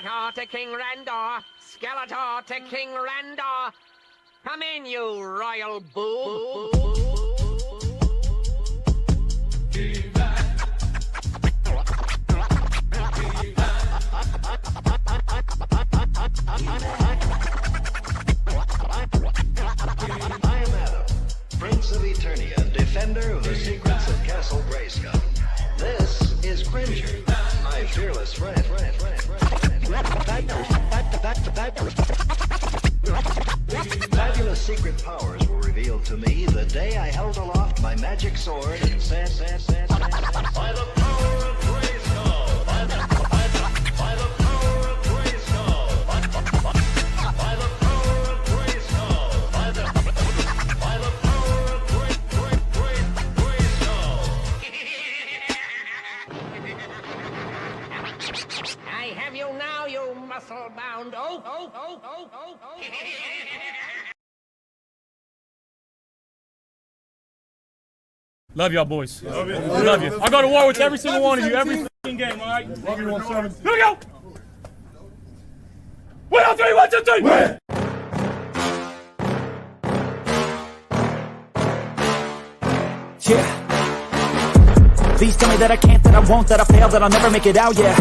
Skeletor to King Randor. Skeletor to King Randor. Come in, you royal boo. I am Adam, Prince of Eternia, defender of the secrets of Castle Grayskull. This is Cringer, my fearless friend. Fabulous secret powers were revealed to me the day I held aloft my magic sword and said, by the power of Grayskull, by the power of Grayskull, by the power of Grayskull, by the power of Grayskull. I have you now, you muscle-bound oaf. Love y'all, boys. Love you. I go to war with every single one of you, every fucking game, all right? Love you, 1-7. Here we go! 1, 2, 3, 1, 2, 3! Win! Yeah. Please tell me that I can't, that I won't, that I fail, that I'll never make it out, yeah.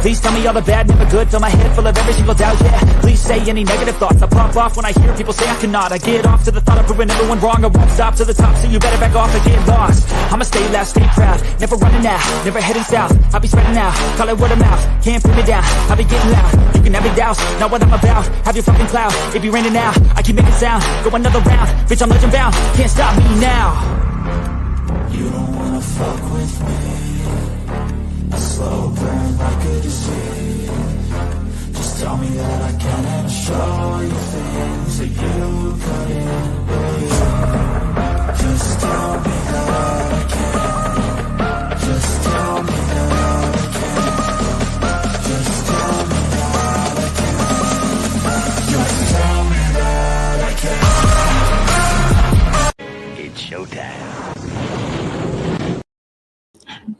Please tell me all the bad, never good, fill my head full of every single doubt, yeah. Please say any negative thoughts, I pop off when I hear people say I cannot. I get off to the thought of proving everyone wrong, I won't stop to the top, so you better back off and get lost. I'ma stay loud, stay proud, never running out, never heading south. I'll be spreading out, call it word of mouth, can't put me down, I'll be getting loud. You can have me douse, not what I'm about, have your fucking cloud, it be raining now, I keep making sound, go another round, bitch I'm legend bound, can't stop me now. You don't wanna fuck with me, a slow burn like a disease. Just tell me that I can and I'll show you things that you couldn't believe. Just tell me that I can. Just tell me that I can. Just tell me that I can. Just tell me that I can. It's showtime.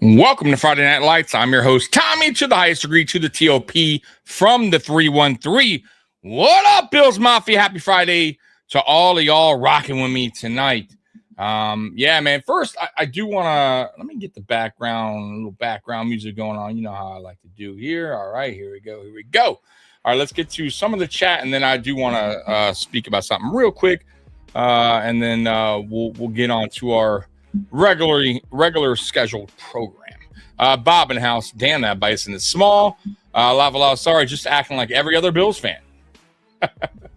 Welcome to Friday Night Lights. I'm your host, Tommy, to the highest degree, to the TOP from the 313. What up, Bills Mafia? Happy Friday to all of y'all rocking with me tonight. Yeah, man. First, I do want to, let me get the little background music going on. You know how I like to do here. All right, here we go. All right, let's get to some of the chat, and then I do want to speak about something real quick, and then we'll get on to our regular scheduled program. Bob in the house. Damn, that bison is small. Lava, sorry, just acting like every other Bills fan.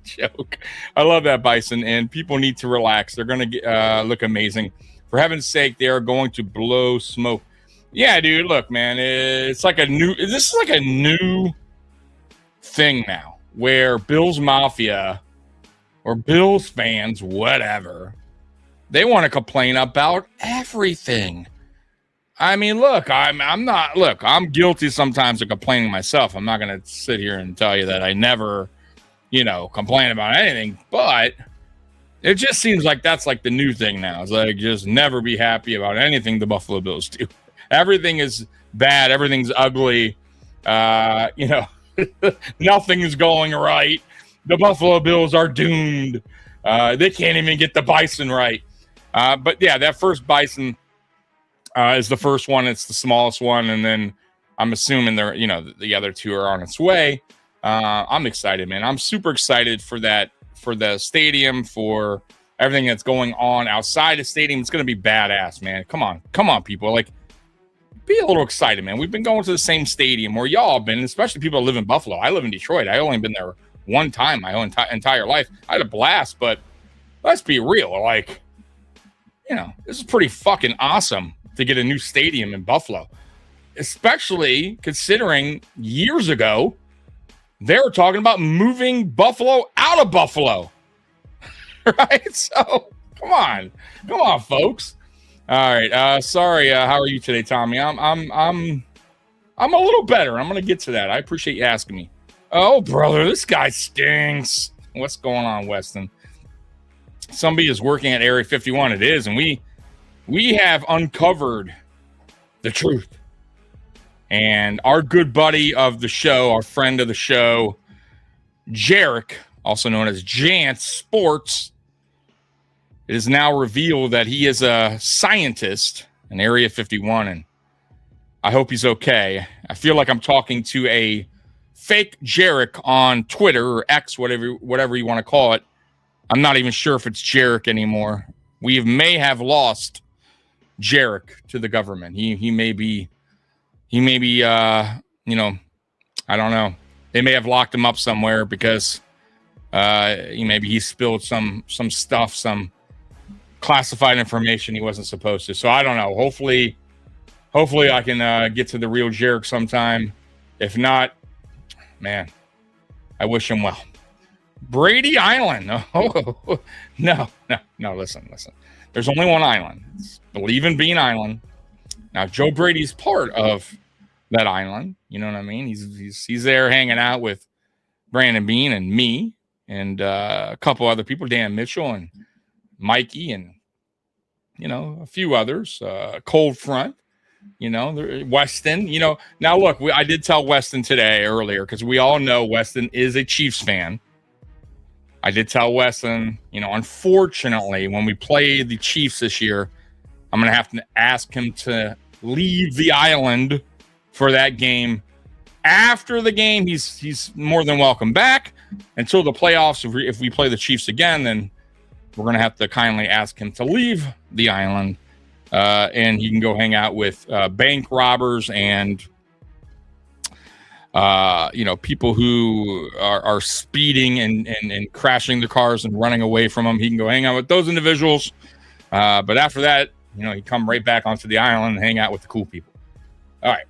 Joke. I love that bison, and people need to relax. They're going to look amazing. For heaven's sake, they are going to blow smoke. Yeah, dude, look, man, this is like a new thing now where Bills Mafia or Bills fans, whatever, they want to complain about everything. I mean, look, I'm guilty sometimes of complaining myself. I'm not going to sit here and tell you that I never, complain about anything, but it just seems like that's like the new thing now. It's like just never be happy about anything the Buffalo Bills do. Everything is bad. Everything's ugly. Nothing is going right. The Buffalo Bills are doomed. They can't even get the bison right. But yeah, that first bison is the first one. It's the smallest one, and then I'm assuming the other two are on its way. I'm excited, man. I'm super excited for that, for the stadium, for everything that's going on outside the stadium. It's going to be badass, man. Come on, people. Like, be a little excited, man. We've been going to the same stadium where y'all have been, especially people that live in Buffalo. I live in Detroit. I only been there one time my whole entire life. I had a blast, but let's be real. Like, this is pretty fucking awesome to get a new stadium in Buffalo, especially considering years ago they were talking about moving Buffalo out of Buffalo, right? So come on, folks. All right, sorry. How are you today, Tommy? I'm a little better. I'm gonna get to that. I appreciate you asking me. Oh, brother, this guy stinks. What's going on, Weston? Somebody is working at Area 51. It is, and we have uncovered the truth. And our good buddy of the show, our friend of the show, Jarek, also known as Jance Sports, it is now revealed that he is a scientist in Area 51, and I hope he's okay. I feel like I'm talking to a fake Jarek on Twitter or X, whatever you want to call it. I'm not even sure if it's Jarek anymore. We may have lost Jarek to the government. He may be, I don't know. They may have locked him up somewhere because maybe he spilled some stuff, some classified information he wasn't supposed to. So I don't know. Hopefully I can get to the real Jarek sometime. If not, man, I wish him well. Brady Island. Oh, no. Listen. There's only one island. Believe in Beane Island. Now, Joe Brady's part of that island. You know what I mean? He's there hanging out with Brandon Beane and me and a couple other people, Dan Mitchell and Mikey and, a few others. Cold Front, Weston. Now, look, I did tell Weston today earlier because we all know Weston is a Chiefs fan. I did tell Weston, unfortunately, when we play the Chiefs this year, I'm going to have to ask him to leave the island for that game. After the game, he's more than welcome back. Until the playoffs, if we play the Chiefs again, then we're going to have to kindly ask him to leave the island. And he can go hang out with bank robbers and people who are speeding and crashing their cars and running away from them. He can go hang out with those individuals. But after that, he come right back onto the island and hang out with the cool people. All right,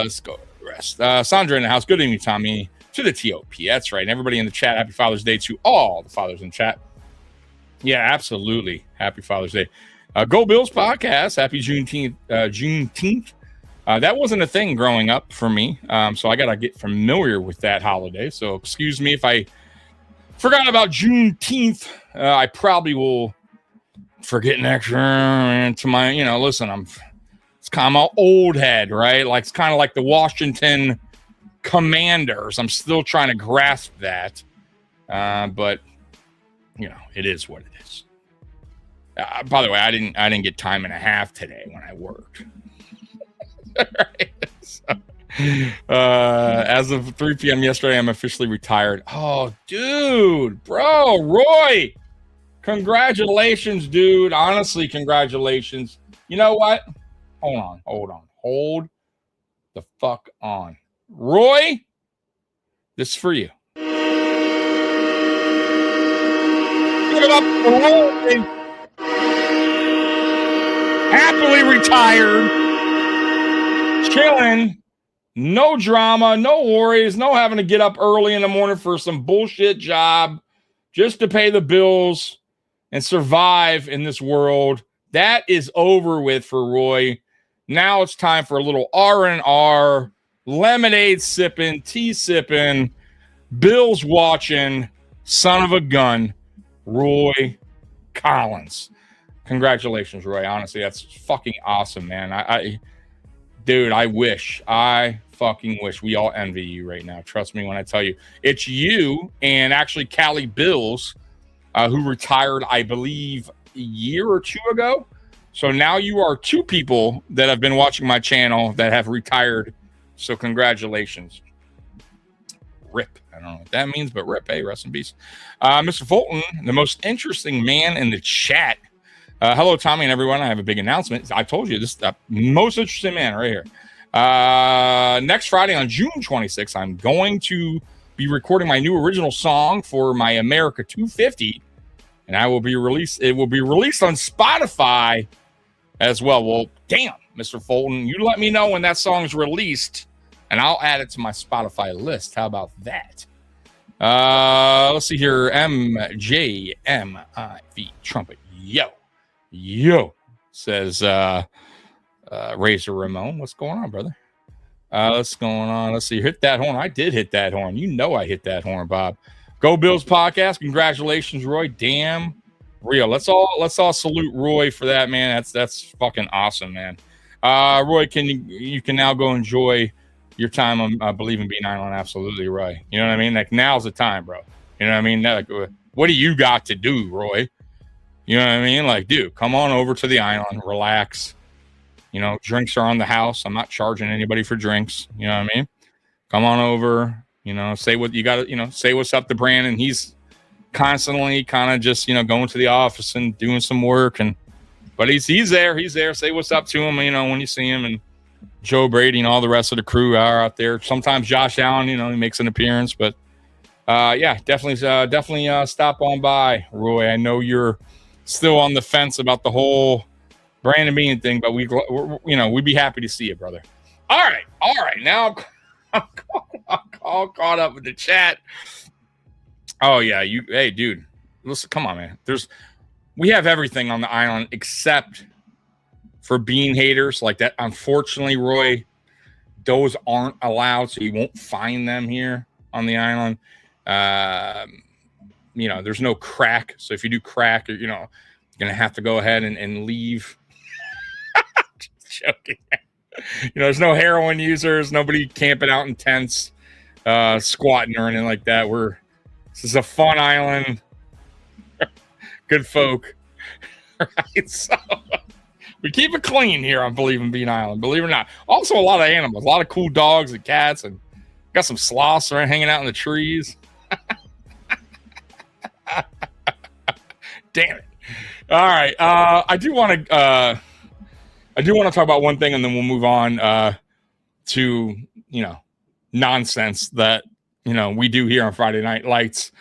let's go to the rest. Sandra in the house. Good evening, Tommy, to the TOP. That's right. And everybody in the chat, happy Father's Day to all the fathers in chat. Yeah, absolutely. Happy Father's Day. Go Bills podcast. Happy Juneteenth. That wasn't a thing growing up for me, so I got to get familiar with that holiday. So excuse me if I forgot about Juneteenth. I probably will forget next year. And to my, listen, I'm an old head, right? Like it's kind of like the Washington Commanders. I'm still trying to grasp that, but it is what it is. By the way, I didn't get time and a half today when I worked. Right. So, as of 3 p.m. yesterday, I'm officially retired. Oh, dude, bro, Roy, congratulations, dude. Honestly, congratulations. You know what? Hold on. Hold the fuck on. Roy, this is for you. Give it up for Roy. Happily retired. Chilling, no drama, no worries, no having to get up early in the morning for some bullshit job just to pay the bills and survive in this world. That is over with for Roy. Now it's time for a little R&R, lemonade sipping, tea sipping, Bills watching, son of a gun, Roy Collins. Congratulations, Roy. Honestly, that's fucking awesome, man. Dude, I fucking wish. We all envy you right now. Trust me when I tell you. It's you and actually Callie Bills, who retired, I believe, a year or two ago. So now you are two people that have been watching my channel that have retired. So congratulations. RIP. I don't know what that means, but RIP. Hey, rest in peace. Mr. Fulton, the most interesting man in the chat. Hello, Tommy and everyone. I have a big announcement. I told you this is the most interesting man right here. Next Friday on June 26th, I'm going to be recording my new original song for my America 250, and it will be released on Spotify as well. Well, damn, Mr. Fulton, you let me know when that song's released, and I'll add it to my Spotify list. How about that? Let's see here. MJMIV Trumpet. Yo, says Razor Ramon. What's going on, brother? What's going on? Let's see. Hit that horn. I did hit that horn. You know I hit that horn, Bob. Go Bills podcast. Congratulations, Roy. Damn real. Let's all salute Roy for that, man. That's fucking awesome, man. Roy, you can now go enjoy your time on Believe in Beane Island. Absolutely, Roy. You know what I mean? Like, now's the time, bro. You know what I mean? Like, what do you got to do, Roy? You know what I mean? Like, dude, come on over to the island, relax. You know, drinks are on the house. I'm not charging anybody for drinks. You know what I mean? Come on over, you know, say what you got to, you know, say what's up to Brandon. He's constantly kind of just, you know, going to the office and doing some work. But he's there. He's there. Say what's up to him, you know, when you see him. And Joe Brady and all the rest of the crew are out there. Sometimes Josh Allen, you know, he makes an appearance. But, yeah, definitely stop on by, Roy. I know you're still on the fence about the whole Brandon Beane thing, but we'd be happy to see you, brother. All right. Now I'm all caught up with the chat. Oh yeah, hey dude, listen, come on, man. We have everything on the island except for Beane haters like that. Unfortunately, Roy, those aren't allowed, so you won't find them here on the island. You know, there's no crack. So if you do crack, you know, you're gonna have to go ahead and leave. Just joking. You know, there's no heroin users, nobody camping out in tents, squatting or anything like that. This is a fun island. Good folk. Right? So we keep it clean here on Believe in Beane Island, believe it or not. Also a lot of animals, a lot of cool dogs and cats, and got some sloths hanging out in the trees. Damn it. All right. I do want to talk about one thing, and then we'll move on to, you know, nonsense that, you know, we do here on Friday Night Lights.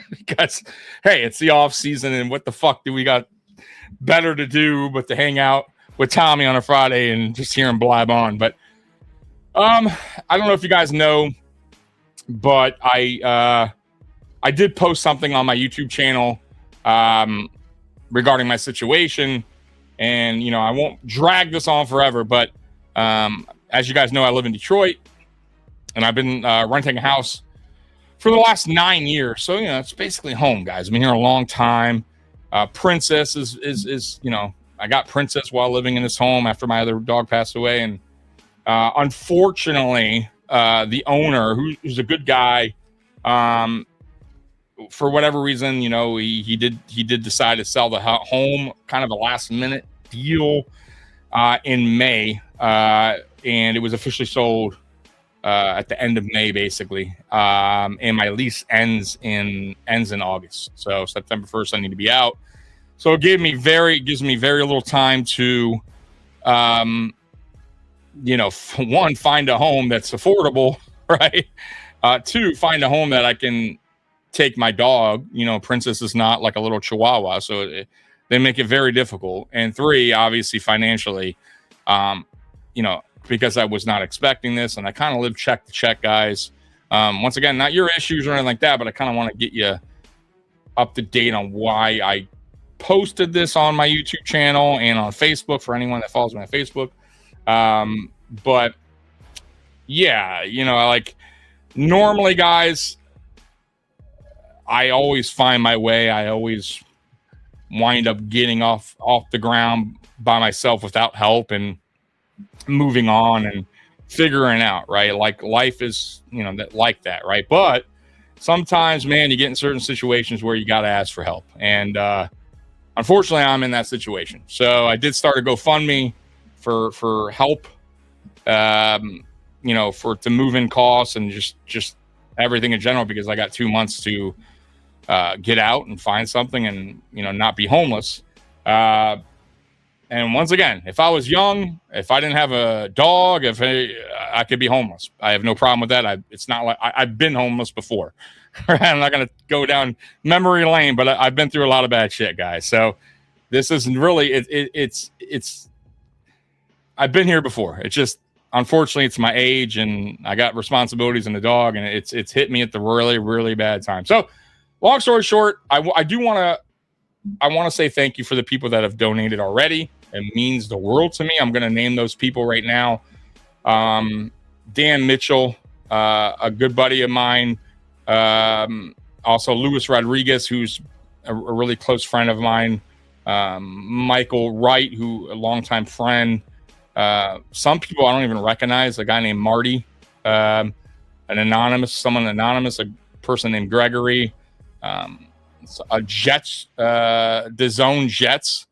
Because, hey, it's the off season, and what the fuck do we got better to do but to hang out with Tommy on a Friday and just hear him blab on. But I don't know if you guys know, but I did post something on my YouTube channel regarding my situation. And, you know, I won't drag this on forever, but as you guys know, I live in Detroit, and I've been renting a house for the last 9 years. So, you know, it's basically home, guys. I've been here a long time. Princess is, you know, I got Princess while living in this home after my other dog passed away. And unfortunately, the owner, who's a good guy, for whatever reason, you know, he did decide to sell the home, kind of a last minute deal in May, and it was officially sold at the end of May, basically. And my lease ends in August, so September 1st I need to be out. So it gives me very little time to, you know, one, find a home that's affordable, right? Two, find a home that I can take my dog. You know, Princess is not like a little chihuahua, so they make it very difficult. And three, obviously financially, you know, because I was not expecting this, and I kind of live check to check, guys. Once again, not your issues or anything like that, but I kind of want to get you up to date on why I posted this on my YouTube channel and on Facebook for anyone that follows me on Facebook. But yeah, you know, like normally, guys, I always find my way. I always wind up getting off the ground by myself without help and moving on and figuring out, right? Like life is, you know, like that, right? But sometimes, man, you get in certain situations where you got to ask for help. And unfortunately, I'm in that situation. So I did start a GoFundMe for help, you know, to move in costs and just everything in general, because I got 2 months to get out and find something and, you know, not be homeless. And once again, if I was young, if I didn't have a dog, I could be homeless. I have no problem with that. It's not like I've been homeless before. I'm not going to go down memory lane, but I've been through a lot of bad shit, guys. So this isn't really, it's I've been here before. It's just, unfortunately, it's my age and I got responsibilities and a dog, and it's hit me at the really, really bad time. So long story short, I want to say thank you for the people that have donated already. It means the world to me. I'm going to name those people right now. Dan Mitchell, a good buddy of mine. Also Luis Rodriguez, who's a really close friend of mine. Michael Wright, who a longtime friend. Some people I don't even recognize. A guy named Marty, someone anonymous, a person named Gregory, a Jets, the Zone Jets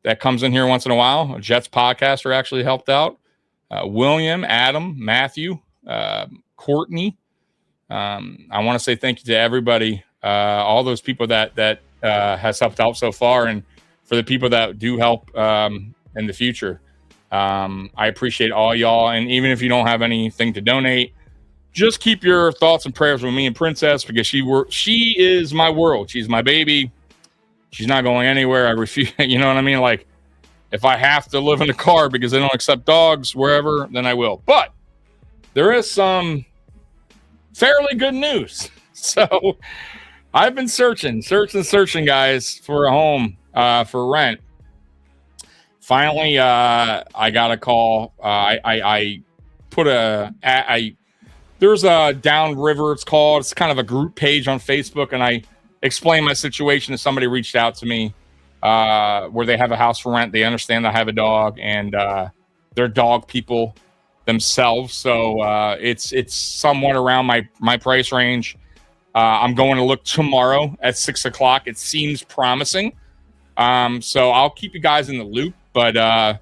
that comes in here once in a while. A Jets podcaster actually helped out. William, Adam, Matthew, Courtney. I want to say thank you to everybody, all those people that has helped out so far, and for the people that do help in the future. I appreciate all y'all, and even if you don't have anything to donate, just keep your thoughts and prayers with me and Princess, because she is my world. She's my baby. She's not going anywhere. I refuse. You know what I mean? Like, if I have to live in a car because they don't accept dogs wherever, then I will. But there is some fairly good news. So I've been searching, guys, for a home for rent. Finally, I got a call. I put there's a Downriver, it's called. It's kind of a group page on Facebook, and I explained my situation, and somebody reached out to me where they have a house for rent. They understand I have a dog, and they're dog people themselves. So it's somewhat around my price range. I'm going to look tomorrow at 6:00. It seems promising. So I'll keep you guys in the loop, but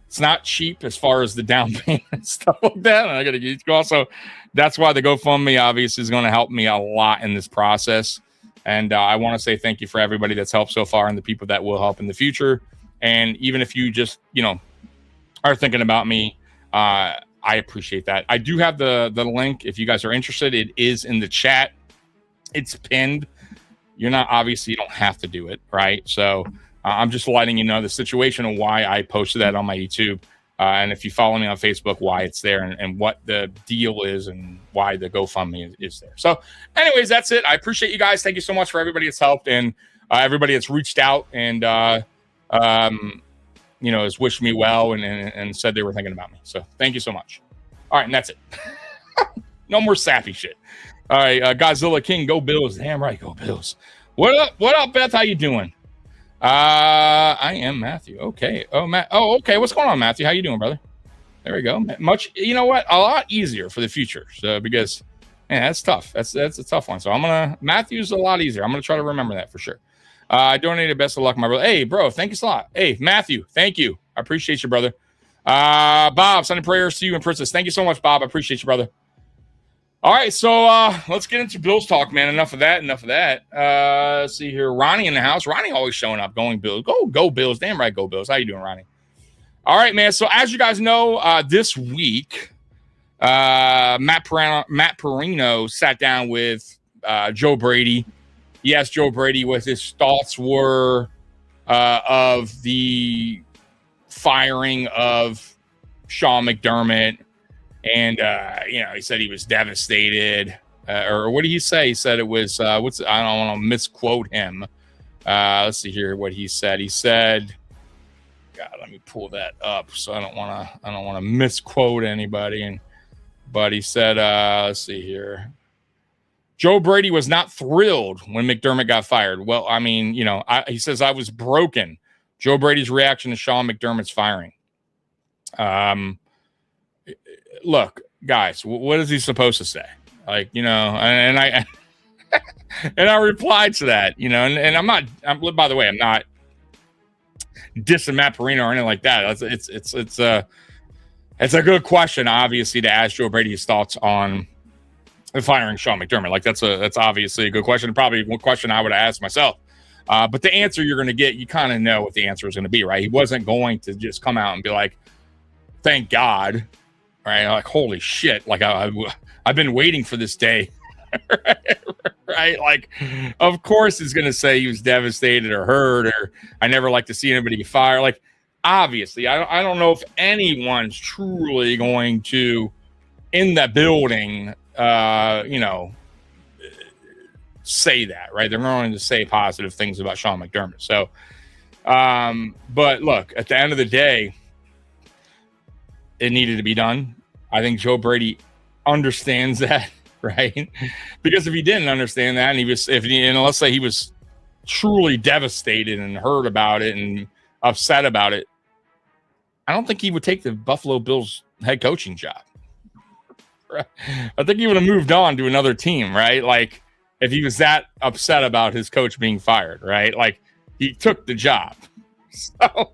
it's not cheap as far as the down payment and stuff like that. And I got to get you also. That's why the GoFundMe obviously is going to help me a lot in this process. And I want to say thank you for everybody that's helped so far and the people that will help in the future. And even if you just, are thinking about me, I appreciate that. I do have the link. If you guys are interested, it is in the chat. It's pinned. You don't have to do it, right? So I'm just letting you know the situation and why I posted that on my YouTube. And if you follow me on Facebook, why it's there and what the deal is and why the GoFundMe is there. So anyways, that's it. I appreciate you guys. Thank you so much for everybody that's helped and everybody that's reached out and, has wished me well and said they were thinking about me. So thank you so much. All right. And that's it. No more sappy shit. All right. Godzilla King, go Bills. Damn right. Go Bills. What up, Beth? How you doing? I am Matthew. Okay. Oh, Matt. Oh, okay. What's going on, Matthew? How you doing, brother? There we go. Much, you know what? A lot easier for the future. So because, that's tough. That's a tough one. So Matthew's a lot easier. I'm gonna try to remember that for sure. I donated. Best of luck, my brother. Hey, bro. Thank you a lot. Hey, Matthew. Thank you. I appreciate you, brother. Bob, sending prayers to you and Princess. Thank you so much, Bob. I appreciate you, brother. All right, so let's get into Bills talk, man. Enough of that. Let's see here. Ronnie in the house. Ronnie always showing up, going Bills. Go Bills. Damn right, go Bills. How you doing, Ronnie? All right, man. So as you guys know, this week, Matt Perino sat down with Joe Brady. He asked Joe Brady what his thoughts were of the firing of Sean McDermott. And, he said he was devastated. Or what did he say? He said it was, I don't want to misquote him. Let's see here what he said. He said, God, let me pull that up. So I don't want to misquote anybody. But he said, let's see here. Joe Brady was not thrilled when McDermott got fired. Well, I mean, he says, I was broken. Joe Brady's reaction to Sean McDermott's firing. Look, guys, what is he supposed to say? Like, and I and I replied to that, and by the way, I'm not dissing Matt Perino or anything like that. It's a good question, obviously, to ask Joe Brady his thoughts on firing Sean McDermott. Like that's obviously a good question. Probably one question I would have asked myself. But the answer you're going to get, you kind of know what the answer is going to be, right? He wasn't going to just come out and be like, thank God. Right, like holy shit! Like I've been waiting for this day, right? Like, of course he's gonna say he was devastated or hurt or I never like to see anybody get fired. Like, obviously, I don't know if anyone's truly going to in that building, say that, right? They're going to say positive things about Sean McDermott. So, but look, at the end of the day. It needed to be done. I think Joe Brady understands that, right? Because if he didn't understand that, and let's say he was truly devastated and hurt about it and upset about it, I don't think he would take the Buffalo Bills head coaching job. I think he would have moved on to another team, right? Like, if he was that upset about his coach being fired, right? Like, he took the job. So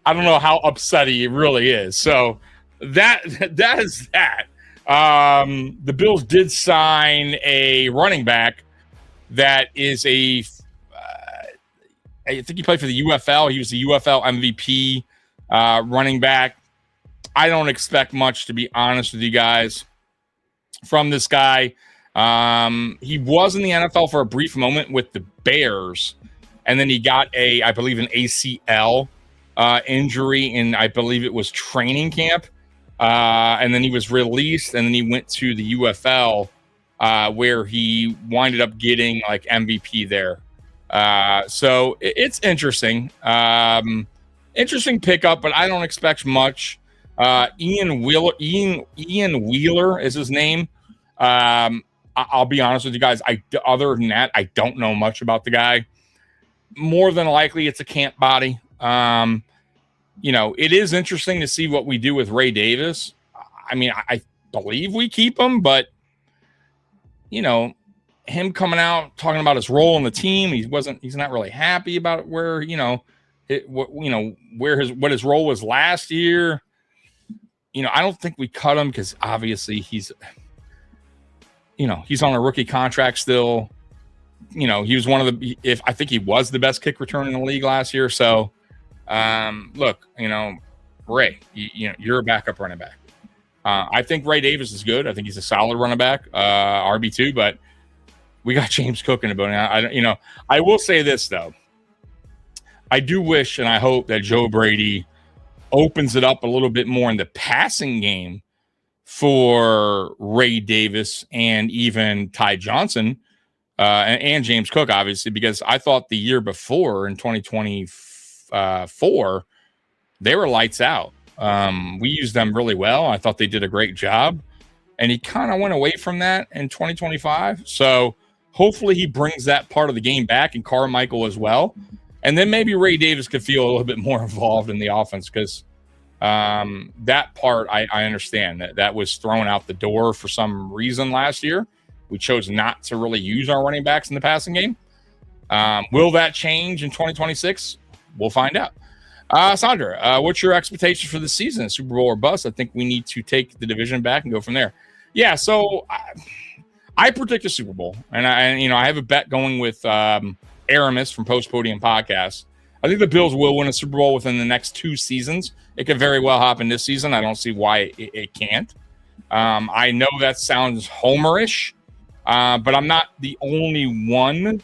I don't know how upset he really is. So that is that. The Bills did sign a running back that is I think he played for the UFL. He was the UFL MVP running back. I don't expect much, to be honest with you guys, from this guy. He was in the NFL for a brief moment with the Bears, and then he got I believe an ACL injury in, I believe it was training camp, and then he was released, and then he went to the UFL, where he winded up getting like MVP there. So it's interesting. Interesting pickup, but I don't expect much. Ian Wheeler is his name. I'll be honest with you guys. Other than that, I don't know much about the guy. More than likely, it's a camp body. It is interesting to see what we do with Ray Davis. I mean, I believe we keep him, but him coming out talking about his role in the team, he's not really happy about where what his role was last year. I don't think we cut him because obviously he's on a rookie contract still. He was I think he was the best kick return in the league last year. So, look, Ray, you're a backup running back. I think Ray Davis is good. I think he's a solid running back, RB2, but we got James Cook in the building. I will say this though. I do wish and I hope that Joe Brady opens it up a little bit more in the passing game for Ray Davis and even Ty Johnson and James Cook, obviously, because I thought the year before in 2024, they were lights out. We used them really well. I thought they did a great job, and he kind of went away from that in 2025. So hopefully he brings that part of the game back, and Carmichael as well. And then maybe Ray Davis could feel a little bit more involved in the offense because that part I understand that was thrown out the door for some reason last year. We chose not to really use our running backs in the passing game. Will that change in 2026? We'll find out. Sandra, what's your expectations for the season? Super Bowl or bust? I think we need to take the division back and go from there. Yeah, so I predict a Super Bowl, and I have a bet going with Aramis from Post Podium Podcast. I think the Bills will win a Super Bowl within the next 2 seasons. It could very well happen this season. I don't see why it can't. I know that sounds homerish, but I'm not the only one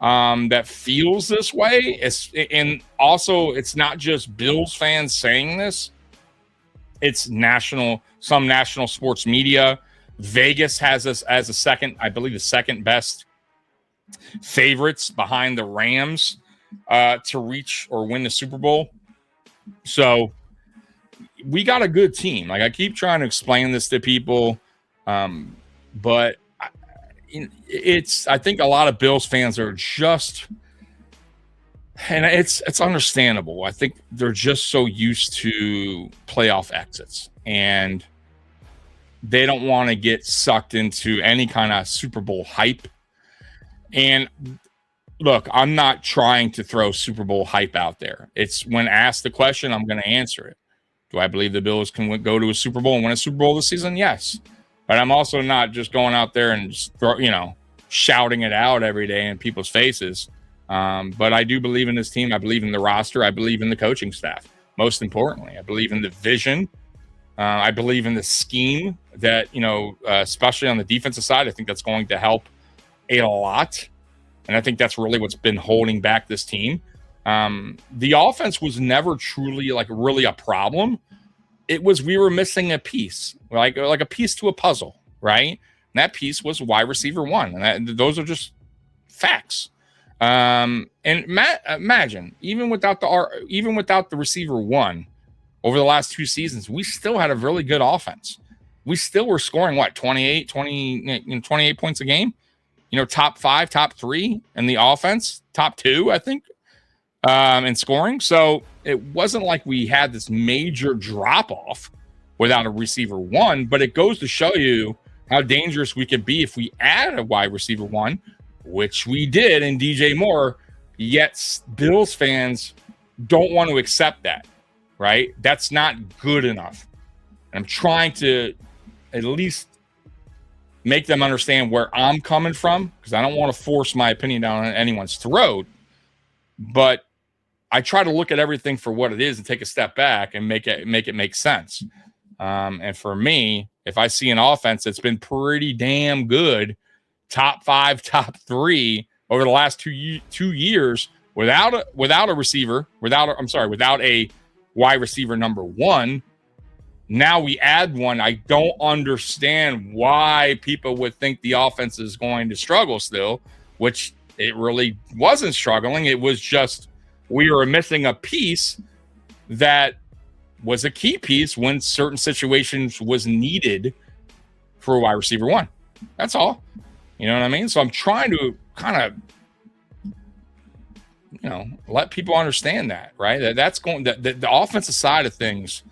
that feels this way. And also, it's not just Bills fans saying this. It's some national sports media. Vegas has us as the second best favorites behind the Rams to reach or win the Super Bowl. So we got a good team. Like, I keep trying to explain this to people, but I think a lot of Bills fans are just, and it's understandable. I think they're just so used to playoff exits, and they don't want to get sucked into any kind of Super Bowl hype. And look, I'm not trying to throw Super Bowl hype out there. It's when asked the question, I'm going to answer it. Do I believe the Bills can go to a Super Bowl and win a Super Bowl this season? Yes. But I'm also not just going out there and just shouting it out every day in people's faces. But I do believe in this team. I believe in the roster. I believe in the coaching staff. Most importantly, I believe in the vision. I believe in the scheme that, especially on the defensive side, I think that's going to help a lot. And I think that's really what's been holding back this team. The offense was never truly really a problem. It was, we were missing a piece, like a piece to a puzzle, right? And that piece was wide receiver 1. And those are just facts. And imagine, even without the receiver 1 over the last 2 seasons, we still had a really good offense. We still were scoring 28 points a game, top 5, top 3 in the offense, top 2, I think. in scoring. So it wasn't like we had this major drop-off without a receiver one, but it goes to show you how dangerous we could be if we add a wide receiver one, which we did in DJ Moore, yet Bills fans don't want to accept that, right? That's not good enough. I'm trying to at least make them understand where I'm coming from, because I don't want to force my opinion down anyone's throat, but I try to look at everything for what it is and take a step back and make it make sense. And for me, if I see an offense that's been pretty damn good, top 5, top 3 over the last 2 years without a receiver, without a wide receiver number one, now we add one. I don't understand why people would think the offense is going to struggle still, which it really wasn't struggling. It was just we were missing a piece that was a key piece when certain situations was needed for a wide receiver one. That's all. You know what I mean? So I'm trying to kind of, let people understand that, right? That's going, the offensive side of things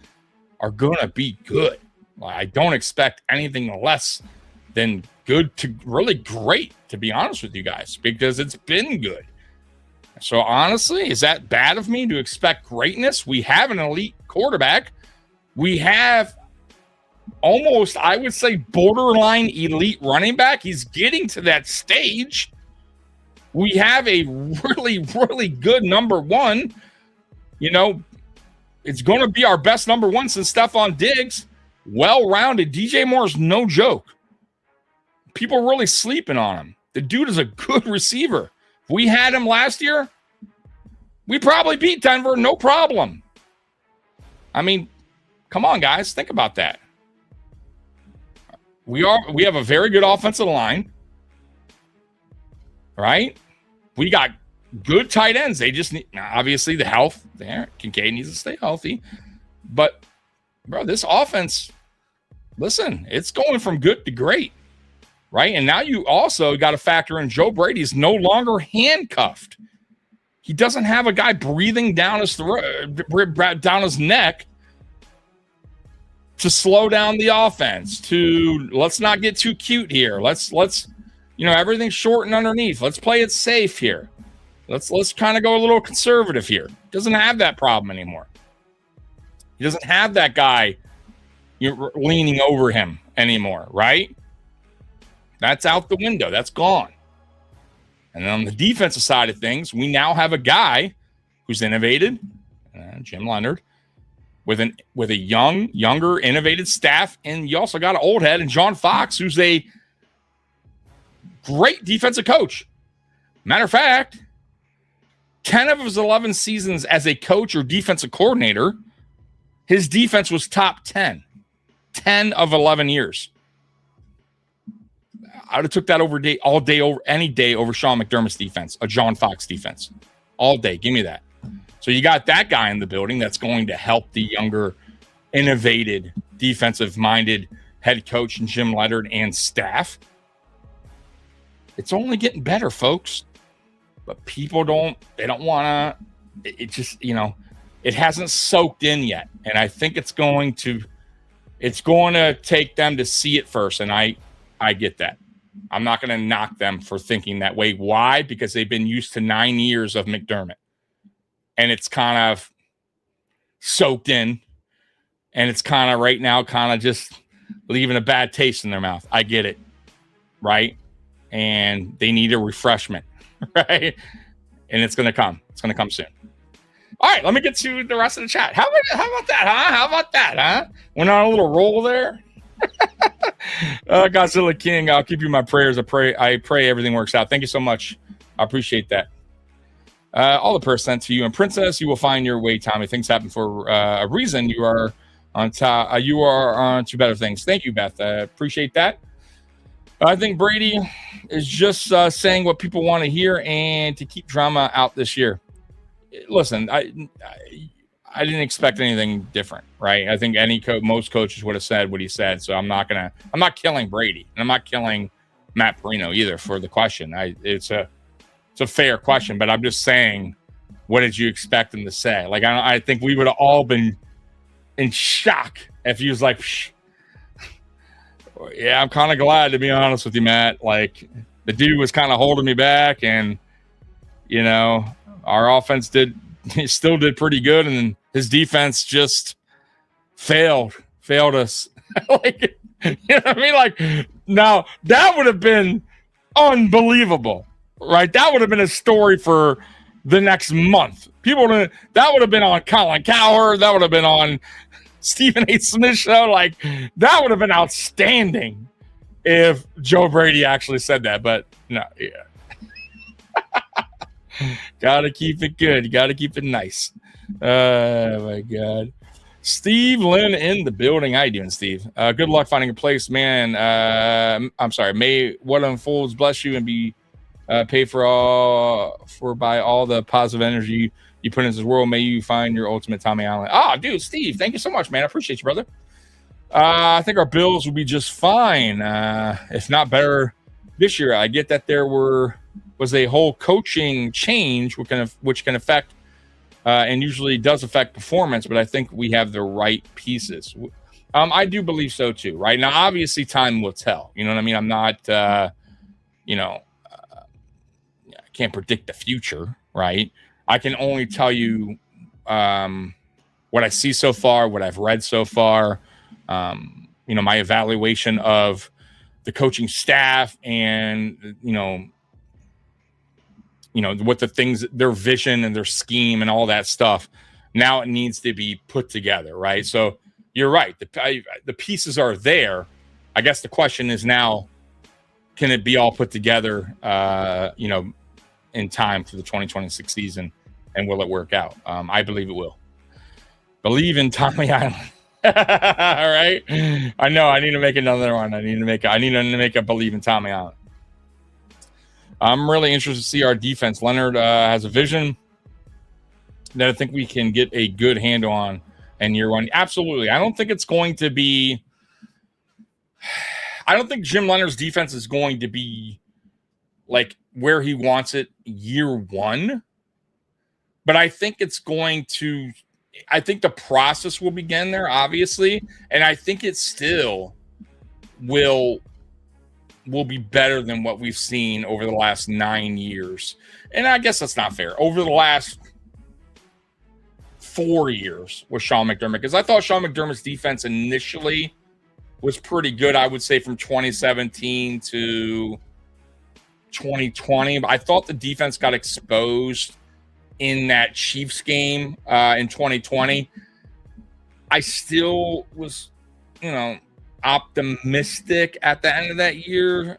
are going to be good. I don't expect anything less than good to really great, to be honest with you guys, because it's been good. So honestly, is that bad of me to expect greatness? We have an elite quarterback. We have almost, I would say, borderline elite running back. He's getting to that stage. We have a really, really good number one. It's going to be our best number one since Stephon Diggs. Well-rounded. DJ Moore's no joke. People are really sleeping on him. The dude is a good receiver. If we had him last year, we probably beat Denver, no problem. I mean, come on, guys. Think about that. We have a very good offensive line, right? We got good tight ends. They just need, obviously, the health there. Kincaid needs to stay healthy. But, bro, this offense, listen, it's going from good to great, right? And now you also got to factor in Joe Brady's no longer handcuffed. He doesn't have a guy breathing down his throat, down his neck to slow down the offense. To let's not get too cute here. Let's everything's short and underneath. Let's play it safe here. Let's kind of go a little conservative here. Doesn't have that problem anymore. He doesn't have that guy leaning over him anymore, right? That's out the window. That's gone. And then on the defensive side of things, we now have a guy who's innovated, Jim Leonhard, with a younger, innovative staff, and you also got an old head in John Fox, who's a great defensive coach. Matter of fact, 10 of his 11 seasons as a coach or defensive coordinator, his defense was top 10. 10 of 11 years. I would have took that any day over Sean McDermott's defense, a John Fox defense. All day. Give me that. So you got that guy in the building that's going to help the younger, innovative, defensive-minded head coach and Jim Leonhard and staff. It's only getting better, folks. But people don't want to, it just, it hasn't soaked in yet. And I think it's going to take them to see it first. And I get that. I'm not going to knock them for thinking that way. Why? Because they've been used to 9 years of McDermott. And it's kind of soaked in. And it's kind of right now just leaving a bad taste in their mouth. I get it. Right? And they need a refreshment. Right? And it's going to come. It's going to come soon. All right, let me get to the rest of the chat. How about that, huh? How about that, huh? Went on a little roll there. Godzilla King, I'll keep you in my prayers. I pray everything works out. Thank you so much. I appreciate that. All the prayers sent to you and Princess. You will find your way, Tommy. Things happen for a reason. You are on top. You are on to better things. Thank you, Beth. I appreciate that. I think Brady is just saying what people want to hear and to keep drama out this year. Listen, I didn't expect anything different, right? I think most coaches would have said what he said. So I'm not killing Brady, and I'm not killing Matt Perino either for the question. It's a fair question, but I'm just saying what did you expect him to say? Like, I think we would have all been in shock if he was like, Psh. Yeah, I'm kind of glad, to be honest with you, Matt. Like, the dude was kind of holding me back, and, you know, our offense still did pretty good, and his defense just failed us. Like, you know what I mean? Like, now, that would have been unbelievable, right? That would have been a story for the next month. That would have been on Colin Cowherd. That would have been on Stephen A. Smith show. Like, that would have been outstanding if Joe Brady actually said that. But no, yeah. Gotta keep it good. You gotta keep it nice. Oh my God. Steve Lynn in the building. How you doing, Steve? Good luck finding a place, man. I'm sorry. May what unfolds bless you and be paid for by all the positive energy you put into this world. May you find your ultimate Tommy Allen. Oh, dude, Steve, thank you so much, man. I appreciate you, brother. I think our Bills will be just fine, if not better this year. I get that there was a whole coaching change which can affect and usually does affect performance, but I think we have the right pieces. I do believe so too. Right now, obviously, time will tell. You know what I mean? I'm not, I can't predict the future, right? I can only tell you what I see so far, what I've read so far. My evaluation of the coaching staff and what the things, their vision and their scheme and all that stuff. Now it needs to be put together, right? So you're right. The pieces are there. I guess the question is now, can it be all put together, in time for the 2026 season, and will it work out? I believe it will. Believe in Tommy Island. All right. I know. I need to make another one. I need to make a believe in Tommy Island. I'm really interested to see our defense. Leonhard has a vision that I think we can get a good handle on in year one. Absolutely. I don't think Jim Leonhard's defense is going to be like where he wants it year one. But I think the process will begin there, obviously. And I think it still will be better than what we've seen over the last 9 years. And I guess that's not fair. Over the last 4 years with Sean McDermott, because I thought Sean McDermott's defense initially was pretty good, I would say, from 2017 to 2020. But I thought the defense got exposed in that Chiefs game in 2020. I still was, optimistic at the end of that year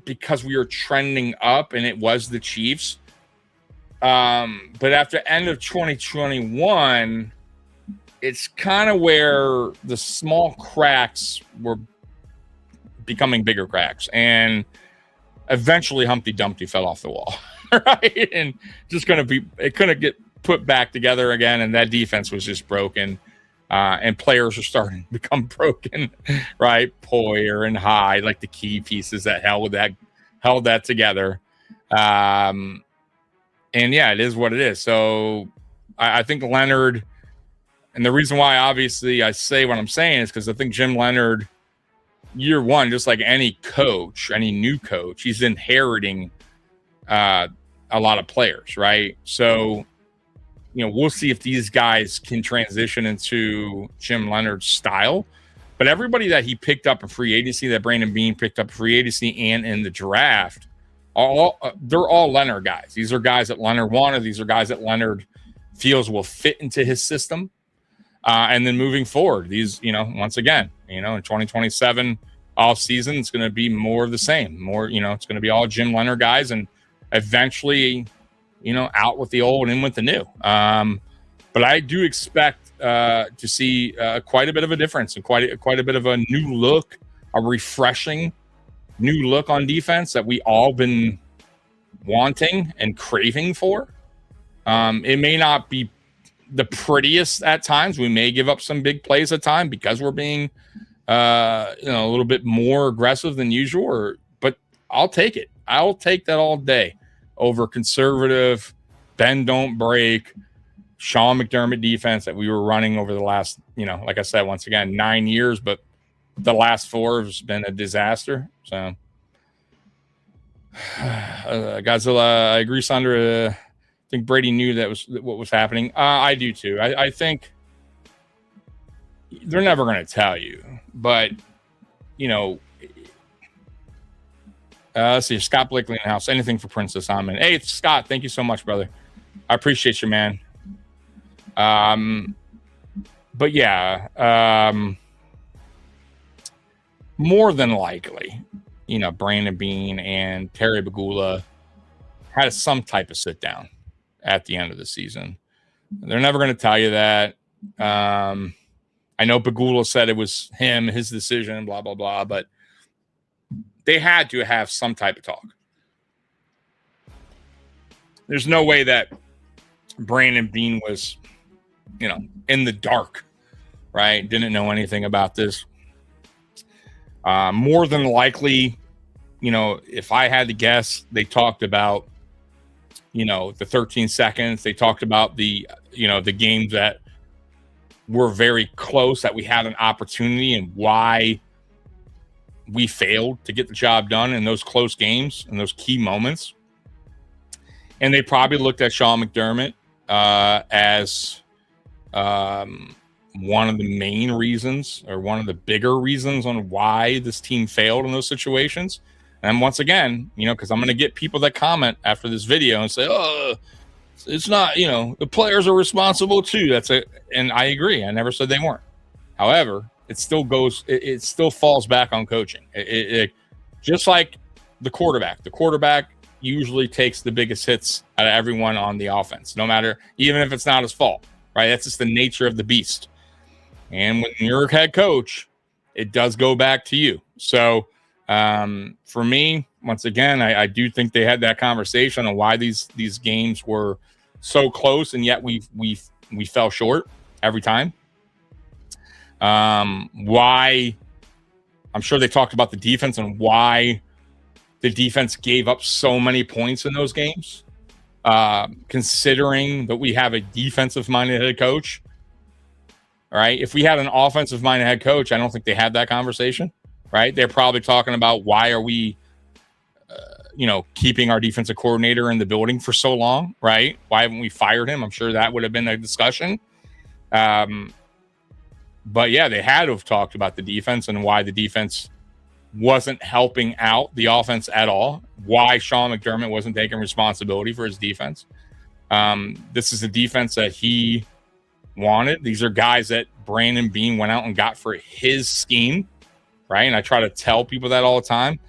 because we were trending up and it was the Chiefs. But after end of 2021, it's kind of where the small cracks were becoming bigger cracks, and eventually Humpty Dumpty fell off the wall, right? And it couldn't get put back together again, and that defense was just broken. And players are starting to become broken, right? Poyer and Hyde, like the key pieces that held that together. And yeah, it is what it is. So I think Leonhard, and the reason why obviously I say what I'm saying is because I think Jim Leonhard, year one, just like any coach, any new coach, he's inheriting a lot of players, right? So we'll see if these guys can transition into Jim Leonhard's style. But everybody that he picked up in free agency, that Brandon Beane picked up in free agency and in the draft, they're all Leonhard guys. These are guys that Leonhard wanted. These are guys that Leonhard feels will fit into his system. And then moving forward, these, once again, in 2027 off season, it's going to be more of the same. More, it's going to be all Jim Leonhard guys, and eventually, out with the old and in with the new. But I do expect to see quite a bit of a difference and quite a bit of a new look, a refreshing new look on defense that we all been wanting and craving for. It may not be the prettiest at times. We may give up some big plays at times because we're being a little bit more aggressive than usual. But I'll take it. I'll take that all day over conservative, bend don't break Sean McDermott defense that we were running over the last, like I said, once again, 9 years, but the last 4 has been a disaster. So, Godzilla, I agree, Sandra. I think Brady knew that was what was happening. I do too. I think they're never going to tell you, but let's see. Scott Blakely in the house. Anything for Princess Amon. Hey, Scott, thank you so much, brother. I appreciate you, man. But yeah, more than likely, Brandon Beane and Terry Bagula had some type of sit down at the end of the season. They're never going to tell you that. I know Bagula said it was his decision, blah, blah, blah, but they had to have some type of talk. There's no way that Brandon Beane was, in the dark, right? Didn't know anything about this. More than likely, if I had to guess, they talked about, the 13 seconds. They talked about the games that were very close, that we had an opportunity, and why we failed to get the job done in those close games and those key moments. And they probably looked at Sean McDermott as one of the main reasons, or one of the bigger reasons, on why this team failed in those situations. And once again, because I'm going to get people that comment after this video and say, oh, it's not, the players are responsible too. That's it. And I agree. I never said they weren't. However, it still falls back on coaching. It just like the quarterback usually takes the biggest hits out of everyone on the offense, no matter, even if it's not his fault, right? That's just the nature of the beast. And when you're a head coach, it does go back to you. So for me, once again, I do think they had that conversation on why these games were so close, and yet we fell short every time. Why? I'm sure they talked about the defense and why the defense gave up so many points in those games, considering that we have a defensive-minded head coach. All right. If we had an offensive-minded head coach, I don't think they had that conversation, right? They're probably talking about, why are we, keeping our defensive coordinator in the building for so long, right? Why haven't we fired him? I'm sure that would have been a discussion. But yeah, they had to have talked about the defense and why the defense wasn't helping out the offense at all. Why Sean McDermott wasn't taking responsibility for his defense. This is the defense that he wanted. These are guys that Brandon Beane went out and got for his scheme, right? And I try to tell people that all the time.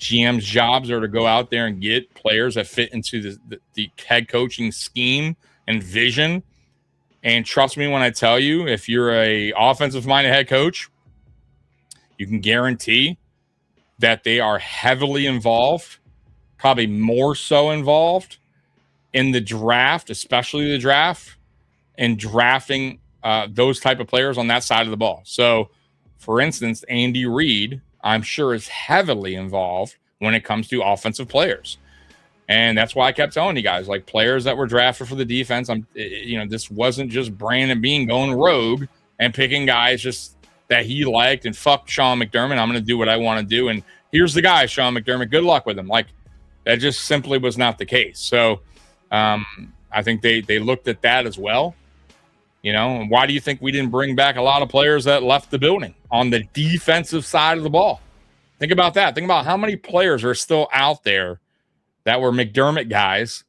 GM's jobs are to go out there and get players that fit into the head coaching scheme and vision. And trust me when I tell you, if you're a offensive-minded head coach, you can guarantee that they are heavily involved, probably more so involved in the draft, especially the draft, and drafting those type of players on that side of the ball. So, for instance, Andy Reid, I'm sure, is heavily involved when it comes to offensive players. And that's why I kept telling you guys, like, players that were drafted for the defense, this wasn't just Brandon Beane going rogue and picking guys just that he liked and fuck Sean McDermott. I'm going to do what I want to do. And here's the guy, Sean McDermott. Good luck with him. Like, that just simply was not the case. So I think they looked at that as well. And why do you think we didn't bring back a lot of players that left the building on the defensive side of the ball? Think about that. Think about how many players are still out there that were McDermott guys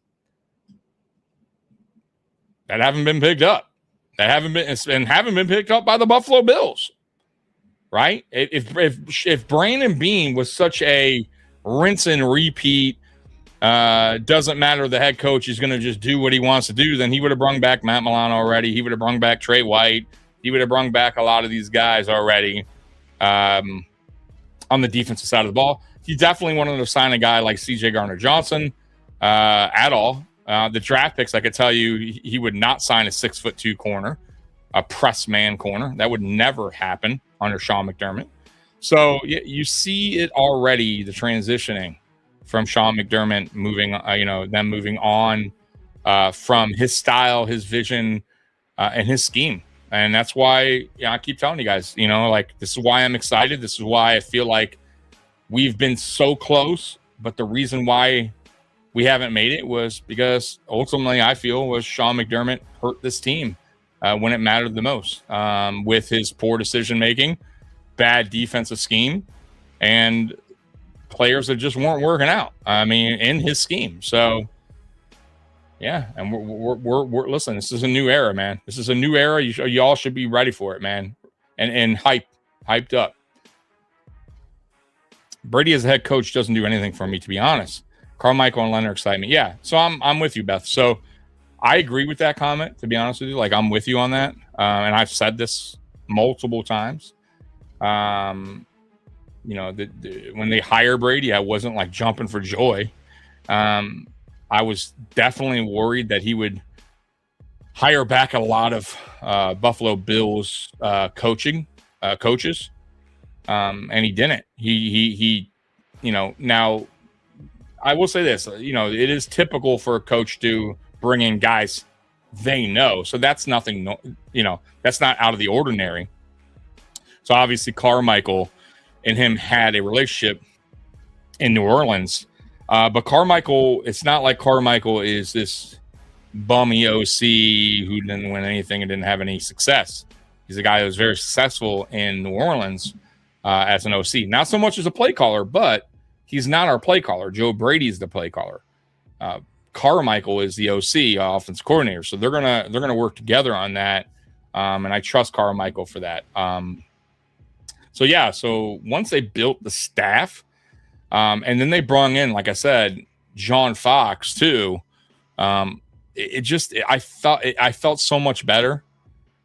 that haven't been picked up, that haven't been picked up by the Buffalo Bills, right? If Brandon Beane was such a rinse and repeat, doesn't matter the head coach, he's going to just do what he wants to do, then he would have brung back Matt Milano already. He would have brung back Trey White. He would have brung back a lot of these guys already on the defensive side of the ball. He definitely wanted to sign a guy like CJ Gardner-Johnson at all. The draft picks, I could tell you, he would not sign a 6'2" corner, a press man corner. That would never happen under Sean McDermott. So you see it already, the transitioning from Sean McDermott moving, them moving on from his style, his vision, and his scheme. And that's why I keep telling you guys, like, this is why I'm excited. This is why I feel like we've been so close. But the reason why we haven't made it was because ultimately I feel was Sean McDermott hurt this team when it mattered the most with his poor decision-making, bad defensive scheme, and players that just weren't working out. In his scheme. So, yeah, and we're listen. This is a new era, man. This is a new era. Y'all should be ready for it, man, and hyped up. Brady as a head coach doesn't do anything for me, to be honest. Carmichael and Leonhard excite me. Yeah, so I'm with you, Beth. So I agree with that comment, to be honest with you. Like, I'm with you on that, and I've said this multiple times. When they hire Brady, I wasn't like jumping for joy. I was definitely worried that he would hire back a lot of Buffalo Bills coaches, and he didn't. He now I will say this, it is typical for a coach to bring in guys they know, so that's nothing, that's not out of the ordinary. So obviously Carmichael and him had a relationship in New Orleans. But Carmichael, it's not like Carmichael is this bummy OC who didn't win anything and didn't have any success. He's a guy who was very successful in New Orleans as an OC. Not so much as a play caller, but he's not our play caller. Joe Brady's the play caller. Carmichael is the OC, offense coordinator. So they're gonna work together on that. And I trust Carmichael for that. So once they built the staff, and then they brought in, like I said, John Fox too. I felt so much better,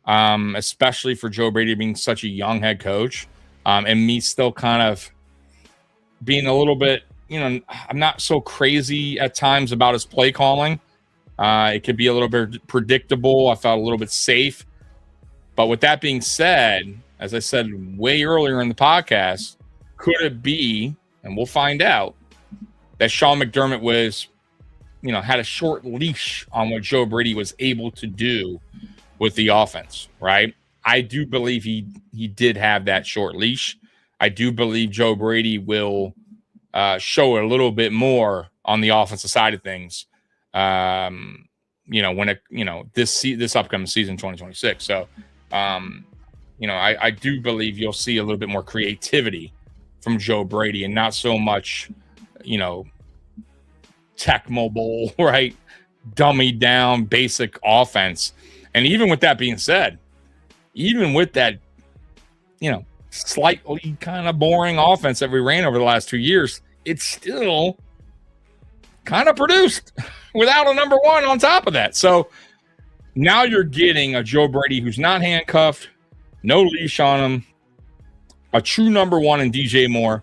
especially for Joe Brady being such a young head coach, and me still kind of being a little bit, I'm not so crazy at times about his play calling. It could be a little bit predictable. I felt a little bit safe. But with that being said, as I said way earlier in the podcast, could it be, and we'll find out, that Sean McDermott was, had a short leash on what Joe Brady was able to do with the offense, right? I do believe he did have that short leash. I do believe Joe Brady will show a little bit more on the offensive side of things, when this upcoming season, 2026. So, I do believe you'll see a little bit more creativity from Joe Brady and not so much, tech mobile, right? Dummy down basic offense. And even with that being said, even with that, slightly kind of boring offense that we ran over the last 2 years, it's still kind of produced without a number one on top of that. So now you're getting a Joe Brady who's not handcuffed, no leash on him, a true number one in DJ Moore,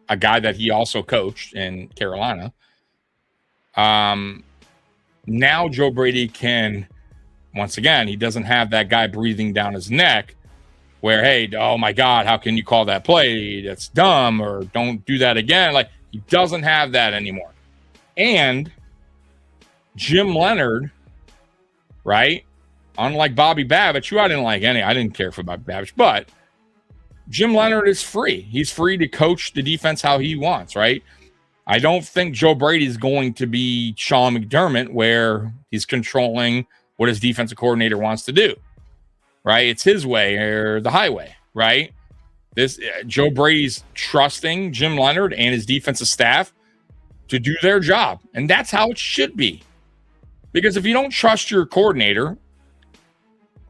a guy that he also coached in Carolina. Now Joe Brady can, once again, he doesn't have that guy breathing down his neck where, hey, oh my God, how can you call that play? That's dumb, or don't do that again. Like, he doesn't have that anymore. And Jim Leonhard, right? Unlike Bobby Babich, who I didn't care for Bobby Babich, but Jim Leonhard is free. He's free to coach the defense how he wants, right? I don't think Joe Brady is going to be Sean McDermott where he's controlling what his defensive coordinator wants to do, right? It's his way or the highway, right? This Joe Brady's trusting Jim Leonhard and his defensive staff to do their job, and that's how it should be. Because if you don't trust your coordinator,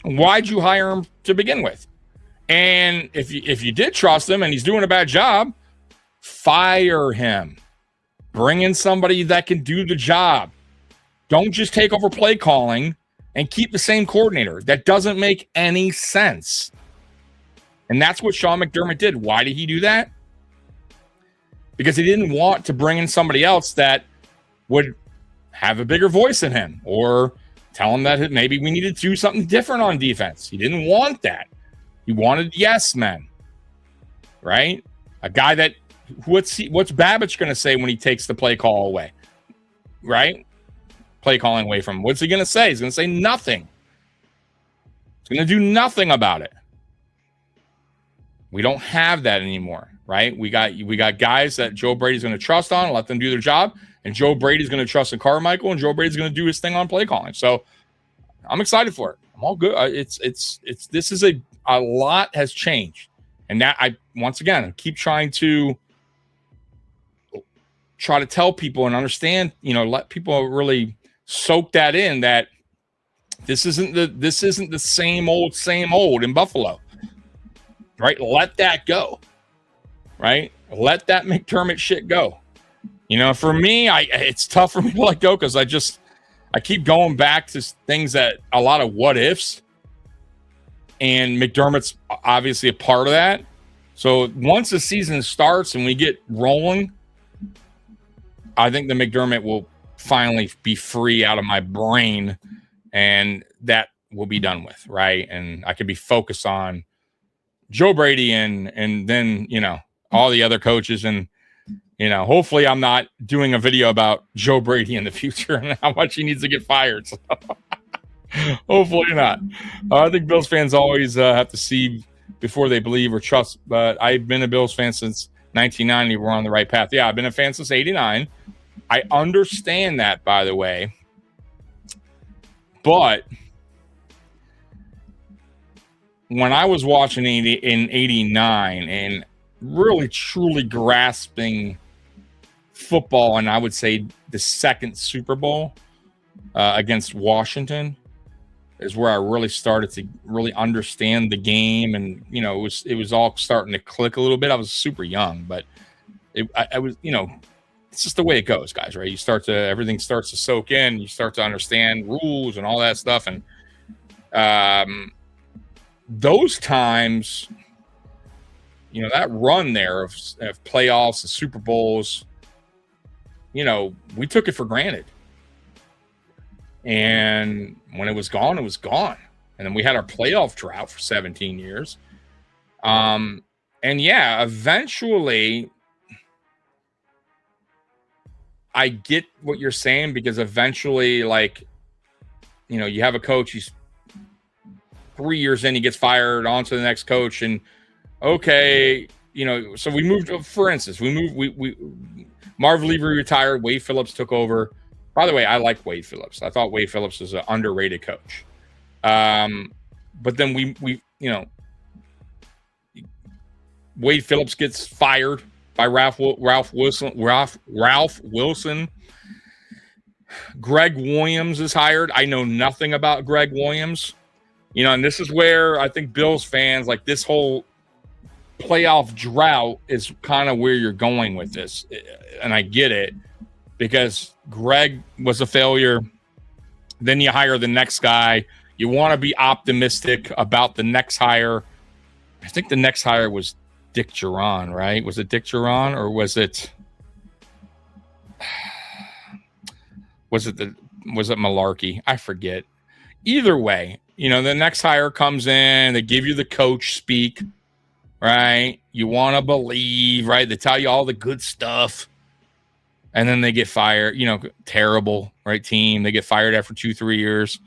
why'd you hire him to begin with? And if you did trust him and he's doing a bad job, fire him. Bring in somebody that can do the job. Don't just take over play calling and keep the same coordinator. That doesn't make any sense. And that's what Sean McDermott did. Why did he do that? Because he didn't want to bring in somebody else that would have a bigger voice than him or tell him that maybe we needed to do something different on defense. He didn't want that. He wanted yes men, right? A guy that, what's Babich going to say when he takes the play call away, right? play calling away from him. What's he going to say? He's going to say nothing. He's going to do nothing about it. We don't have that anymore, right? We got guys that Joe Brady's going to trust on, let them do their job, and Joe Brady's going to trust in Carmichael, and Joe Brady's going to do his thing on play calling. So I'm excited for it. I'm all good. This is a lot has changed, and that I keep trying to tell people and understand, let people really soak that in, that this isn't the same old in Buffalo, right? Let that go, right? Let that McDermott shit go. For me, it's tough for me to let go because I keep going back to things that a lot of what ifs, and McDermott's obviously a part of that. So once the season starts and we get rolling, I think the McDermott will finally be free out of my brain, and that will be done with, right? And I can be focused on Joe Brady and then, all the other coaches. And, hopefully I'm not doing a video about Joe Brady in the future and how much he needs to get fired. So hopefully not. I think Bills fans always have to see before they believe or trust. But I've been a Bills fan since 1990. We're on the right path. Yeah, I've been a fan since 89. I understand that, by the way. But when I was watching in 89 and really truly grasping football, and I would say the second Super Bowl against Washington is where I really started to really understand the game, and it was all starting to click a little bit. I was super young, but I was it's just the way it goes, guys, right? Everything starts to soak in. You start to understand rules and all that stuff. And those times, that run there of playoffs and Super Bowls, we took it for granted. And when it was gone, it was gone. And then we had our playoff drought for 17 years. And yeah, eventually I get what you're saying, because eventually, you have a coach, he's 3 years in, he gets fired, on to the next coach. And okay, so we moved, for instance, Marv Levy retired, Wade Phillips took over. By the way, I like Wade Phillips. I thought Wade Phillips was an underrated coach. But then we Wade Phillips gets fired by Ralph Wilson. Greg Williams is hired. I know nothing about Greg Williams. And this is where I think Bills fans, like, this whole playoff drought is kind of where you're going with this. And I get it, because Greg was a failure. Then you hire the next guy. You want to be optimistic about the next hire. I think the next hire was Dick Duran, right? Was it Dick Duran, or was it Malarkey? I forget. Either way, the next hire comes in, they give you the coach speak, right? You want to believe, right? They tell you all the good stuff, and then they get fired. Terrible, right? Team. They get fired after 2-3 years.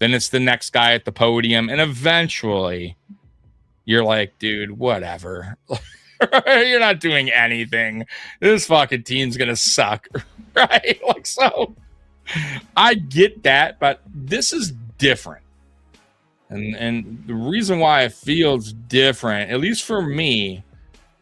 Then it's the next guy at the podium, and eventually you're like, dude, whatever. You're not doing anything. This fucking team's going to suck, right? So I get that, but this is different. And the reason why it feels different, at least for me,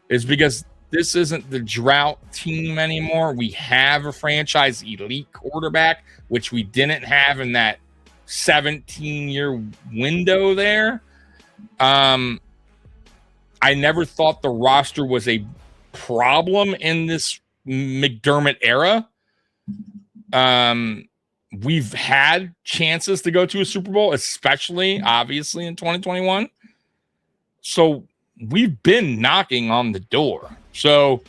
is because this isn't the drought team anymore. We have a franchise elite quarterback, which we didn't have in that 17-year window there. I never thought the roster was a problem in this McDermott era. We've had chances to go to a Super Bowl, especially, obviously, in 2021. So we've been knocking on the door. So,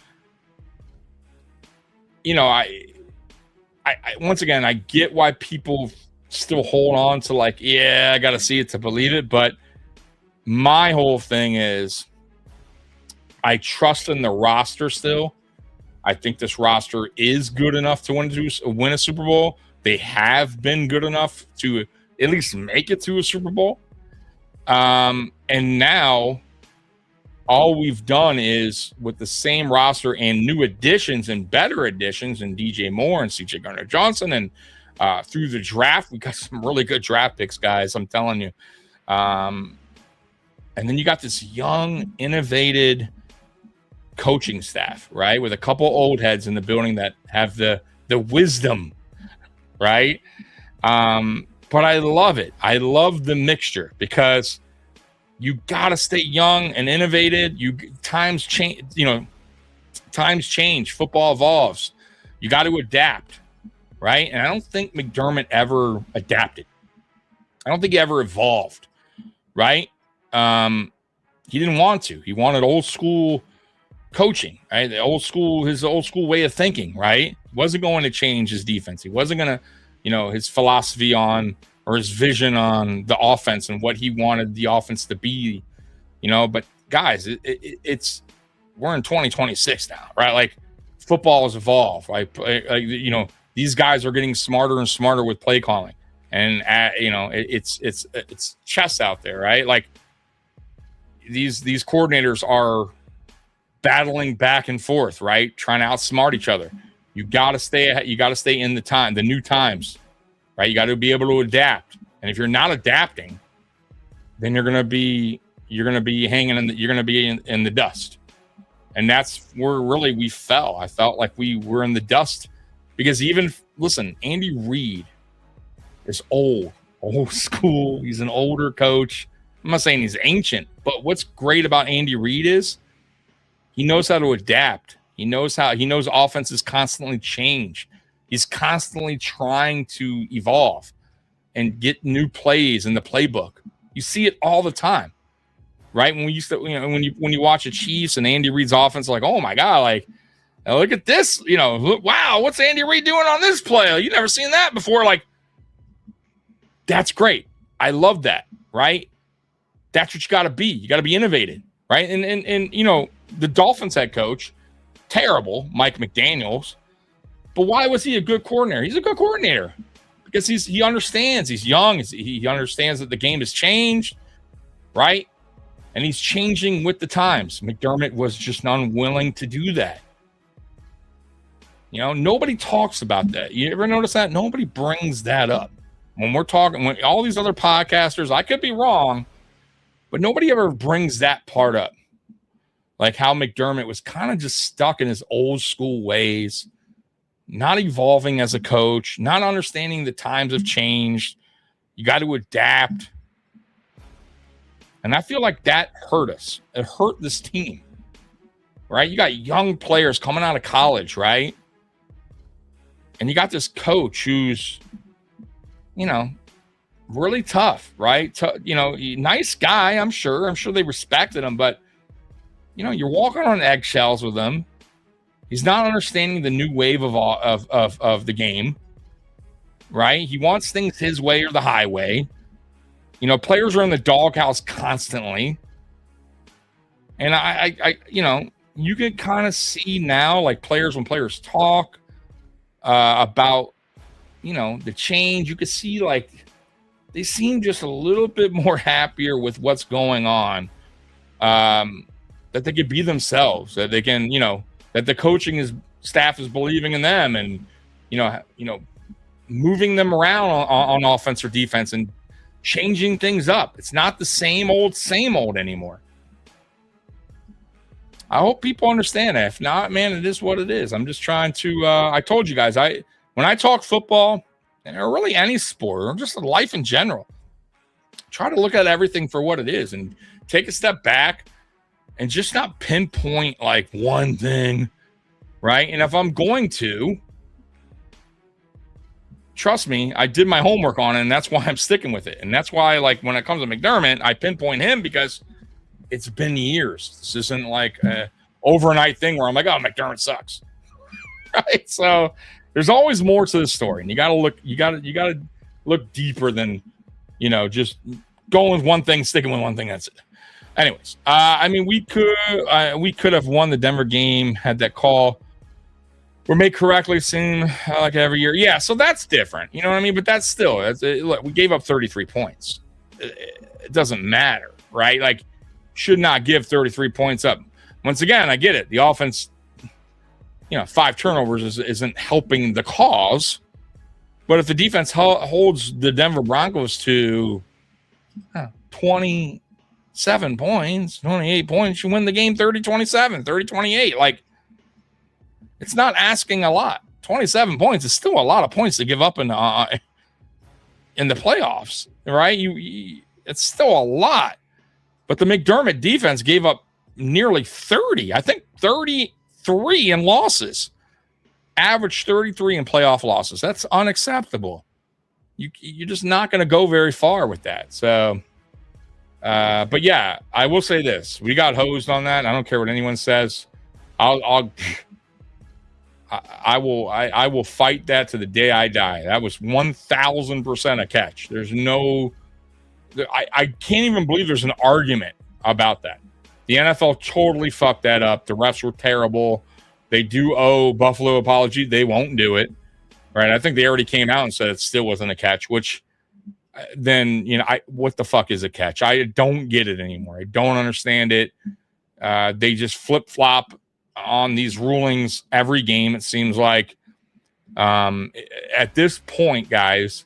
I once again, I get why people still hold on to, I got to see it to believe it. But my whole thing is, I trust in the roster still. I think this roster is good enough to win a Super Bowl. they have been good enough to at least make it to a Super Bowl. And now all we've done is with the same roster and new additions and better additions and DJ Moore and CJ Gardner-Johnson and through the draft, we got some really good draft picks, guys. I'm telling you. And then you got this young, innovative coaching staff, right? With a couple old heads in the building that have the wisdom, right? But I love it. I love the mixture because you got to stay young and innovative. Times change, times change. Football evolves. You got to adapt, right? And I don't think McDermott ever adapted. I don't think he ever evolved, right? He didn't want to. He wanted old school coaching, right? His old school way of thinking, right? He wasn't going to change his defense. He wasn't going to, his philosophy on or his vision on the offense and what he wanted the offense to be, But guys, it's we're in 2026 now, right? Like football has evolved, right? These guys are getting smarter and smarter with play calling, and it's chess out there, right? Like these coordinators are battling back and forth, right? Trying to outsmart each other. You got to stay in the new times. Right, you got to be able to adapt, and if you're not adapting, then you're gonna be hanging in the dust, and that's where really we fell. I felt like we were in the dust because Andy Reid is old school. He's an older coach. I'm not saying he's ancient, but what's great about Andy Reid is he knows how to adapt. He knows offenses constantly change. He's constantly trying to evolve and get new plays in the playbook. You see it all the time, right? When when you watch the Chiefs and Andy Reid's offense, like, oh my God, like look at this, wow, what's Andy Reid doing on this play? You never seen that before. Like, that's great. I love that, right? That's what you got to be. You got to be innovative, right? And the Dolphins head coach, terrible, Mike McDaniels. But why was he a good coordinator? He's a good coordinator because he understands. He's young. He understands that the game has changed, right? And he's changing with the times. McDermott was just unwilling to do that. Nobody talks about that. You ever notice that? Nobody brings that up. When all these other podcasters, I could be wrong, but nobody ever brings that part up. Like how McDermott was kind of just stuck in his old school ways, not evolving as a coach, not understanding the times have changed. You got to adapt. And I feel like that hurt us. It hurt this team, right? You got young players coming out of college, right? And you got this coach who's, really tough, right? Nice guy, I'm sure. I'm sure they respected him, but, you're walking on eggshells with him. He's not understanding the new wave of the game, right? He wants things his way or the highway. Players are in the doghouse constantly. And you can kind of see now, like when players talk about, the change, you could see like they seem just a little bit more happier with what's going on, that they could be themselves, that they can, that the coaching staff is believing in them and, moving them around on offense or defense and changing things up. It's not the same old anymore. I hope people understand that. If not, man, it is what it is. I'm just trying to, I told you guys, when I talk football or really any sport or just life in general, try to look at everything for what it is and take a step back and just not pinpoint like one thing, right? And if I'm going to, trust me, I did my homework on it, and that's why I'm sticking with it. And that's why, like, when it comes to McDermott, I pinpoint him because it's been years. This isn't like an overnight thing where I'm like, oh, McDermott sucks, right? So there's always more to the story, and you got to look deeper than, just going with one thing, sticking with one thing. That's it. Anyways, we could have won the Denver game, had that call. Were made correctly seem like every year. Yeah, so that's different. You know what I mean? But that's still, look, we gave up 33 points. It doesn't matter, right? Like, should not give 33 points up. Once again, I get it. The offense, 5 turnovers isn't helping the cause. But if the defense holds the Denver Broncos to 27 points, 28 points, you win the game 30-27, 30-28. Like, it's not asking a lot. 27 points is still a lot of points to give up in the playoffs, right? It's still a lot. But the McDermott defense gave up nearly 30. I think 33 in losses. Average 33 in playoff losses. That's unacceptable. You're just not going to go very far with that. So, but yeah, I will say this: we got hosed on that. I don't care what anyone says. I will fight that to the day I die. That was 1,000% a catch. There's no, I can't even believe there's an argument about that. The NFL totally fucked that up. The refs were terrible. They do owe Buffalo apology. They won't do it, right? I think they already came out and said it still wasn't a catch, which then, what the fuck is a catch? I don't get it anymore. I don't understand it. They just flip-flop on these rulings every game, it seems like. At this point, guys,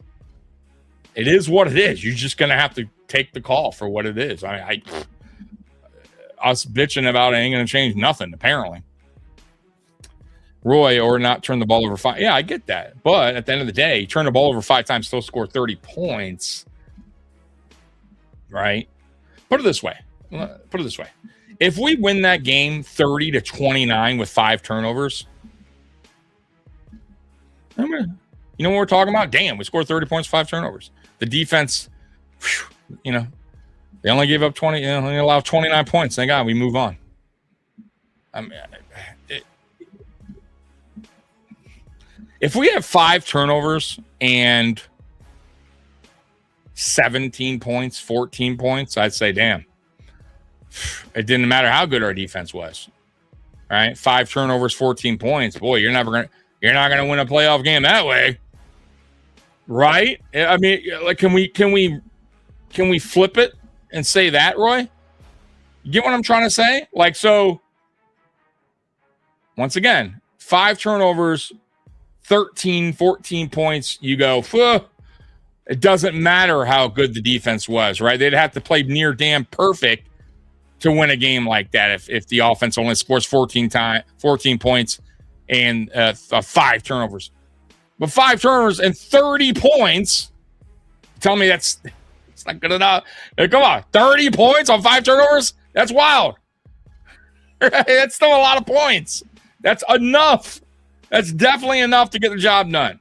it is what it is. You're just going to have to take the call for what it is. Us bitching about it ain't going to change nothing, apparently. Roy, or not turn the ball over 5. Yeah, I get that. But at the end of the day, turn the ball over 5 times, still score 30 points. Right? Put it this way. If we win that game 30-29 with 5 turnovers, you know what we're talking about? Damn, we scored 30 points, 5 turnovers. The defense, they only gave up 20, only allowed 29 points. Thank God we move on. If we have 5 turnovers and 17 points, 14 points, I'd say, damn. It didn't matter how good our defense was. All right, 5 turnovers, 14 points. Boy, you're not gonna win a playoff game that way, right? I mean, like, can we flip it and say that, Roy? You get what I'm trying to say? Like, so once again, 5 turnovers, 13, 14 points. You go, it doesn't matter how good the defense was, right? They'd have to play near damn perfect to win a game like that if the offense only scores 14 points and 5 turnovers. But 5 turnovers and 30 points, tell me it's not good enough. Hey, come on, 30 points on 5 turnovers? That's wild. That's still a lot of points. That's enough. That's definitely enough to get the job done.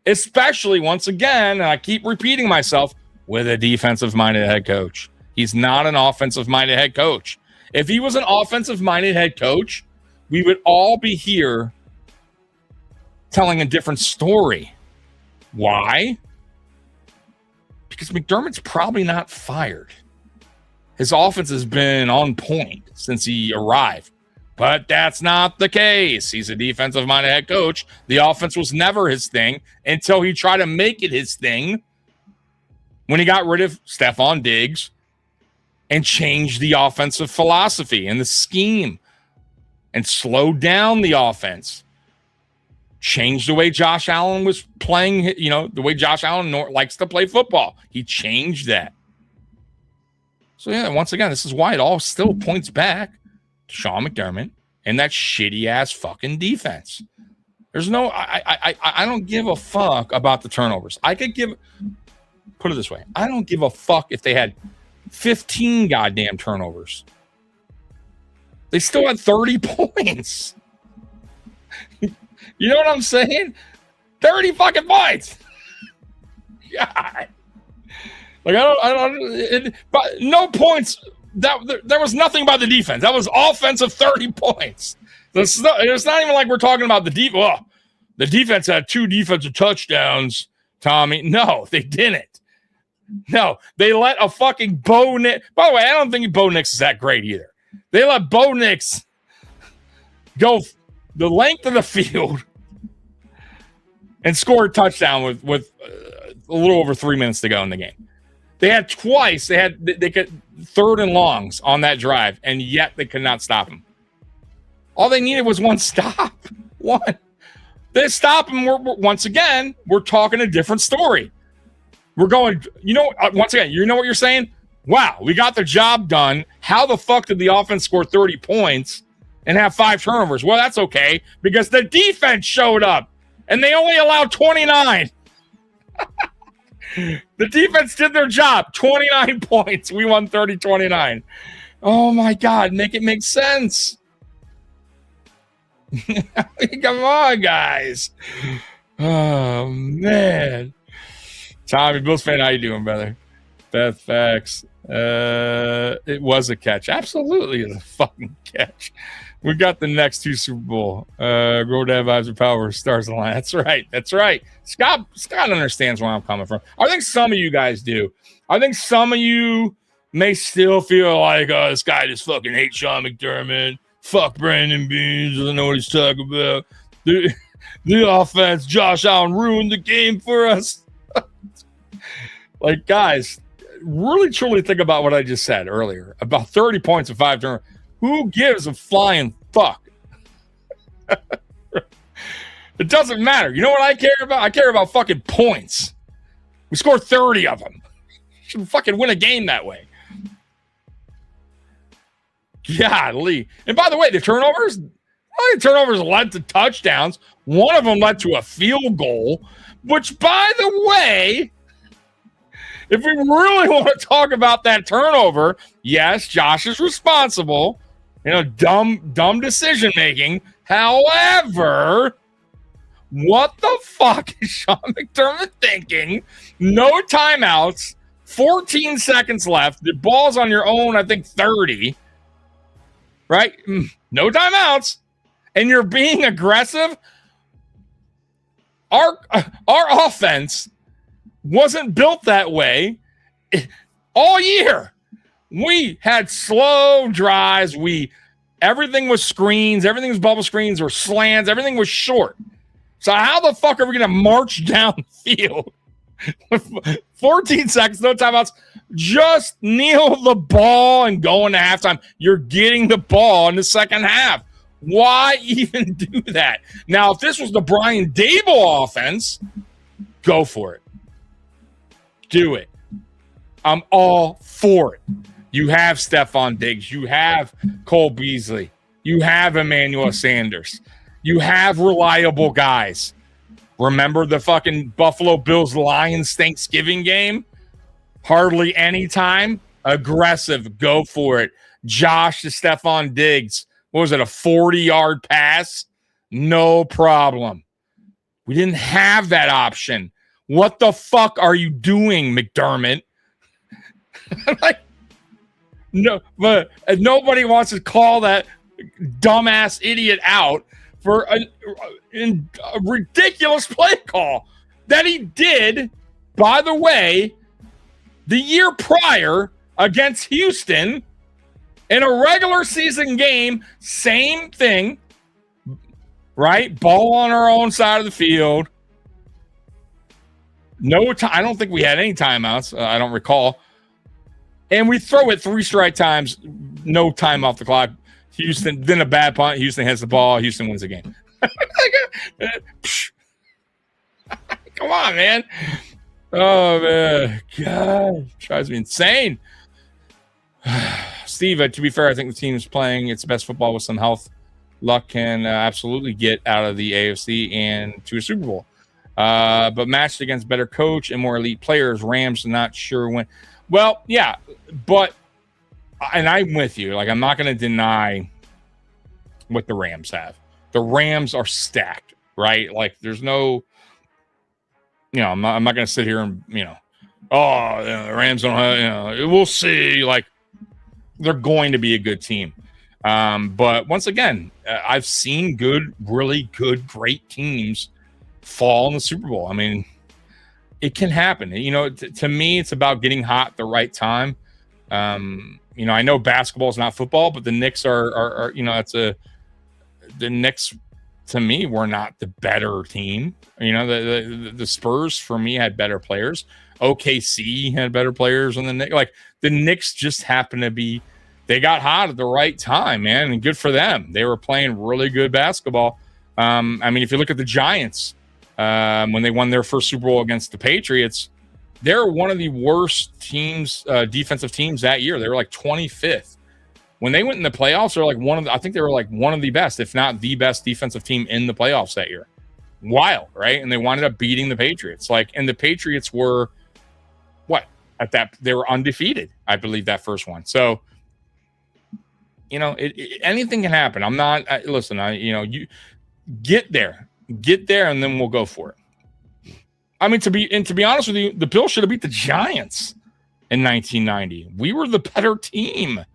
Especially, once again, and I keep repeating myself, with a defensive-minded head coach. He's not an offensive-minded head coach. If he was an offensive-minded head coach, we would all be here telling a different story. Why? Because McDermott's probably not fired. His offense has been on point since he arrived. But that's not the case. He's a defensive-minded head coach. The offense was never his thing until he tried to make it his thing when he got rid of Stephon Diggs and changed the offensive philosophy and the scheme and slowed down the offense. Changed the way Josh Allen was playing, the way Josh Allen likes to play football. He changed that. So, yeah, once again, this is why it all still points back to Sean McDermott and that shitty-ass fucking defense. There's no – I don't give a fuck about the turnovers. Put it this way. I don't give a fuck if they had 15 goddamn turnovers. They still had 30 points. You know what I'm saying? 30 fucking points. God. Like, but no points. There was nothing about the defense. That was offensive 30 points. It's not even like we're talking about the defense. Oh, the defense had 2 defensive touchdowns, Tommy. No, they didn't. No, they let a fucking Bo Nix. By the way, I don't think Bo Nix is that great either. They let Bo Nix go the length of the field and scored a touchdown with a little over 3 minutes to go in the game. They had twice. They could third and longs on that drive, and yet they could not stop him. All they needed was one stop. One. They stop him. Once again, we're talking a different story. We're going, once again, you know what you're saying? Wow, we got the job done. How the fuck did the offense score 30 points and have 5 turnovers? Well, that's okay, because the defense showed up, and they only allowed 29. The defense did their job. 29 points. We won 30-29. Oh, my God. Make it make sense. Come on, guys. Oh, man. Tommy, Bills fan, how you doing, brother? Beth Facts. It was a catch. Absolutely is a fucking catch. We got the next 2 Super Bowl. Grodad vibes of power, stars align. That's right. That's right. Scott understands where I'm coming from. I think some of you guys do. I think some of you may still feel like, oh, this guy just fucking hates Sean McDermott. Fuck Brandon Beane. Doesn't know what he's talking about. The offense, Josh Allen ruined the game for us. Like, guys, really truly think about what I just said earlier about 30 points and 5 turnovers. Who gives a flying fuck? It doesn't matter. You know what I care about? I care about fucking points. We scored 30 of them. Should fucking win a game that way. Golly. And by the way, the turnovers led to touchdowns. One of them led to a field goal, which, by the way, if we really want to talk about that turnover, yes, Josh is responsible. Dumb decision making. However, what the fuck is Sean McDermott thinking? No timeouts, 14 seconds left. The ball's on your own, I think 30. Right? No timeouts. And you're being aggressive. Our offense wasn't built that way all year. We had slow drives. Everything was screens. Everything was bubble screens or slants. Everything was short. So how the fuck are we going to march down the field with 14 seconds, no timeouts? Just kneel the ball and go into halftime. You're getting the ball in the second half. Why even do that? Now, if this was the Brian Daboll offense, go for it. Do it. I'm all for it. You have Stephon Diggs. You have Cole Beasley. You have Emmanuel Sanders. You have reliable guys. Remember the fucking Buffalo Bills-Lions Thanksgiving game? Hardly any time. Aggressive. Go for it. Josh to Stephon Diggs. What was it, a 40-yard pass? No problem. We didn't have that option. What the fuck are you doing, McDermott? No, but nobody wants to call that dumbass idiot out for a ridiculous play call that he did, by the way, the year prior against Houston in a regular season game. Same thing, right? Ball on our own side of the field. No time. I don't think we had any timeouts. I don't recall. And we throw it 3 straight times, no time off the clock. Houston, then a bad punt. Houston has the ball. Houston wins the game. Come on, man. Oh, man. God, drives me insane. Steve, to be fair, I think the team is playing its best football with some health. Luck can absolutely get out of the AFC and to a Super Bowl. But matched against better coach and more elite players, Rams not sure when. Well, yeah, but, and I'm with you. Like, I'm not going to deny what the Rams have. The Rams are stacked, right? Like, there's no, I'm not going to sit here and, the Rams don't have, we'll see. Like, they're going to be a good team. But once again, I've seen really good, great teams fall in the Super Bowl. I mean, it can happen. To me, it's about getting hot at the right time. I know basketball is not football, but the Knicks are the Knicks to me, were not the better team. You know, the Spurs for me had better players. OKC had better players than the Knicks. Like the Knicks just happened to be, they got hot at the right time, man, and good for them. They were playing really good basketball. I mean, if you look at the Giants, when they won their first Super Bowl against the Patriots, they're one of the worst teams, defensive teams that year. They were like 25th. When they went in the playoffs, they're like I think they were like one of the best, if not the best defensive team in the playoffs that year. Wild, right? And they wound up beating the Patriots. And the Patriots were they were undefeated, I believe, that first one. So, you know, anything can happen. You get there, and then we'll go for it. I mean, to be honest with you, the Bills should have beat the Giants in 1990. We were the better team,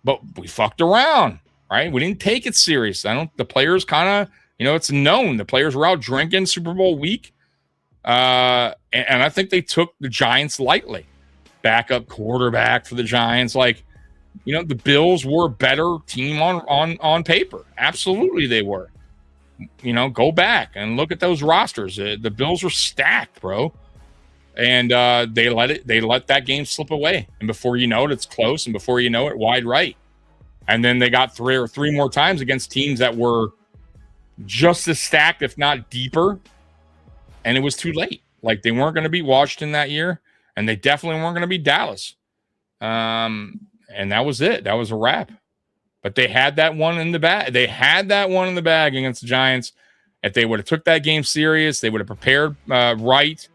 but we fucked around, right? We didn't take it serious. The players kind of, you know, it's known the players were out drinking Super Bowl week. And I think they took the Giants lightly. Backup quarterback for the Giants. Like, you know, the Bills were a better team on paper. Absolutely they were. You know, go back and look at those rosters. The Bills were stacked, bro. And they let that game slip away. And before you know it, it's close. And before you know it, wide right. And then they got three more times against teams that were just as stacked, if not deeper. And it was too late. Like, they weren't going to beat Washington that year, and they definitely weren't going to beat Dallas. And that was it. That was a wrap. But they had that one in the bag. They had that one in the bag against the Giants. If they would have took that game serious, they would have prepared right,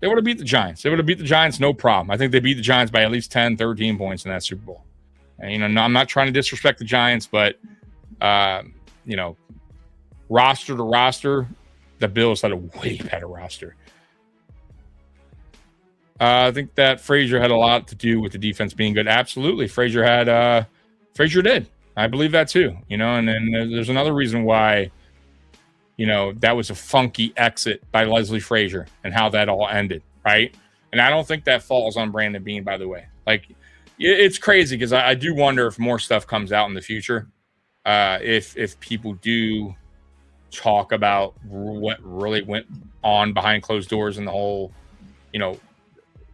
they would have beat the Giants. They would have beat the Giants, no problem. I think they beat the Giants by at least 10, 13 points in that Super Bowl. And, you know, no, I'm not trying to disrespect the Giants, but, you know, roster to roster, the Bills had a way better roster. I think that Frazier had a lot to do with the defense being good. Absolutely. Frazier did. I believe that too, you know, and then there's another reason why, you know, that was a funky exit by Leslie Frazier and how that all ended, right? And I don't think that falls on Brandon Beane, by the way. Like, it's crazy because I do wonder if more stuff comes out in the future, if people do talk about what really went on behind closed doors and the whole, you know,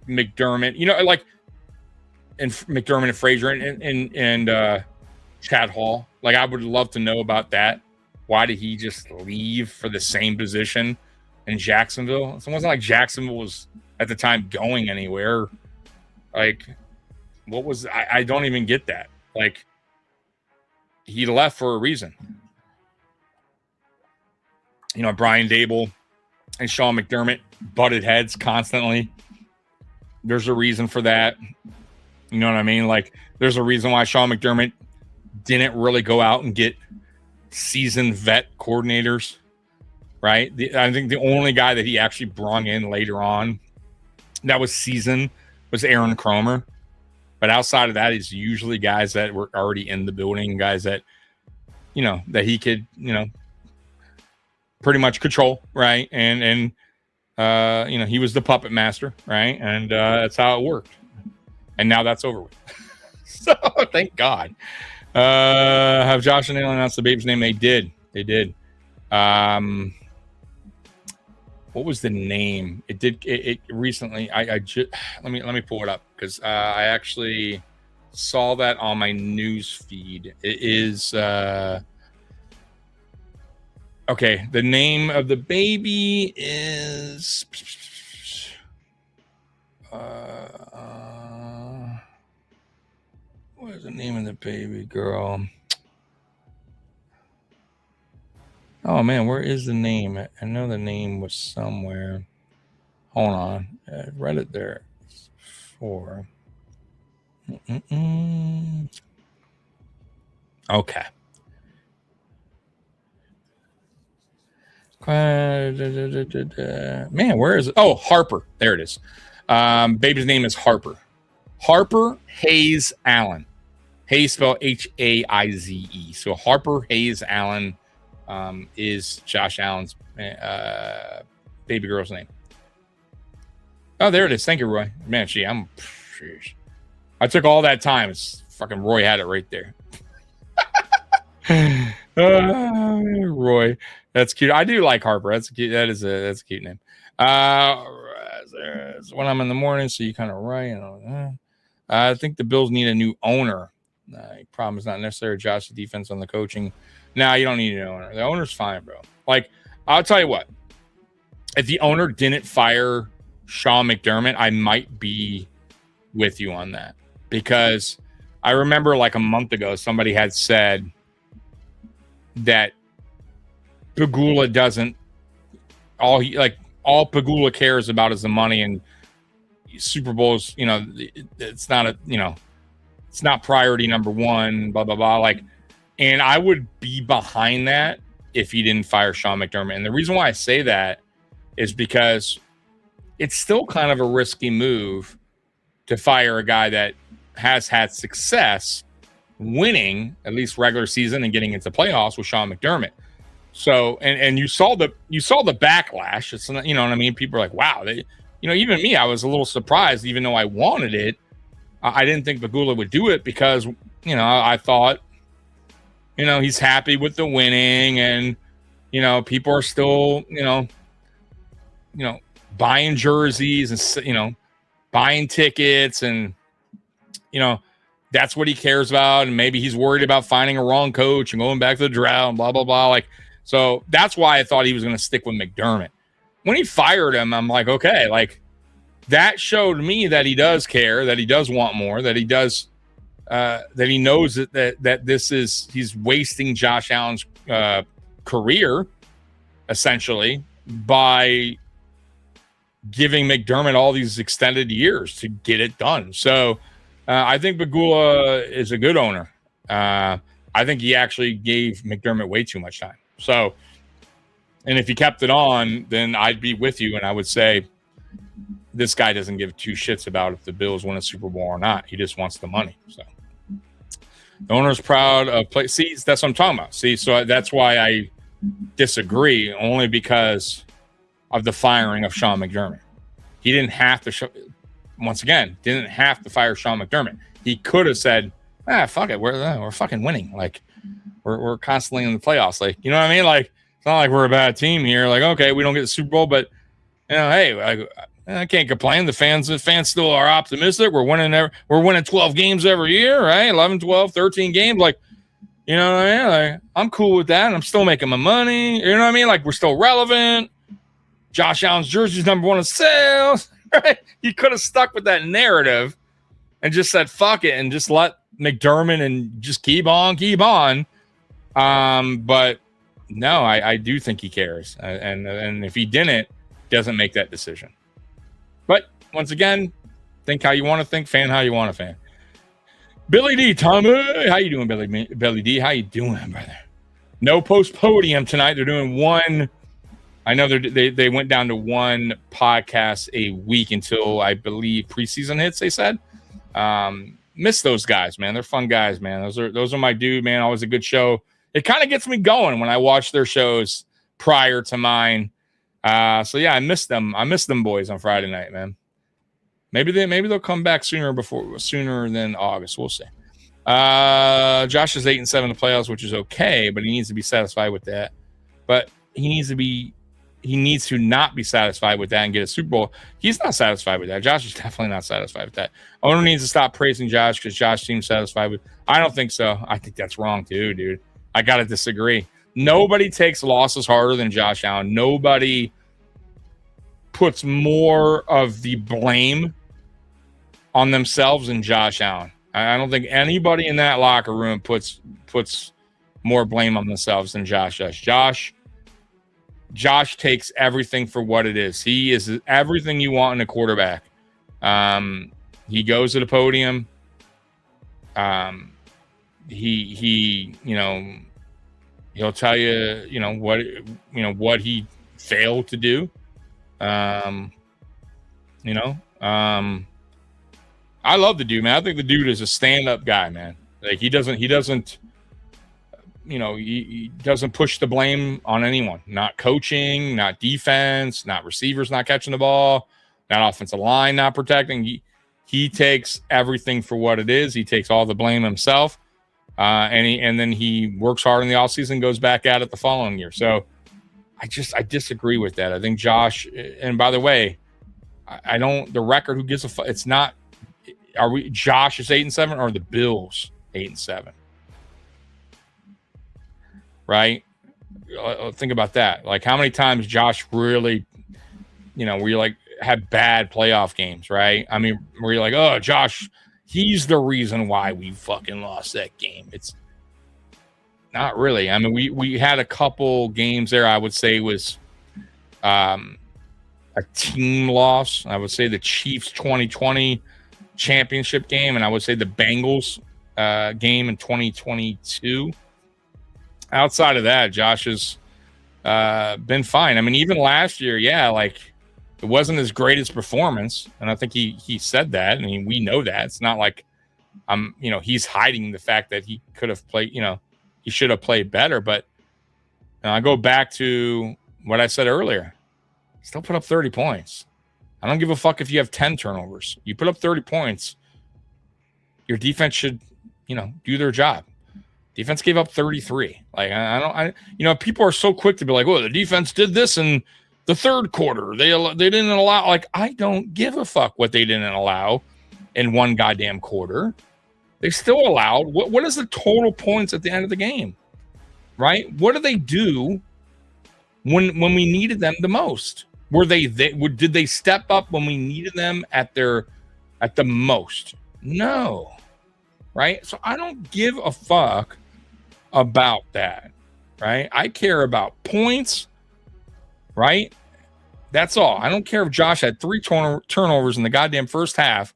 McDermott, you know, like, and McDermott and Frazier and Chad Hall. Like, I would love to know about that. Why did he just leave for the same position in Jacksonville? It wasn't like Jacksonville was at the time going anywhere. Like, what was I don't even get that. Like, he left for a reason. You know, Brian Dable and Sean McDermott butted heads constantly. There's a reason for that. You know what I mean? Like, there's a reason why Sean McDermott didn't really go out and get seasoned vet coordinators, right? I think the only guy that he actually brought in later on that was seasoned was Aaron Kromer. But outside of that, it's usually guys that were already in the building, guys that, you know, that he could, you know, pretty much control, right? And you know, he was the puppet master, right? And that's how it worked. And now that's over with. So thank God. Have Josh and Allen announced the baby's name? They did. What was the name? It recently. I just let me pull it up because I actually saw that on my news feed. It is okay. The name of the baby is what is the name of the baby girl? Oh man, where is the name? I know the name was somewhere. Hold on, I read it there before. Okay. Man, where is it? Oh, Harper. There it is. Baby's name is Harper. Harper Hayes Allen. Hayes spelled H-A-I-Z-E. So Harper Hayes Allen is Josh Allen's baby girl's name. Oh, there it is. Thank you, Roy. Man, I took all that time. It's fucking Roy had it right there. Roy, that's cute. I do like Harper. That's cute. That's a cute name. When I'm in the morning, so you kind of right. I think the Bills need a new owner. Problem is not necessarily Josh's defense on the coaching. Nah, you don't need an owner. The owner's fine, bro. Like, I'll tell you what. If the owner didn't fire Sean McDermott, I might be with you on that. Because I remember like a month ago, somebody had said that Pegula doesn't all Pegula cares about is the money, and Super Bowls, it's not it's not priority number one, blah, blah, blah. Like, and I would be behind that if he didn't fire Sean McDermott. And the reason why I say that is because it's still kind of a risky move to fire a guy that has had success winning at least regular season and getting into playoffs with Sean McDermott. So, and you saw the backlash. It's, you know what I mean? People are like, wow, even me, I was a little surprised, even though I wanted it. I didn't think Pegula would do it because, I thought, he's happy with the winning, and, people are still, buying jerseys and, buying tickets, and, that's what he cares about. And maybe he's worried about finding a wrong coach and going back to the drought and blah, blah, blah. Like, so that's why I thought he was going to stick with McDermott. When he fired him, I'm like, okay, like, that showed me that he does care, that he does want more, that he does, that he knows that he's wasting Josh Allen's career, essentially, by giving McDermott all these extended years to get it done. So I think Pegula is a good owner. I think he actually gave McDermott way too much time. So, and if he kept it on, then I'd be with you, and I would say, this guy doesn't give two shits about if the Bills win a Super Bowl or not. He just wants the money. So the owner's proud of play. See, that's what I'm talking about. See, so that's why I disagree, only because of the firing of Sean McDermott. He didn't have to didn't have to fire Sean McDermott. He could have said, fuck it. We're fucking winning. Like, we're constantly in the playoffs. Like, you know what I mean? Like, it's not like we're a bad team here. Like, okay, we don't get the Super Bowl, but hey, I can't complain. The fans still are optimistic. We're winning 12 games every year, right? 11, 12, 13 games. Like, you know what I mean? Like, I'm cool with that. And I'm still making my money. You know what I mean? Like, we're still relevant. Josh Allen's jersey's number one in sales, right? You could have stuck with that narrative and just said, fuck it, and just let McDermott and just keep on. But no, I do think he cares. And if he didn't, doesn't make that decision. But once again, think how you want to think, fan how you want to fan. Billy D, Tommy, how you doing, Billy D? How you doing, brother? No post podium tonight. They're doing one. I know they went down to one podcast a week until, I believe, preseason hits. They said, miss those guys, man. They're fun guys, man. Those are my dude, man. Always a good show. It kind of gets me going when I watch their shows prior to mine. So yeah, I miss them. I miss them boys on Friday night, man. Maybe they'll come back sooner than August. We'll see. Josh is 8-7 in the playoffs, which is okay, but he needs to be satisfied with that. But he needs to not be satisfied with that and get a Super Bowl. He's not satisfied with that. Josh is definitely not satisfied with that. Owner needs to stop praising Josh because Josh seems satisfied with. I don't think so. I think that's wrong too, dude. I gotta disagree. Nobody takes losses harder than Josh Allen. Nobody puts more of the blame on themselves than Josh Allen. I don't think anybody in that locker room puts more blame on themselves than Josh does. Josh takes everything for what it is. He is everything you want in a quarterback. He goes to the podium. He'll tell you, what he failed to do. I love the dude, man. I think the dude is a stand-up guy, man. Like he doesn't push the blame on anyone. Not coaching, not defense, not receivers not catching the ball, not offensive line not protecting. He takes everything for what it is. He takes all the blame himself. and then he works hard in the offseason, goes back at it the following year. So I disagree with that. I think Josh, and by the way, I don't, the record, who gives a fuck? It's not, Josh is 8-7 or the Bills 8-7, right? Think about that. Like, how many times Josh really, where you like had bad playoff games, right? I mean, where you're like, oh, Josh, he's the reason why we fucking lost that game. It's not really. I mean, we had a couple games there. I would say was a team loss. I would say the Chiefs 2020 championship game, and I would say the Bengals game in 2022. Outside of that, Josh has been fine. I mean, even last year, like, it wasn't his greatest performance, and I think he said that. I mean, we know that. It's not like he's hiding the fact that he could have played, he should have played better. But I go back to what I said earlier. Still put up 30 points. I don't give a fuck if you have 10 turnovers. You put up 30 points, your defense should, do their job. Defense gave up 33. Like, people are so quick to be like, well, the defense did this in the third quarter. They didn't allow, like, I don't give a fuck what they didn't allow in one goddamn quarter. They still allowed. What is the total points at the end of the game? Right? What do they do when we needed them the most? Did they step up when we needed them at the most? No. Right? So I don't give a fuck about that. Right? I care about points. Right? That's all. I don't care if Josh had 3 turnovers in the goddamn first half,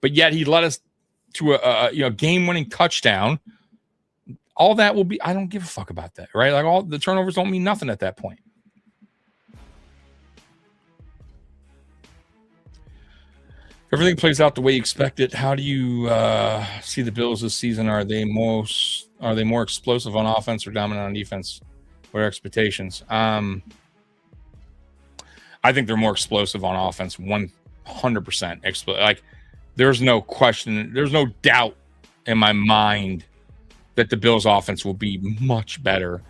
but yet he led us to a game-winning touchdown. All that will be, I don't give a fuck about that, right? Like, all the turnovers don't mean nothing at that point. Everything plays out the way you expected. How do you see the Bills this season? Are they more explosive on offense or dominant on defense? What are expectations? I think they're more explosive on offense, 100%. Like, there's no question, there's no doubt in my mind that the Bills' offense will be much better.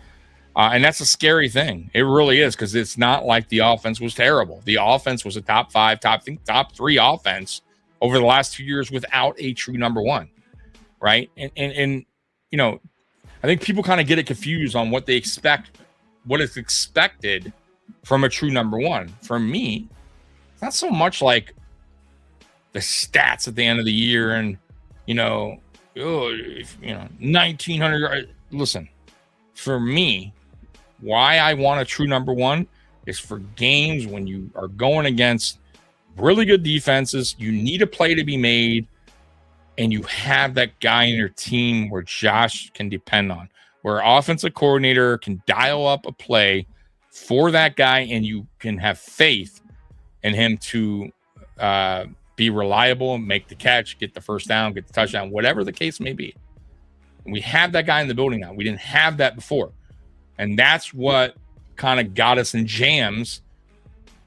And that's a scary thing. It really is, because it's not like the offense was terrible. The offense was a top 5, top 3 offense over the last 2 years without a true number one, right? And I think people kind of get it confused on what they expect, what is expected from a true number one. For me, it's not so much like the stats at the end of the year and, 1,900. Listen, for me, why I want a true number one is for games when you are going against really good defenses, you need a play to be made, and you have that guy in your team where Josh can depend on, where offensive coordinator can dial up a play for that guy, and you can have faith in him to be reliable, make the catch, get the first down, get the touchdown, whatever the case may be. And we have that guy in the building now. We didn't have that before. And that's what kind of got us in jams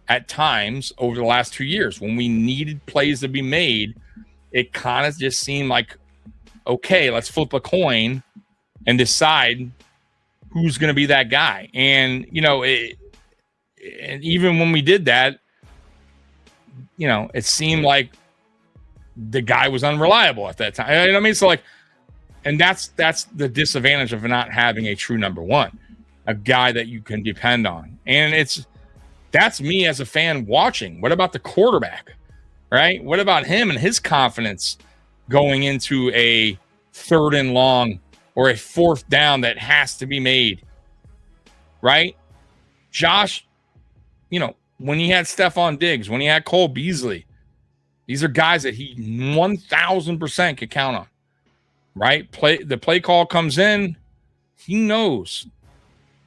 at times over the last 2 years. When we needed plays to be made, it kind of just seemed like, okay, let's flip a coin and decide who's going to be that guy. And, and even when we did that, it seemed like the guy was unreliable at that time. You know what I mean? So, like, and that's the disadvantage of not having a true number one, a guy that you can depend on. And that's me as a fan watching. What about the quarterback, right? What about him and his confidence going into a 3rd and long or a 4th down that has to be made, right? Josh, when he had Stephon Diggs, when he had Cole Beasley, these are guys that he 1,000% could count on, right? The play call comes in, he knows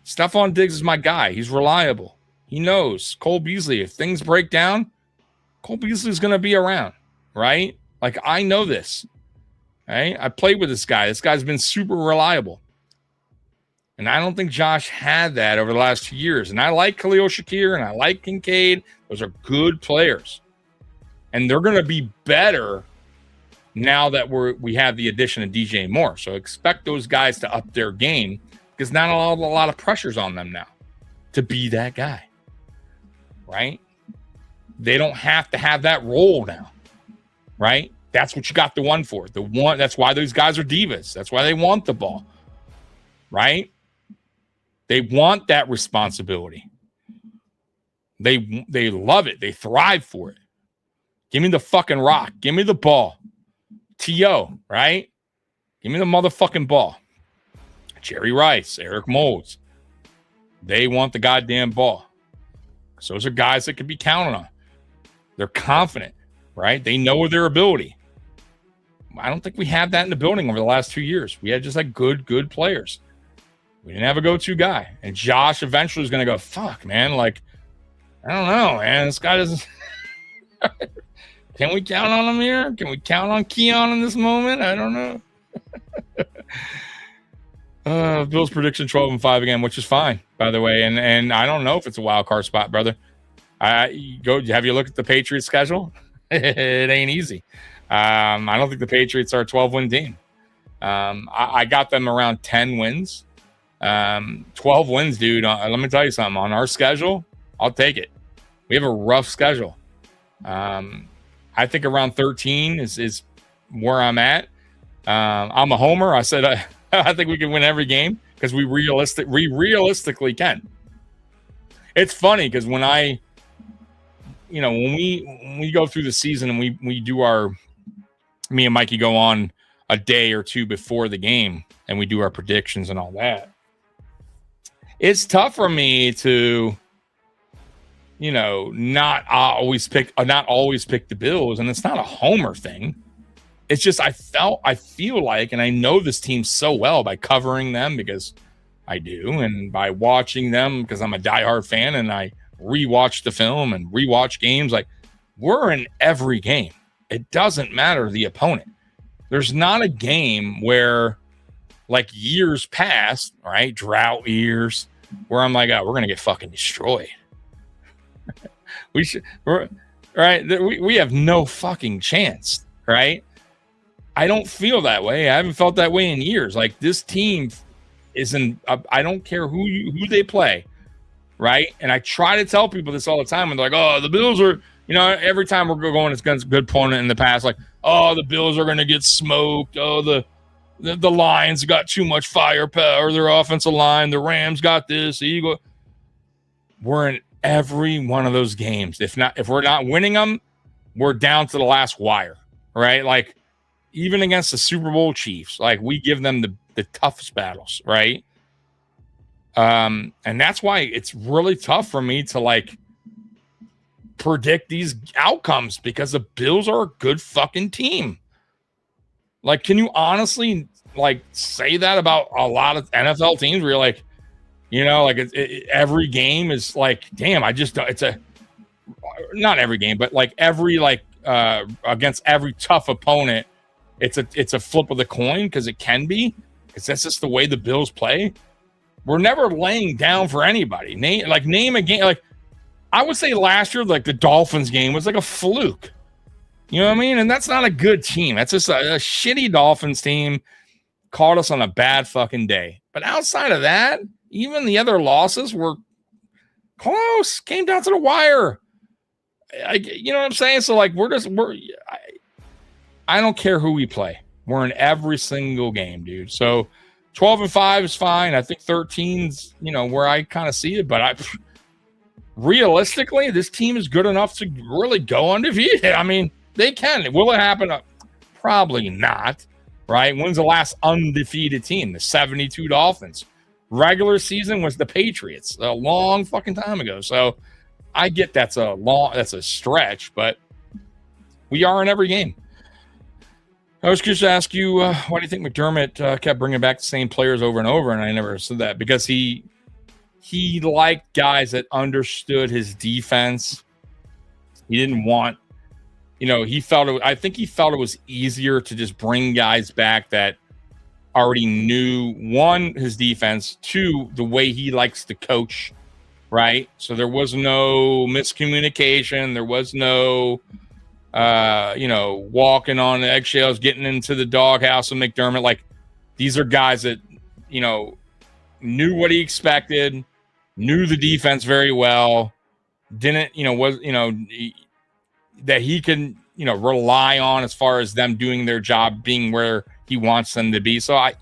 Stephon Diggs is my guy. He's reliable. He knows Cole Beasley. If things break down, Cole Beasley is going to be around, right? Like, I know this, right? I played with this guy. This guy's been super reliable. And I don't think Josh had that over the last 2 years. And I like Khalil Shakir and I like Kincaid. Those are good players. And they're going to be better now that we have the addition of DJ Moore. So expect those guys to up their game because not a lot of pressure's on them now to be that guy, right? They don't have to have that role now, right? That's what you got the one for. That's why those guys are divas. That's why they want the ball, right? They want that responsibility. They love it. They thrive for it. Give me the fucking rock. Give me the ball. T.O., right? Give me the motherfucking ball. Jerry Rice, Eric Moulds. They want the goddamn ball. So those are guys that can be counted on. They're confident, right? They know their ability. I don't think we have that in the building over the last 2 years. We had just like good players. We didn't have a go-to guy. And Josh eventually is going to go, fuck, man. Like, I don't know, man. This guy doesn't... Can we count on him here? Can we count on Keon in this moment? I don't know. Bill's prediction 12-5 again, which is fine, by the way. And I don't know if it's a wild card spot, brother. Have you looked at the Patriots schedule? It ain't easy. I don't think the Patriots are a 12-win team. I got them around 10 wins. 12 wins, dude. Let me tell you something. On our schedule, I'll take it. We have a rough schedule. I think around 13 is where I'm at. I'm a homer. I said I think we can win every game because we realistically can. It's funny because when we go through the season and we do me and Mikey go on a day or two before the game and we do our predictions and all that. It's tough for me to not always pick the Bills, and it's not a homer thing. It's just I feel like, and I know this team so well by covering them because I do, and by watching them because I'm a diehard fan and I rewatch the film and rewatch games. Like, we're in every game. It doesn't matter the opponent. There's not a game where, like years past, right, drought years, where I'm like, oh, we're gonna get fucking destroyed. We have no fucking chance, right? I don't feel that way. I haven't felt that way in years. Like, this team isn't. I don't care who they play, right? And I try to tell people this all the time, and they're like, "Oh, the Bills are." Every time we're going against a good opponent in the past, like, "Oh, the Bills are going to get smoked. Oh, the Lions got too much firepower. Their offensive line. The Rams got this. The Eagle." We're in every one of those games. If we're not winning them, we're down to the last wire, right? Like, even against the Super Bowl Chiefs, like, we give them the toughest battles, right? And that's why it's really tough for me to like predict these outcomes because the Bills are a good fucking team. Like, can you honestly like say that about a lot of NFL teams where you're like, every game is like, damn, not every game, but like every against every tough opponent, it's a flip of the coin because it can be, because that's just the way the Bills play. We're never laying down for anybody. Name a game. Like, I would say last year, like the Dolphins game was like a fluke. You know what I mean? And that's not a good team. That's just a shitty Dolphins team caught us on a bad fucking day. But outside of that, even the other losses were close. Came down to the wire. You know what I'm saying? So like I don't care who we play. We're in every single game, dude. So 12-5 is fine. I think 13's, where I kind of see it. But realistically, this team is good enough to really go undefeated. I mean, they can. Will it happen? Probably not, right? When's the last undefeated team? The 72 Dolphins. Regular season was the Patriots a long fucking time ago. So I get that's a stretch, but we are in every game. I was curious to ask you, why do you think McDermott kept bringing back the same players over and over? And I never said that because he liked guys that understood his defense. He didn't want, I think he felt it was easier to just bring guys back that already knew, one, his defense, two, the way he likes to coach, right? So there was no miscommunication. There was no walking on eggshells, getting into the doghouse with McDermott. Like, these are guys that, knew what he expected, knew the defense very well, didn't, that he can, rely on as far as them doing their job, being where he wants them to be. So I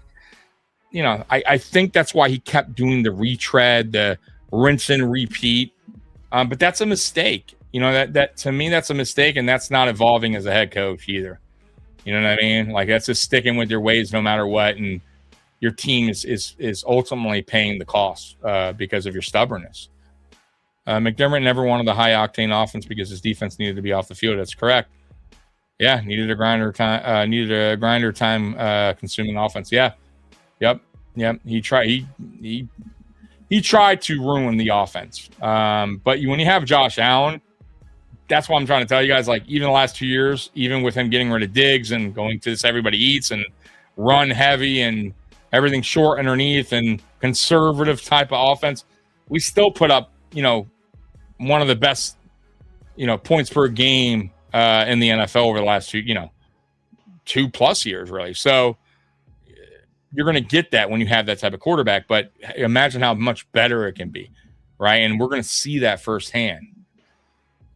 think that's why he kept doing the retread, the rinse and repeat. But that's a mistake. That to me, that's a mistake, and that's not evolving as a head coach either. You know what I mean? Like, that's just sticking with your ways no matter what, and your team is ultimately paying the cost because of your stubbornness. McDermott never wanted the high octane offense because his defense needed to be off the field. That's correct. Yeah, needed a grinder time consuming offense. Yeah. Yep. He tried to ruin the offense. But when you have Josh Allen, that's what I'm trying to tell you guys. Like, even the last 2 years, even with him getting rid of Diggs and going to this everybody eats and run heavy and everything short underneath and conservative type of offense, we still put up, one of the best, points per game in the NFL over the last 2+ years, really. So you're going to get that when you have that type of quarterback, but imagine how much better it can be, right? And we're going to see that firsthand.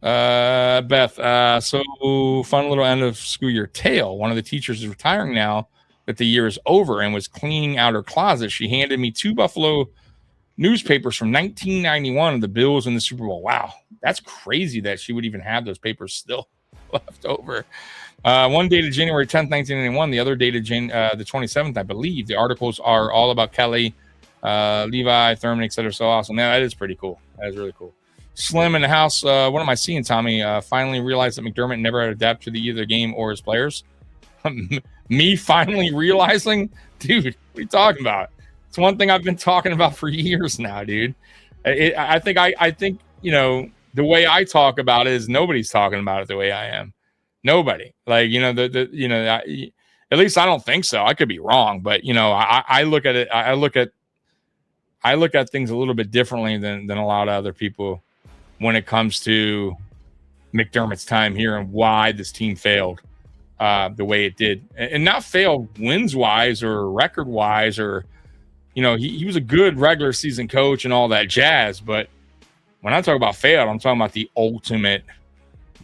Beth, so fun little end of school year tale. One of the teachers is retiring now that the year is over and was cleaning out her closet. She handed me 2 Buffalo newspapers from 1991 of the Bills in the Super Bowl. Wow, that's crazy that she would even have those papers still left over. One dated January 10th, 1991. The other dated the 27th, I believe. The articles are all about Kelly, Levi, Thurman, etc. So awesome. Yeah, that is pretty cool. That is really cool. Slim in the house. What am I seeing, Tommy? Finally realized that McDermott never had adapted to either game or his players. Me finally realizing? Dude, what are you talking about? It's one thing I've been talking about for years now, dude. I think the way I talk about it is nobody's talking about it the way I am. Nobody. Like, at least I don't think so. I could be wrong, but I look at it. I look at things a little bit differently than a lot of other people when it comes to McDermott's time here and why this team failed the way it did, and not failed wins wise or record wise, or he was a good regular season coach and all that jazz. But when I talk about failed, I'm talking about the ultimate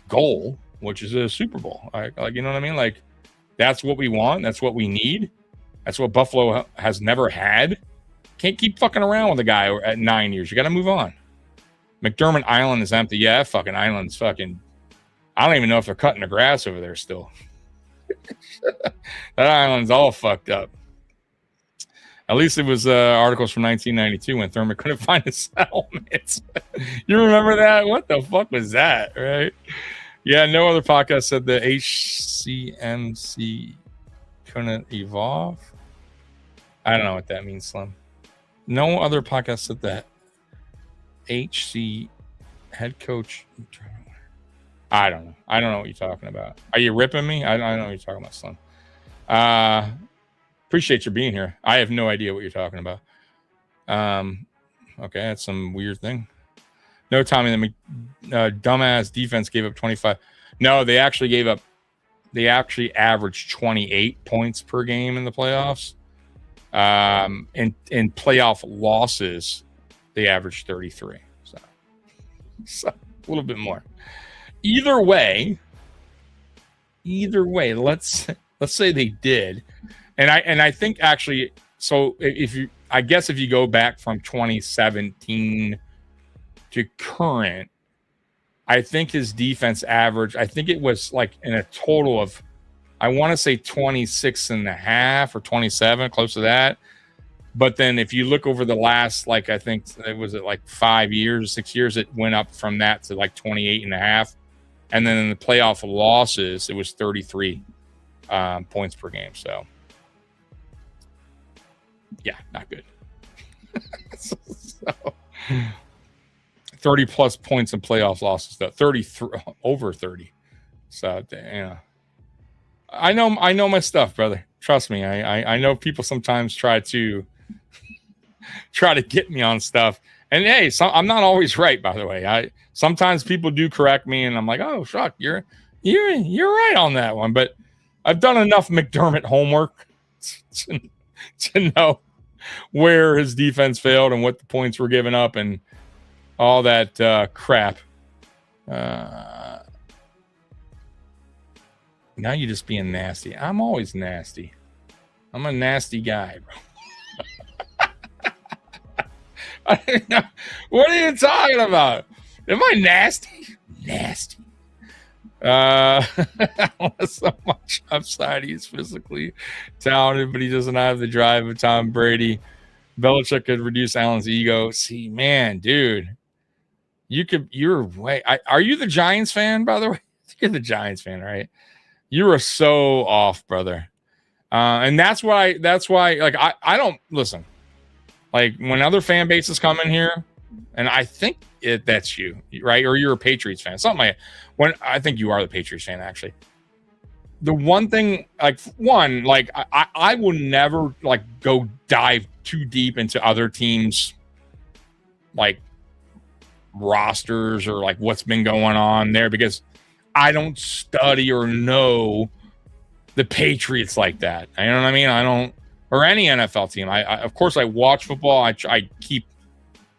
goal, which is a Super Bowl. Like, you know what I mean? Like, that's what we want. That's what we need. That's what Buffalo has never had. Can't keep fucking around with a guy at 9 years. You got to move on. McDermott Island is empty. Yeah, that fucking island's fucking. I don't even know if they're cutting the grass over there still. That island's all fucked up. At least it was articles from 1992 when Thurman couldn't find his helmets. You remember that? What the fuck was that, right? Yeah, no other podcast said the HCMC couldn't evolve. I don't know what that means, Slim. No other podcast said that. HC head coach. I don't know. I don't know what you're talking about. Are you ripping me? I don't know what you're talking about, Slim. Appreciate you being here. I have no idea what you're talking about. Okay, that's some weird thing. No, Tommy, the dumbass defense gave up 25. No, they actually averaged 28 points per game in the playoffs. In playoff losses, they averaged 33. So a little bit more. Either way, let's say they did. And I think actually, so if you go back from 2017 to current, I think his defense average, I think it was like in a total of, I want to say 26.5 or 27, close to that. But then if you look over the last, like, I think it was like 5 years, 6 years, it went up from that to like 28.5. And then in the playoff losses, it was 33 points per game. So, yeah, not good. So 30 plus points in playoff losses, though. 33 over 30. So, I know my stuff, brother. Trust me. I know people sometimes try to get me on stuff. And hey, I'm not always right, by the way. Sometimes people do correct me, and I'm like, oh, fuck, you're You're right on that one, but I've done enough McDermott homework to know where his defense failed and what the points were given up and all that crap. Now you're just being nasty. I'm always nasty. I'm a nasty guy, bro. I don't know. What are you talking about? Am I nasty? Nasty. So much upside. He's physically talented, but he doesn't have the drive of Tom Brady. Belichick could reduce Allen's ego. See, man, dude, are you the Giants fan, by the way? You're the Giants fan, right? You are so off, brother. And that's why, like, I don't listen. Like, when other fan bases come in here, and I think that's you, right? Or you're a Patriots fan. Something like that. I think you are the Patriots fan, actually. The one thing, I will never, like, go dive too deep into other teams, like, rosters or, like, what's been going on there, because I don't study or know the Patriots like that. You know what I mean? I don't, or any NFL team. I of course, I watch football. I keep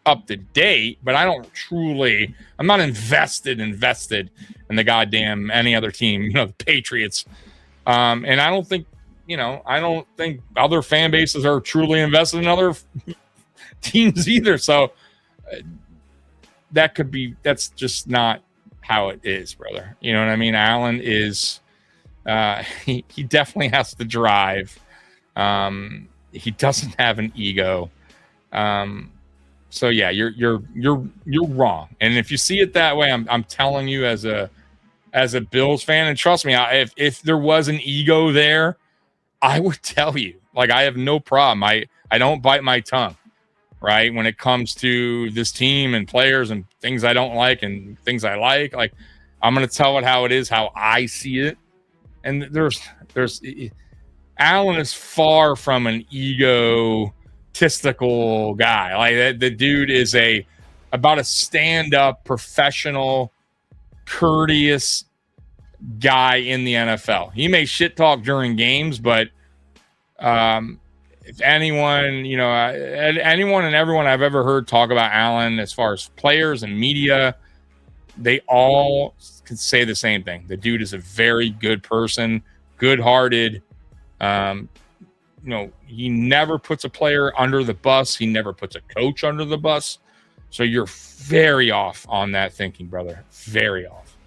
up to date, but I don't truly, I'm not invested in the goddamn any other team, the Patriots. And I don't think other fan bases are truly invested in other teams either. So that's just not how it is, brother. You know what I mean? Allen is, he definitely has to drive. He doesn't have an ego. So yeah, you're wrong. And if you see it that way, I'm telling you as a Bills fan, and trust me, if there was an ego there, I would tell you. Like, I have no problem. I don't bite my tongue, right? When it comes to this team and players and things I don't like and things I like, I'm going to tell it how it is, how I see it. And there's Allen is far from an egotistical guy. Like, the dude is about a stand-up, professional, courteous guy in the NFL. He may shit talk during games, but if anyone and everyone I've ever heard talk about Allen, as far as players and media, they all can say the same thing. The dude is a very good person, good-hearted. He never puts a player under the bus. He never puts a coach under the bus. So you're very off on that thinking, brother. Very off.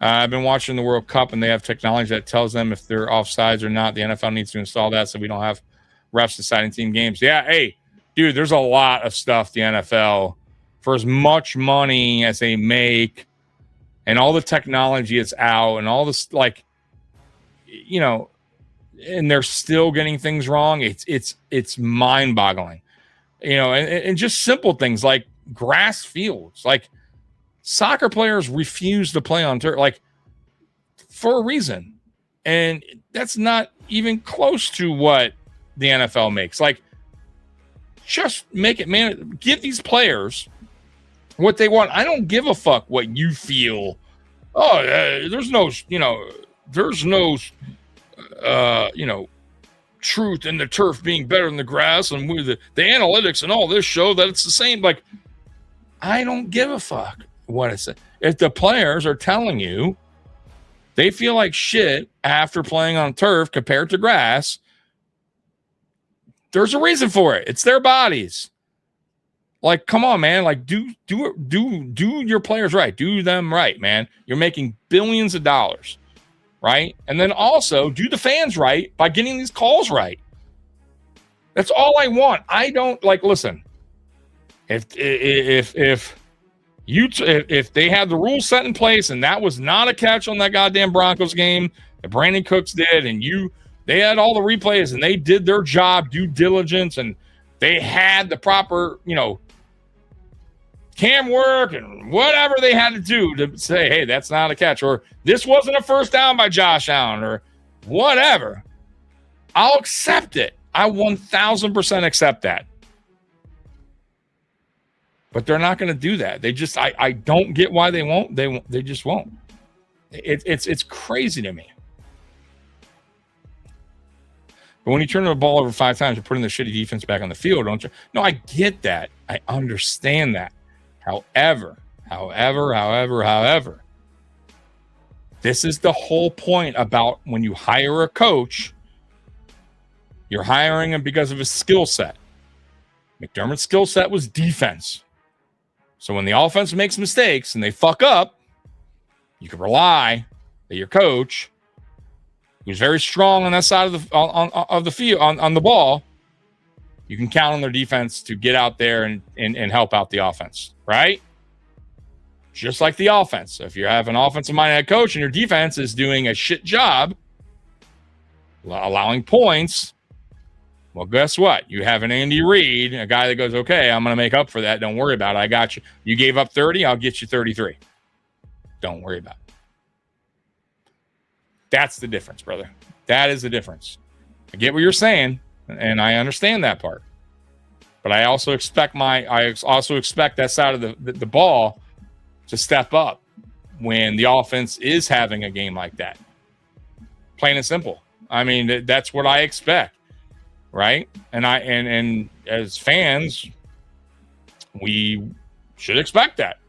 I've been watching the World Cup, and they have technology that tells them if they're offsides or not. The NFL needs to install that so we don't have refs deciding team games. Yeah, hey, dude, there's a lot of stuff the NFL, for as much money as they make and all the technology that's out and all this, and they're still getting things wrong. It's mind-boggling, and just simple things like grass fields. Like, soccer players refuse to play on turf, for a reason. And that's not even close to what the NFL makes. Just make it, man. Give these players what they want. I don't give a fuck what you feel. Oh, there's no truth in the turf being better than the grass, and with the analytics and all this show that it's the same. I don't give a fuck what it says. If the players are telling you they feel like shit after playing on turf compared to grass, there's a reason for it. It's their bodies. Come on, man. Do your players right. Do them right, man. You're making billions of dollars, right? And then also do the fans right by getting these calls right. That's all I want. I don't listen. If they had the rules set in place and that was not a catch on that goddamn Broncos game that Brandon Cooks did, and they had all the replays and they did their job, due diligence, and they had the proper, cam work and whatever they had to do to say, hey, that's not a catch, or this wasn't a first down by Josh Allen, or whatever, I'll accept it. I 1000% accept that. But they're not going to do that. They just, I don't get why they won't. They just won't. It's crazy to me. But when you turn the ball over 5 times, you're putting the shitty defense back on the field, don't you? No, I get that. I understand that. However, this is the whole point about when you hire a coach, you're hiring him because of his skill set. McDermott's skill set was defense. So when the offense makes mistakes and they fuck up, you can rely that your coach, who's very strong on that side of the field, on the ball, you can count on their defense to get out there and help out the offense, right? Just like the offense. If you have an offensive-minded head coach and your defense is doing a shit job, allowing points, well, guess what? You have an Andy Reid, a guy that goes, okay, I'm going to make up for that. Don't worry about it. I got you. You gave up 30, I'll get you 33. Don't worry about it. That's the difference, brother. That is the difference. I get what you're saying, and I understand that part. But I also expect that side of the ball to step up when the offense is having a game like that. Plain and simple. I mean, that's what I expect. Right? And as fans, we should expect that.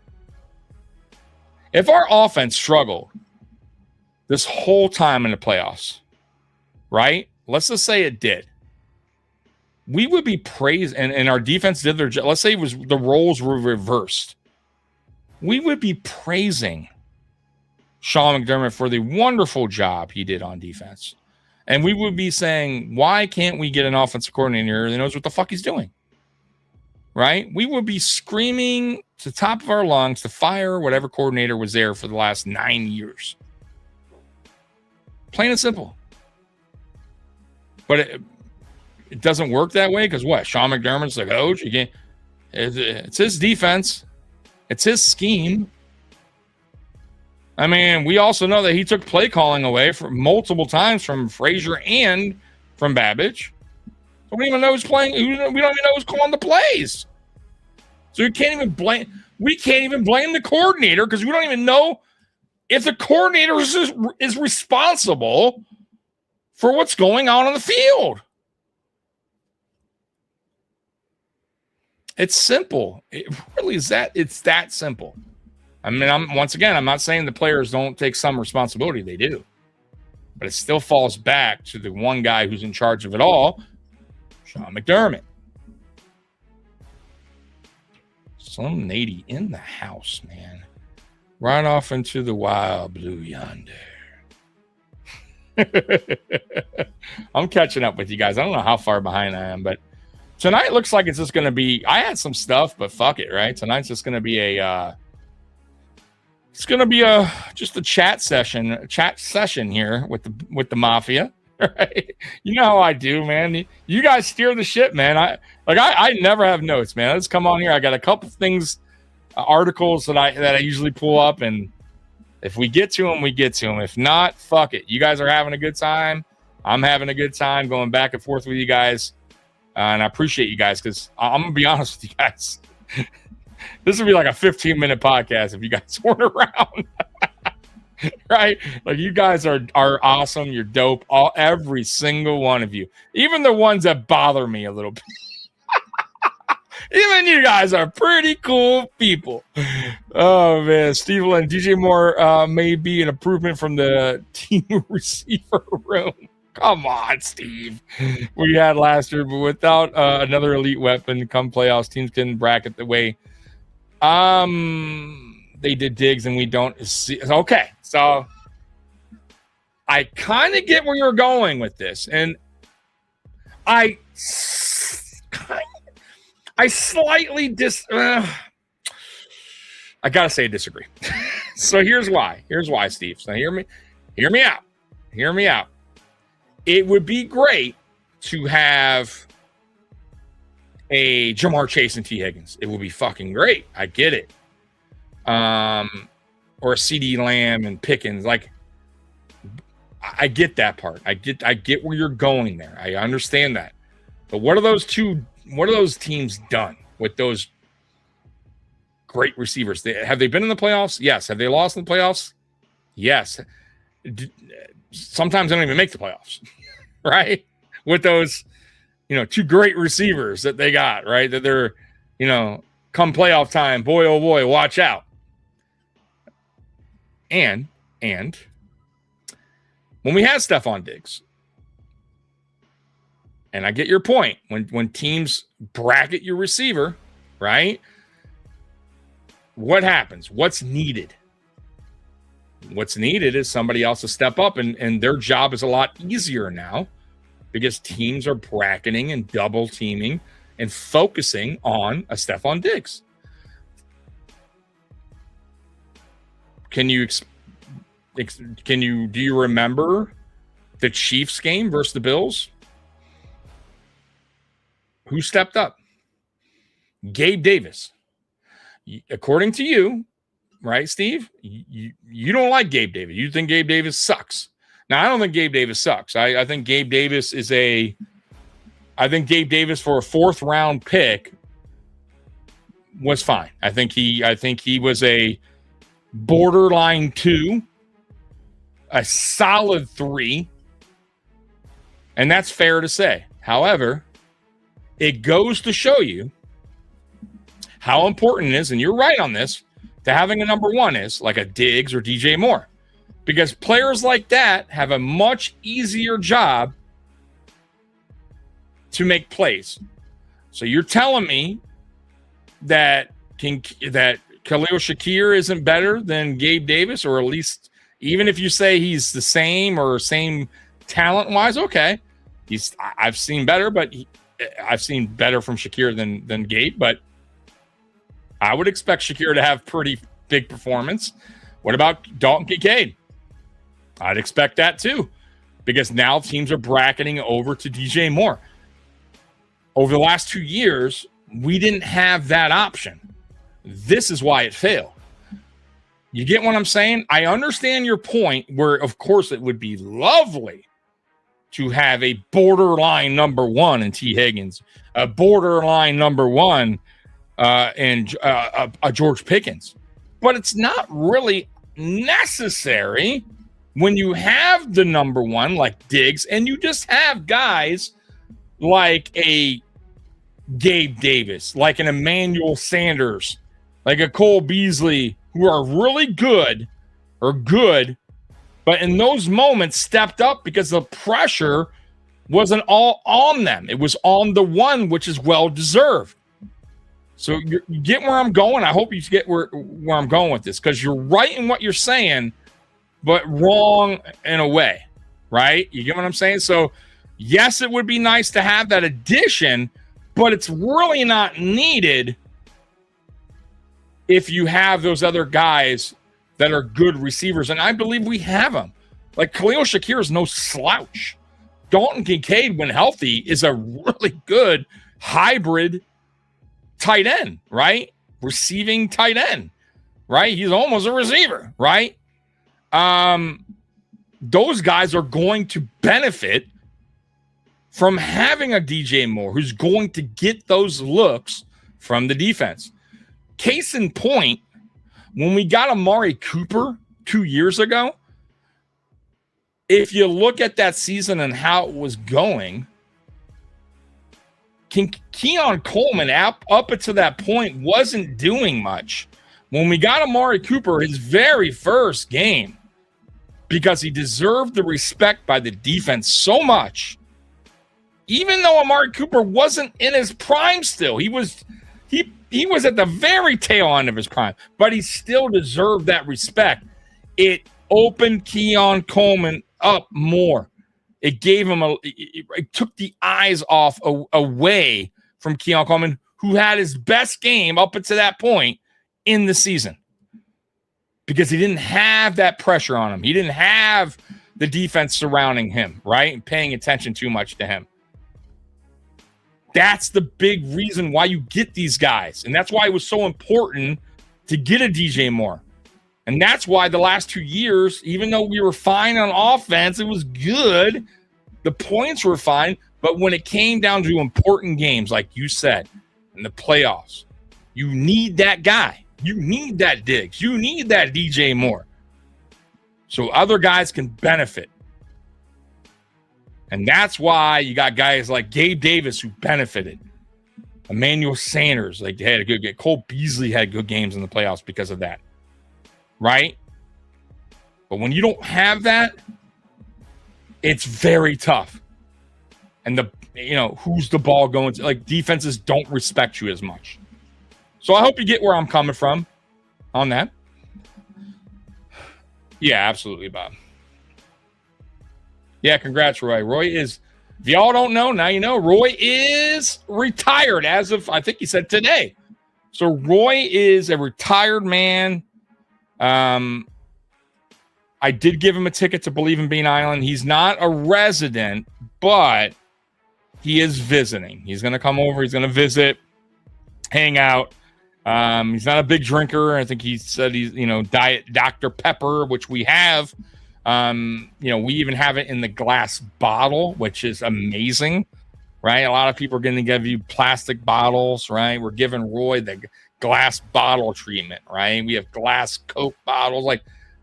If our offense struggled this whole time in the playoffs, right? Let's just say it did. We would be praised, and our defense did their job. Let's say the roles were reversed. We would be praising Sean McDermott for the wonderful job he did on defense. And we would be saying, why can't we get an offensive coordinator that knows what the fuck he's doing? Right? We would be screaming to the top of our lungs to fire whatever coordinator was there for the last 9 years. Plain and simple. But it doesn't work that way because what? Sean McDermott's the coach. You can't, it's his defense. It's his scheme. I mean, we also know that he took play calling away for multiple times from Frazier and from Babbage. So we don't even know who's playing. We don't even know who's calling the plays. So we can't even blame the coordinator because we don't even know if the coordinator is responsible for what's going on the field. It's simple. It really is that. It's that simple. I mean, I'm not saying the players don't take some responsibility. They do. But it still falls back to the one guy who's in charge of it all, Sean McDermott. Slim Nady in the house, man. Right off into the wild blue yonder. I'm catching up with you guys. I don't know how far behind I am, but tonight looks like it's just going to be, I had some stuff, but fuck it, right? Tonight's just going to be just a chat session here with the Mafia, right? You know how I do, man. You guys steer the ship, man. I never have notes, man. Let's come on here. I got a couple things, articles that I usually pull up, and if we get to them, we get to them. If not, fuck it. You guys are having a good time. I'm having a good time going back and forth with you guys, and I appreciate you guys because I'm gonna be honest with you guys. This would be like a 15-minute podcast if you guys weren't around. Right? Like, you guys are awesome. You're dope. Every single one of you. Even the ones that bother me a little bit. Even you guys are pretty cool people. Oh, man. Steve and DJ Moore may be an improvement from the team receiver room. Come on, Steve. We had last year, but without another elite weapon come playoffs, teams can bracket the way they did Diggs and we don't see. Okay, so I kind of get where you're going with this, and I slightly I gotta say disagree. So here's why, Steve. So hear me out. It would be great to have a Jamar Chase and T. Higgins. It would be fucking great. I get it. Or a CD Lamb and Pickens. Like, I get that part. I get where you're going there. I understand that. But what are those teams done with those great receivers. Have they been in the playoffs? Yes. Have they lost in the playoffs? Yes. Sometimes they don't even make the playoffs, right? With those, two great receivers that they got, right? That they're, come playoff time, boy, oh boy, watch out. And when we had Stephon Diggs, and I get your point, when teams bracket your receiver, right? What happens? What's needed? What's needed is somebody else to step up, and their job is a lot easier now because teams are bracketing and double teaming and focusing on a Stephon Diggs. Do you remember the Chiefs game versus the Bills? Who stepped up? Gabe Davis. According to you, right, Steve? You don't like Gabe Davis. You think Gabe Davis sucks. Now, I don't think Gabe Davis sucks. I think Gabe Davis Gabe Davis for a 4th round pick was fine. I think he was a borderline 2, a solid 3, and that's fair to say. However, it goes to show you how important it is, and you're right on this, to having a number 1 is like a Diggs or DJ Moore, because players like that have a much easier job to make plays. So you're telling me that Khalil Shakir isn't better than Gabe Davis, or at least even if you say he's the same or same talent-wise, okay. I've seen better, but I've seen better from Shakir than Gabe, but I would expect Shakir to have pretty big performance. What about Dalton Kincaid? I'd expect that too, because now teams are bracketing over to DJ Moore. Over the last 2 years, we didn't have that option. This is why it failed. You get what I'm saying? I understand your point where, of course, it would be lovely to have a borderline number 1 in T. Higgins, a borderline number 1 and a George Pickens. But it's not really necessary when you have the number 1 like Diggs, and you just have guys like a Gabe Davis, like an Emmanuel Sanders, like a Cole Beasley, who are really good, but in those moments stepped up because the pressure wasn't all on them. It was on the 1, which is well-deserved. So you get where I'm going? I hope you get where I'm going with this, because you're right in what you're saying, but wrong in a way, right? You get what I'm saying? So, yes, it would be nice to have that addition, but it's really not needed if you have those other guys that are good receivers, and I believe we have them. Like Khalil Shakir is no slouch. Dalton Kincaid, when healthy, is a really good hybrid tight end, right? Receiving tight end, right? He's almost a receiver, right? Those guys are going to benefit from having a DJ Moore who's going to get those looks from the defense. Case in point, when we got Amari Cooper 2 years ago, if you look at that season and how it was going, Keon Coleman up until that point wasn't doing much. When we got Amari Cooper, his very first game, because he deserved the respect by the defense so much, even though Amari Cooper wasn't in his prime still, he was at the very tail end of his prime, but he still deserved that respect. It opened Keon Coleman up more. It gave him it took the eyes away from Keon Coleman, who had his best game up until that point in the season, because he didn't have that pressure on him. He didn't have the defense surrounding him, right, and paying attention too much to him. That's the big reason why you get these guys, and that's why it was so important to get a DJ Moore. And that's why the last 2 years, even though we were fine on offense, it was good. The points were fine. But when it came down to important games, like you said, in the playoffs, you need that guy. You need that Diggs. You need that DJ Moore. So other guys can benefit. And that's why you got guys like Gabe Davis who benefited. Emmanuel Sanders, like, they had a good game. Cole Beasley had good games in the playoffs because of that. Right? But when you don't have that, it's very tough. And who's the ball going to? Like, defenses don't respect you as much. So I hope you get where I'm coming from on that. Yeah, absolutely, Bob. Yeah, congrats, Roy. Roy is, if y'all don't know, now you know, Roy is retired as of, I think he said today. So Roy is a retired man. I did give him a ticket to Believe in Bean Island. He's not a resident, but he is visiting. He's going to come over. He's going to visit, hang out. He's not a big drinker. I think he said he's, Diet Dr. Pepper, which we have. We even have it in the glass bottle, which is amazing, right? A lot of people are going to give you plastic bottles, right? We're giving Roy the glass bottle treatment, right? We have glass Coke bottles. Like,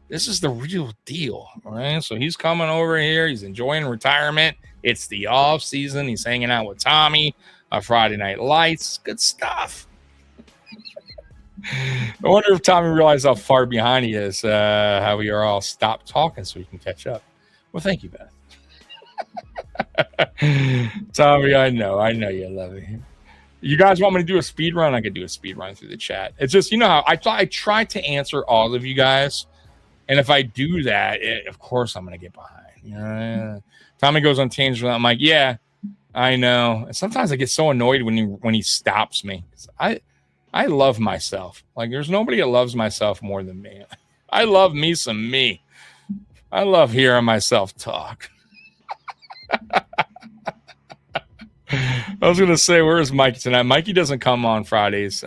this is the real deal, right? So he's coming over here. He's enjoying retirement. It's the off season. He's hanging out with Tommy on Friday Night Lights. Good stuff. I wonder if Tommy realized how far behind he is, how we are all stopped talking so we can catch up. Well, thank you, Beth. Tommy, I know you love me. You guys want me to do a speed run? I could do a speed run through the chat. It's just, how I try to answer all of you guys. And if I do that, of course I'm going to get behind. Tommy goes on tangent. I'm like, yeah, I know. And sometimes I get so annoyed when he stops me. I love myself. Like, there's nobody that loves myself more than me. I love me some me. I love hearing myself talk. I was going to say, where's Mikey tonight? Mikey doesn't come on Fridays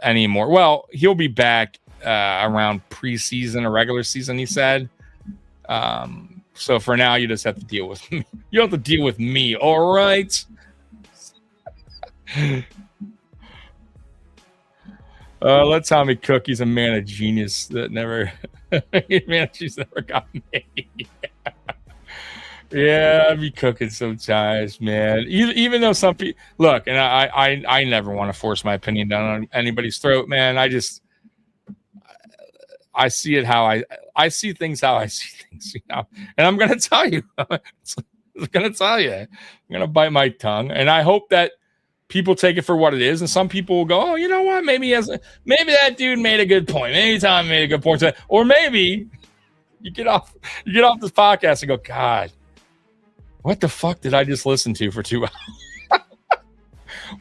anymore. Well, he'll be back around preseason or regular season, he said. So for now, you just have to deal with me. You have to deal with me, all right? Let Tommy cook. He's a man of genius that never she's never got made. Yeah, I'd be cooking sometimes, man. Even though some people look, and I never want to force my opinion down on anybody's throat, man. I see it how I see things how I see things, and I'm gonna tell you. I'm gonna bite my tongue, and I hope that people take it for what it is, and some people will go, "Oh, you know what? Maybe that dude made a good point. Maybe Tom made a good point today." Or maybe you get off this podcast and go, "God, what the fuck did I just listen to for 2 hours?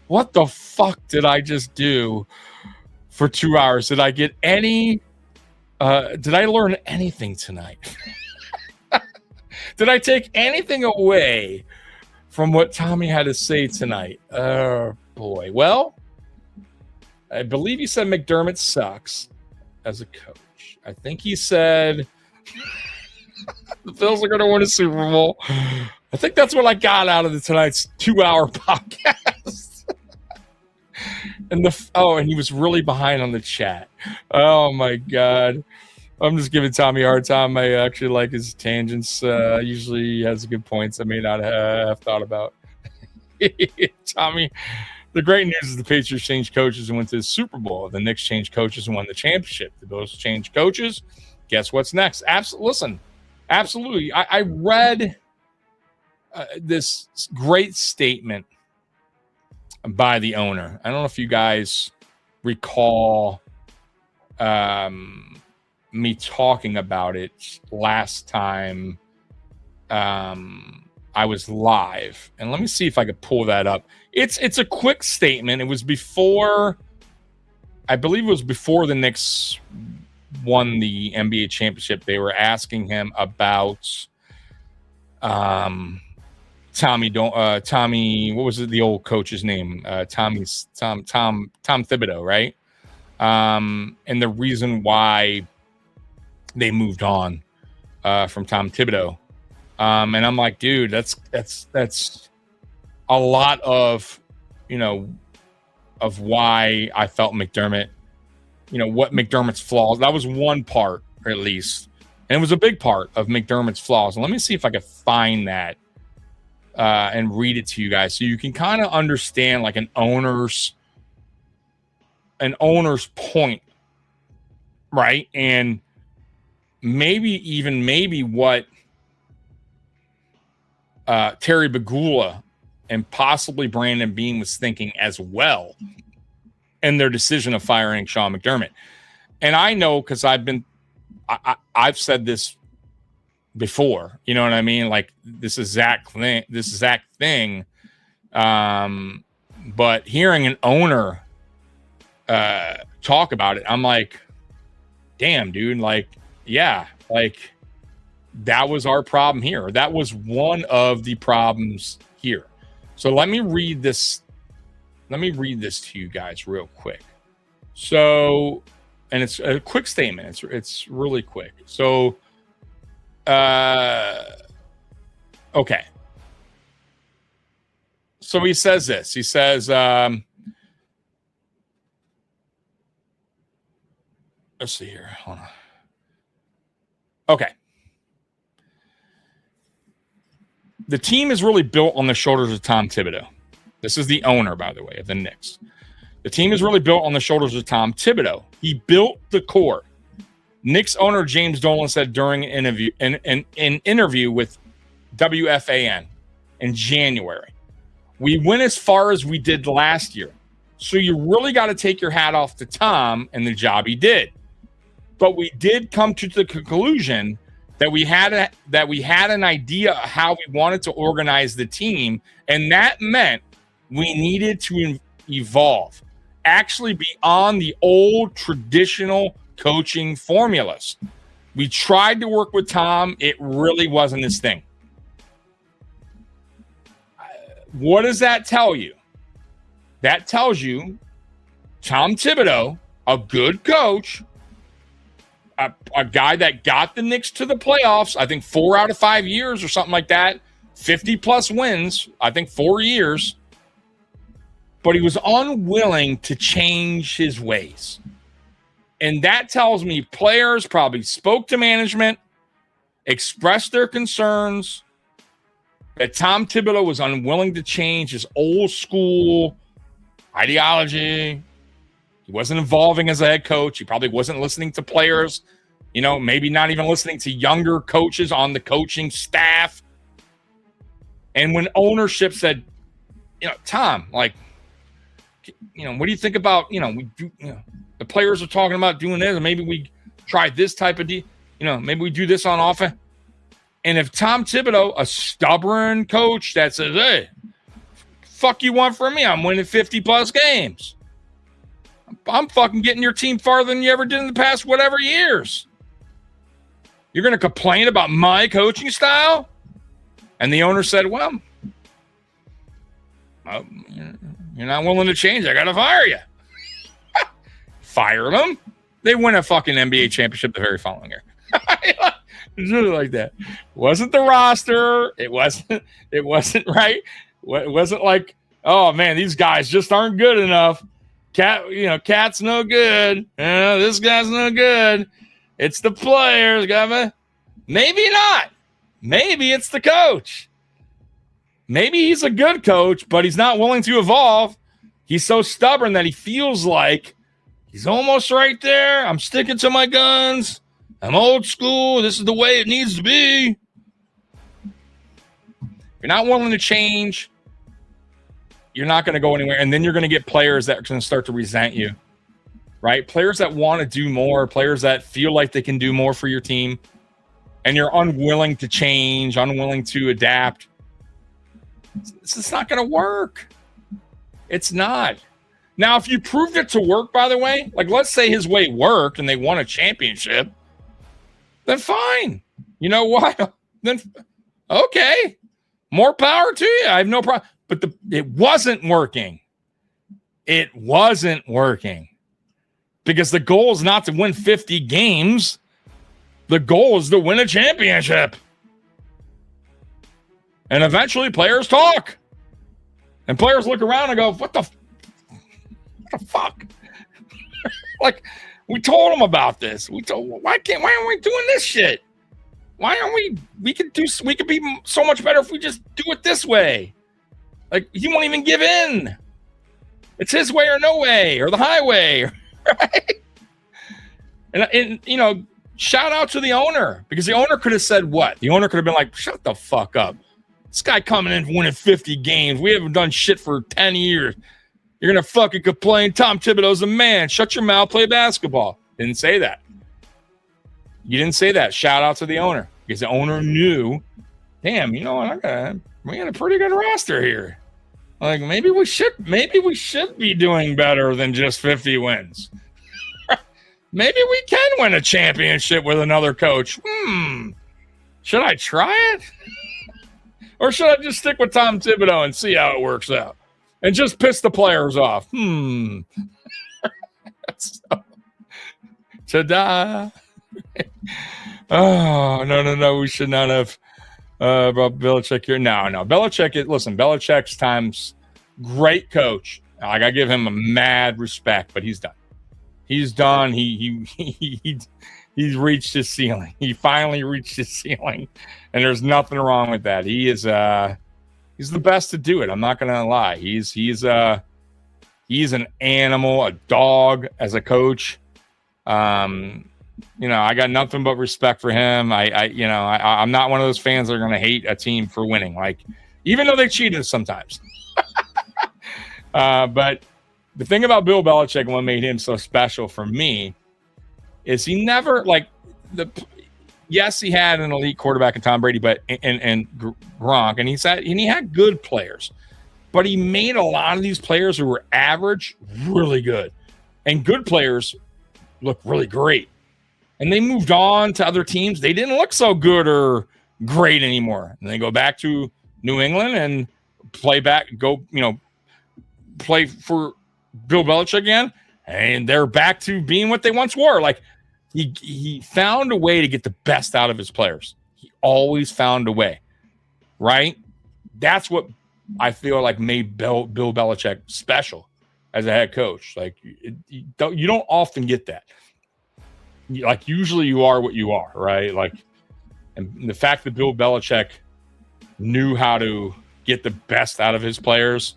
What the fuck did I just do for 2 hours? Did I get any? Did I learn anything tonight? Did I take anything away from what Tommy had to say tonight?" Oh, boy. Well, I believe he said McDermott sucks as a coach. I think he said the Bills are going to win a Super Bowl. I think that's what I got out of tonight's 2-hour podcast. And he was really behind on the chat. Oh, my God. I'm just giving Tommy a hard time. I actually like his tangents. Usually he has good points I may not have thought about. Tommy, the great news is the Patriots changed coaches and went to the Super Bowl. The Knicks changed coaches and won the championship. The Bills changed coaches. Guess what's next? Absolutely. I read this great statement by the owner. I don't know if you guys recall me talking about it last time I was live, and let me see if I could pull that up. It's a quick statement. It was before, I believe it was before the Knicks won the NBA championship. They were asking him about Tommy, what was it, the old coach's name? Tom Thibodeau, right? And the reason why they moved on from Tom Thibodeau. And I'm like, dude, that's a lot of, of why I felt McDermott, what McDermott's flaws. That was one part, or at least. And it was a big part of McDermott's flaws. And let me see if I can find that and read it to you guys so you can kind of understand like an owner's point, right? And maybe what Terry Bagula and possibly Brandon Beane was thinking as well in their decision of firing Sean McDermott. And I know because I've said this before, you know what I mean? Like this exact thing. But hearing an owner talk about it, I'm like, damn, dude, like, yeah, like that was our problem here. That was one of the problems here. So let me read this. Let me read this to you guys real quick. So, and it's a quick statement. It's really quick. So, okay. So he says this. He says, let's see here. Hold on. Okay. The team is really built on the shoulders of Tom Thibodeau. This is the owner, by the way, of the Knicks. The team is really built on the shoulders of Tom Thibodeau. He built the core. Knicks owner James Dolan said during an interview with WFAN in January, "We went as far as we did last year. So you really got to take your hat off to Tom and the job he did. But we did come to the conclusion that we had an idea of how we wanted to organize the team, and that meant we needed to evolve, actually beyond the old traditional coaching formulas. We tried to work with Tom. It really wasn't his thing." What does that tell you? That tells you Tom Thibodeau, a good coach, a guy that got the Knicks to the playoffs, I think 4 out of 5 years or something like that, 50-plus wins, I think 4 years. But he was unwilling to change his ways. And that tells me players probably spoke to management, expressed their concerns, that Tom Thibodeau was unwilling to change his old school ideology. He wasn't evolving as a head coach. He probably wasn't listening to players, maybe not even listening to younger coaches on the coaching staff. And when ownership said, Tom, like, what do you think about, the players are talking about doing this, and maybe we try this type of deal, maybe we do this on offense. And if Tom Thibodeau, a stubborn coach that says, "Hey, fuck you want from me? I'm winning 50-plus games. I'm fucking getting your team farther than you ever did in the past whatever years. You're going to complain about my coaching style?" And the owner said, "Well, you're not willing to change. I got to fire you." Fired them. They win a fucking NBA championship the very following year. It's really like that. It wasn't the roster. It wasn't right. It wasn't like, oh man, these guys just aren't good enough. Cat's no good. This guy's no good. It's the players, Gavin. Maybe not. Maybe it's the coach. Maybe he's a good coach, but he's not willing to evolve. He's so stubborn that he feels like he's almost right there. I'm sticking to my guns. I'm old school. This is the way it needs to be. If you're not willing to change, you're not going to go anywhere. And then you're going to get players that are going to start to resent you, right? Players that want to do more, players that feel like they can do more for your team, and you're unwilling to change, unwilling to adapt. It's not going to work. It's not. Now, if you proved it to work, by the way, like let's say his way worked and they won a championship, then fine. You know what? Then, okay. More power to you. I have no problem. But it wasn't working. It wasn't working. Because the goal is not to win 50 games. The goal is to win a championship. And eventually players talk. And players look around and go, what the fuck? Like, we told him about this. Why aren't we doing this shit? Why aren't we? We could be so much better if we just do it this way. Like, he won't even give in. It's his way or no way, or the highway, right? And you know, shout out to the owner, because the owner could have said what? The owner could have been like, shut the fuck up. This guy coming in winning 50 games. We haven't done shit for 10 years. You're going to fucking complain. Tom Thibodeau's a man. Shut your mouth, play basketball. Didn't say that. You didn't say that. Shout out to the owner, because the owner knew, damn, you know what? We got a pretty good roster here. Like, maybe we should be doing better than just 50 wins. Maybe we can win a championship with another coach. Should I try it? Or should I just stick with Tom Thibodeau and see how it works out? And just piss the players off? Ta-da. Oh, no. We should not have brought Belichick here. No. Belichick's time's great coach. I got to give him a mad respect, but he's done. He's done. He's reached his ceiling. He finally reached his ceiling, and there's nothing wrong with that. He's the best to do it. I'm not gonna lie. He's an animal, a dog as a coach. You know, I got nothing but respect for him. I'm not one of those fans that are gonna hate a team for winning, like, even though they cheated sometimes. But the thing about Bill Belichick and what made him so special for me is he never, like, yes, he had an elite quarterback in Tom Brady, but and Gronk, and he had good players, but he made a lot of these players who were average really good, and good players look really great. And they moved on to other teams. They didn't look so good or great anymore. And they go back to New England and play for Bill Belichick again, and they're back to being what they once were. Like, he found a way to get the best out of his players. He always found a way, right? That's what I feel like made Bill Belichick special as a head coach. Like, you don't often get that. Like, usually you are what you are, right? Like, and the fact that Bill Belichick knew how to get the best out of his players,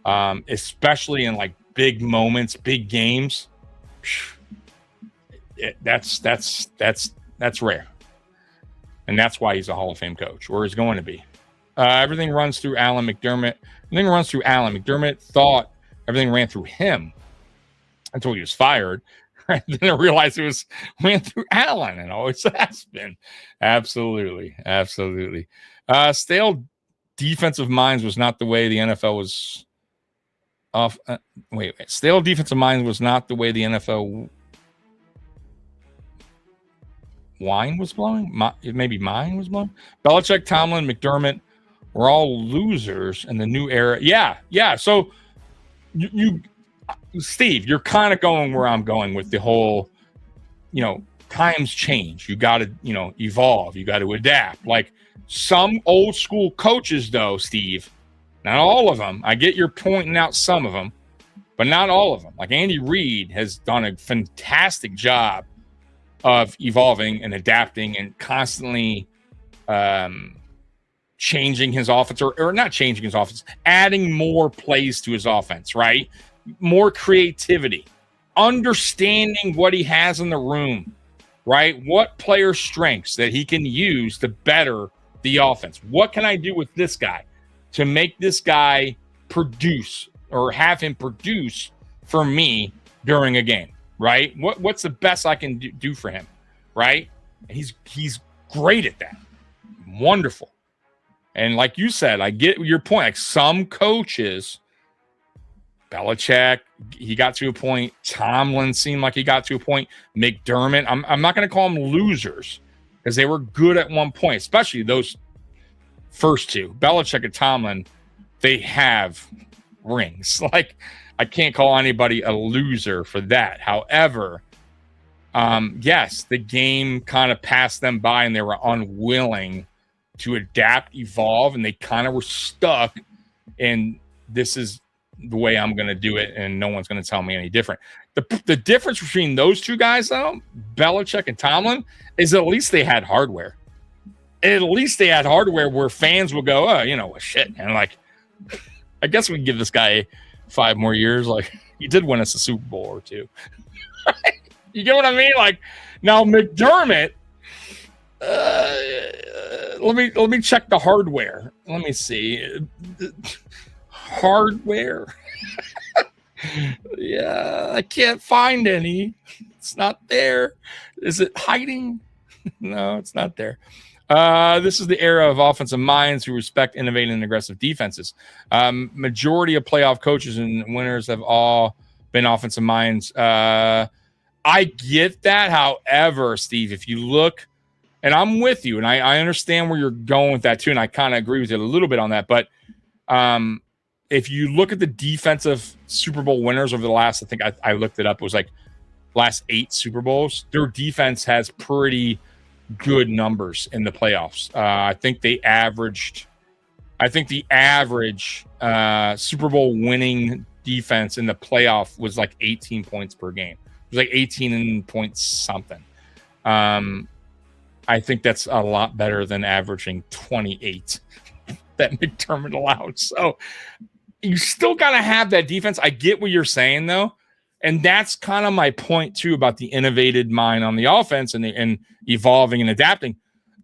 especially in, like, big moments, big games, that's rare. And that's why he's a Hall of Fame coach, or he's going to be. Everything runs through Alan McDermott. McDermott thought everything ran through him until he was fired. Right? Then I realized it ran through Alan, and always has been. Absolutely. Stale defensive minds was not the way the NFL was off. Stale defensive minds was not the way the NFL wine was blowing. Maybe mine was blowing. Belichick, Tomlin, McDermott were all losers in the new era. Yeah. So you Steve, you're kind of going where I'm going with the whole, times change. You got to, evolve. You got to adapt. Like, some old school coaches, though, Steve, not all of them. I get you're pointing out some of them, but not all of them. Like, Andy Reid has done a fantastic job of evolving and adapting and constantly changing his offense, or not changing his offense, adding more plays to his offense, right? More creativity, understanding what he has in the room, right? What player strengths that he can use to better the offense. What can I do with this guy to make this guy produce, or have him produce for me during a game, right? What's the best I can do for him, right? And he's great at that. Wonderful. And like you said, I get your point. Like, some coaches, Belichick, he got to a point. Tomlin seemed like he got to a point. McDermott, I'm not going to call them losers, because they were good at one point, especially those first two. Belichick and Tomlin, they have rings. Like, I can't call anybody a loser for that. However, yes, the game kind of passed them by, and they were unwilling to adapt, evolve, and they kind of were stuck. And this is the way I'm going to do it, and no one's going to tell me any different. The difference between those two guys, though, Belichick and Tomlin, is at least they had hardware. At least they had hardware where fans will go, oh, you know what, shit. And like, I guess we can give this guy 5 more years. Like, he did win us a Super Bowl or 2. You get what I mean? Like, now McDermott, let me check the hardware. Let me see. Hardware. Yeah, I can't find any. It's not there. Is it hiding? No, it's not there. This is the era of offensive minds who respect innovative and aggressive defenses. Majority of playoff coaches and winners have all been offensive minds. I get that. However, Steve, if you look, and I'm with you, and I understand where you're going with that too, and I kind of agree with you a little bit on that, but if you look at the defensive Super Bowl winners over the last, I think I looked it up, it was like last 8 Super Bowls, their defense has pretty good numbers in the playoffs. I think the average Super Bowl winning defense in the playoff was like 18 points per game. It was like 18 point something. I think that's a lot better than averaging 28 that McDermott allowed. So you still got to have that defense. I get what you're saying, though. And that's kind of my point, too, about the innovative mind on the offense and evolving and adapting.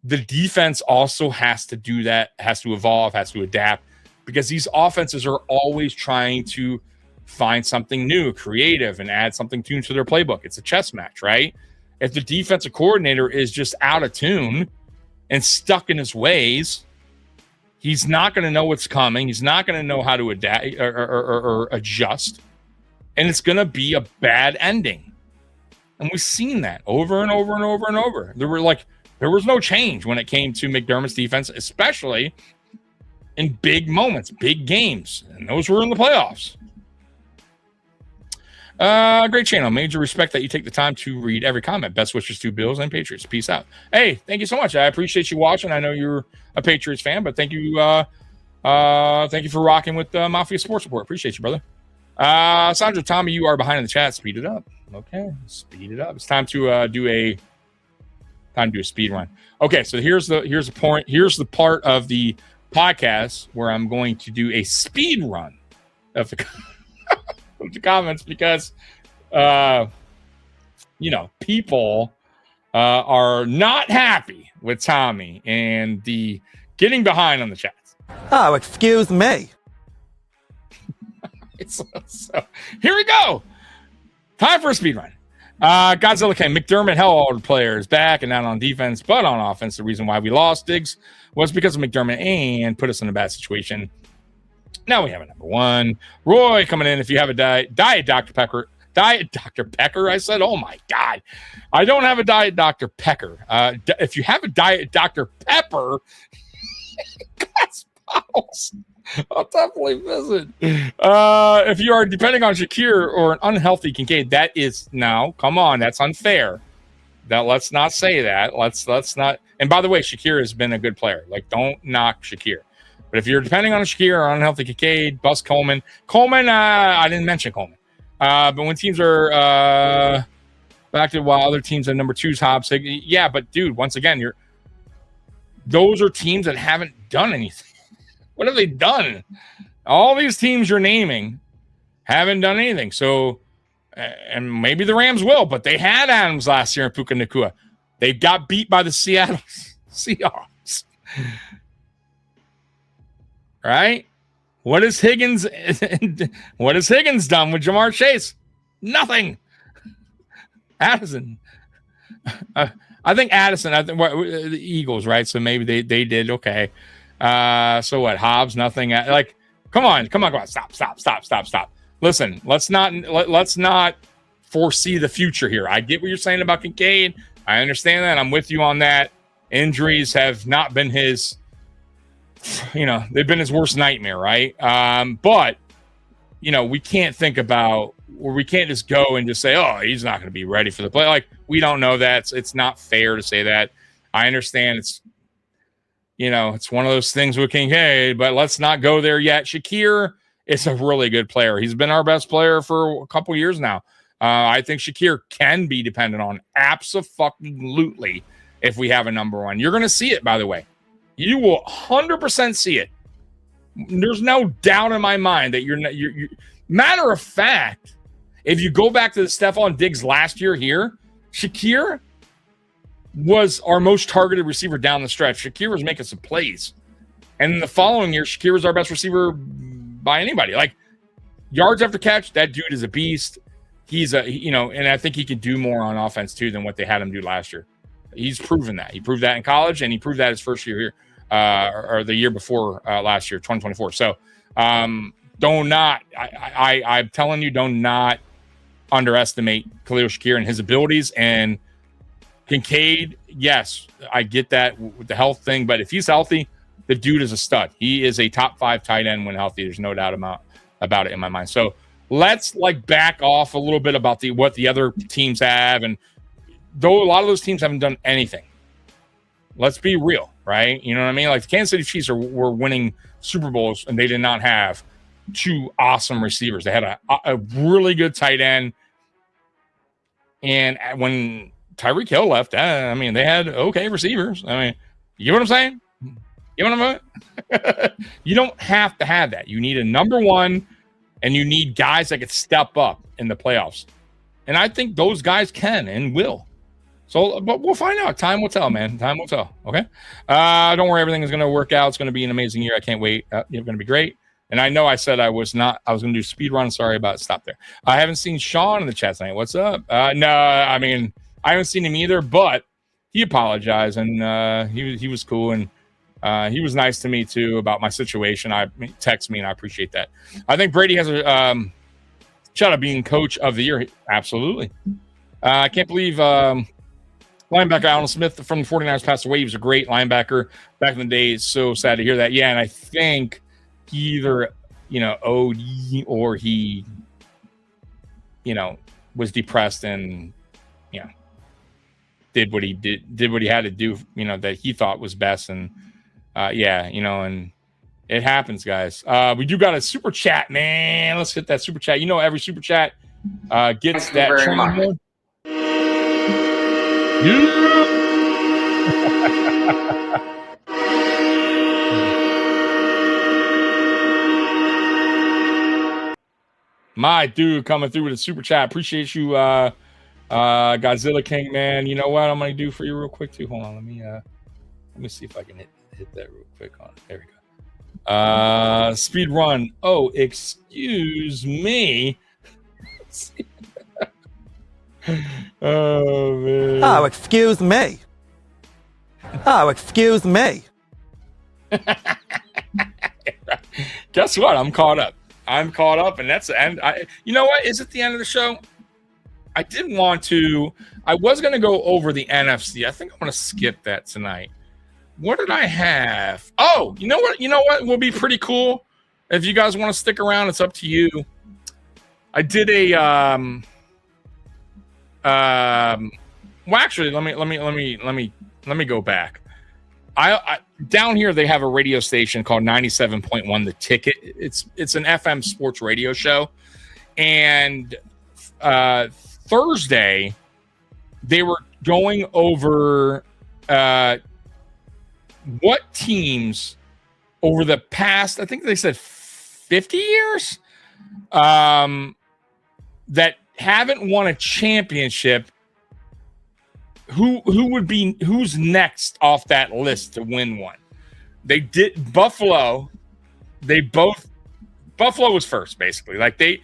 The defense also has to do that, has to evolve, has to adapt, because these offenses are always trying to find something new, creative, and add something to their playbook. It's a chess match, right? If the defensive coordinator is just out of tune and stuck in his ways, he's not going to know what's coming. He's not going to know how to adapt or adjust. And it's going to be a bad ending. And we've seen that over and over and over and over. There was no change when it came to McDermott's defense, especially in big moments, big games. And those were in the playoffs. Great channel. Major respect that you take the time to read every comment. Best wishes to Bills and Patriots. Peace out. Hey, thank you so much. I appreciate you watching. I know you're a Patriots fan, but thank you for rocking with Mafia Sports Report. Appreciate you, brother. Sandra, Tommy, you are behind in the chat. Speed it up. Okay, speed it up. It's time to do a speed run. Okay, so here's the point. Here's the part of the podcast where I'm going to do a speed run of the comments, because people are not happy with Tommy and the getting behind on the chats. Oh, excuse me. So here we go. Time for a speed run. Godzilla came. McDermott held all the players back and not on defense, but on offense. The reason why we lost Diggs was because of McDermott and put us in a bad situation. Now we have a number 1. Roy coming in. If you have a Diet Dr. Pecker, I said, oh my God. I don't have a Diet Dr. Pecker. If you have a Diet Dr. Pepper, glass bottles, I'll definitely visit. If you are depending on Shakir or an unhealthy Kincaid, that is now, come on, that's unfair. Let's not say that. Let's not. And by the way, Shakir has been a good player. Like, don't knock Shakir. But if you're depending on Shakir or unhealthy Kincaid, bust Coleman. I didn't mention Coleman. But when teams are back to while other teams have number 2s, Hobbs, yeah, but dude, once again, those are teams that haven't done anything. What have they done? All these teams you're naming haven't done anything. So, and maybe the Rams will, but they had Adams last year in Puka Nacua. They got beat by the Seattle Seahawks. Right? What has Higgins done with Jamar Chase? Nothing. Addison. I think the Eagles, right? So maybe they did okay. So what? Hobbs, nothing. Like, come on. Stop. Listen, let's not foresee the future here. I get what you're saying about Kincaid. I understand that. I'm with you on that. Injuries have not been his, they've been his worst nightmare, right? But we can't we can't just go and just say, oh, he's not going to be ready for the play. Like, we don't know that. It's not fair to say that. I understand it's one of those things with Kincaid, but let's not go there yet. Shakir is a really good player. He's been our best player for a couple years now. I think Shakir can be dependent on absolutely if we have a number one. You're going to see it, by the way. You will 100% see it. There's no doubt in my mind that you're matter of fact, if you go back to the Stephon Diggs last year here, Shakir was our most targeted receiver down the stretch. Shakir was making some plays. And in the following year, Shakir was our best receiver by anybody. Like, yards after catch, that dude is a beast. He's and I think he can do more on offense too than what they had him do last year. He's proven that. He proved that in college, and he proved that his first year here, or the year before last year, 2024. So I'm telling you, do not underestimate Khalil Shakir and his abilities. And Kincaid, yes, I get that with the health thing, but if he's healthy, the dude is a stud. He is a top 5 tight end when healthy. There's no doubt about it in my mind. So let's back off a little bit about what the other teams have. And though a lot of those teams haven't done anything, let's be real, right? You know what I mean? Like the Kansas City Chiefs were winning Super Bowls, and they did not have 2 awesome receivers. They had a really good tight end. And when Tyreek Hill left, they had okay receivers. I mean, you know what I'm saying? You know what I'm You don't have to have that. You need a number one, and you need guys that can step up in the playoffs. And I think those guys can and will. So, but we'll find out. Time will tell, man. Time will tell. Okay. Don't worry. Everything is going to work out. It's going to be an amazing year. I can't wait. It's going to be great. And I know I said I was going to do speed run. Sorry about it. Stop there. I haven't seen Sean in the chat tonight. What's up? No, I haven't seen him either, but he apologized, and he was cool. And he was nice to me too about my situation. Text me, and I appreciate that. I think Brady has a shot at being coach of the year. Absolutely. I can't believe linebacker Alan Smith from the 49ers passed away. He was a great linebacker back in the day. It's so sad to hear that. Yeah, and I think he either OD or he was depressed and did what he had to do. That he thought was best. And and it happens, guys. We do got a super chat, man. Let's hit that super chat. Every super chat gets that train. My dude coming through with a super chat. Appreciate you, Godzilla King, man. You know what I'm gonna do for you real quick too? Hold on, let me see if I can hit that real quick on it. There we go. Speed run. Oh, excuse me. Oh man. Oh, excuse me. Oh, excuse me. Guess what? I'm caught up, and that's the end. You know what? Is it the end of the show? I didn't want to. I was going to go over the NFC. I think I'm going to skip that tonight. What did I have? Oh, you know what? You know what will be pretty cool if you guys want to stick around. It's up to you. I did a well, actually, let me go back. I down here they have a radio station called 97.1 The Ticket. It's an FM sports radio show, and Thursday they were going over what teams over the past, I think they said 50 years, that haven't won a championship. Who's next off that list to win one? They did Buffalo. Buffalo was first, basically. Like they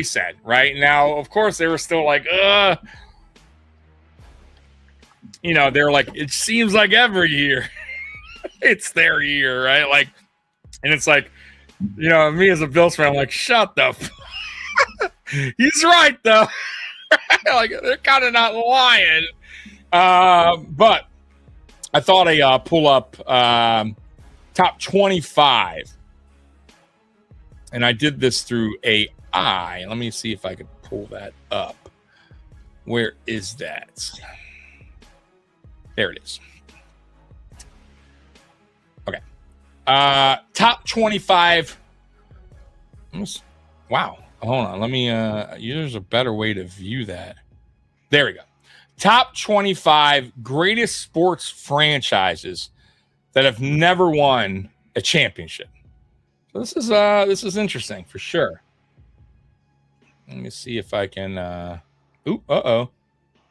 said, right? Now, of course, they were still like, they're like, it seems like every year it's their year, right? Like, and it's like, me as a Bills fan, I'm like, shut the he's right though. Like they're kind of not lying. But I thought I pull up top 25, and I did this through AI. Let me see if I can pull that up. Where is that? There it is. Okay. Top 25 Wow. Hold on. Let me, there's a better way to view that. There we go. Top 25 greatest sports franchises that have never won a championship. So this is interesting for sure. Let me see if I can,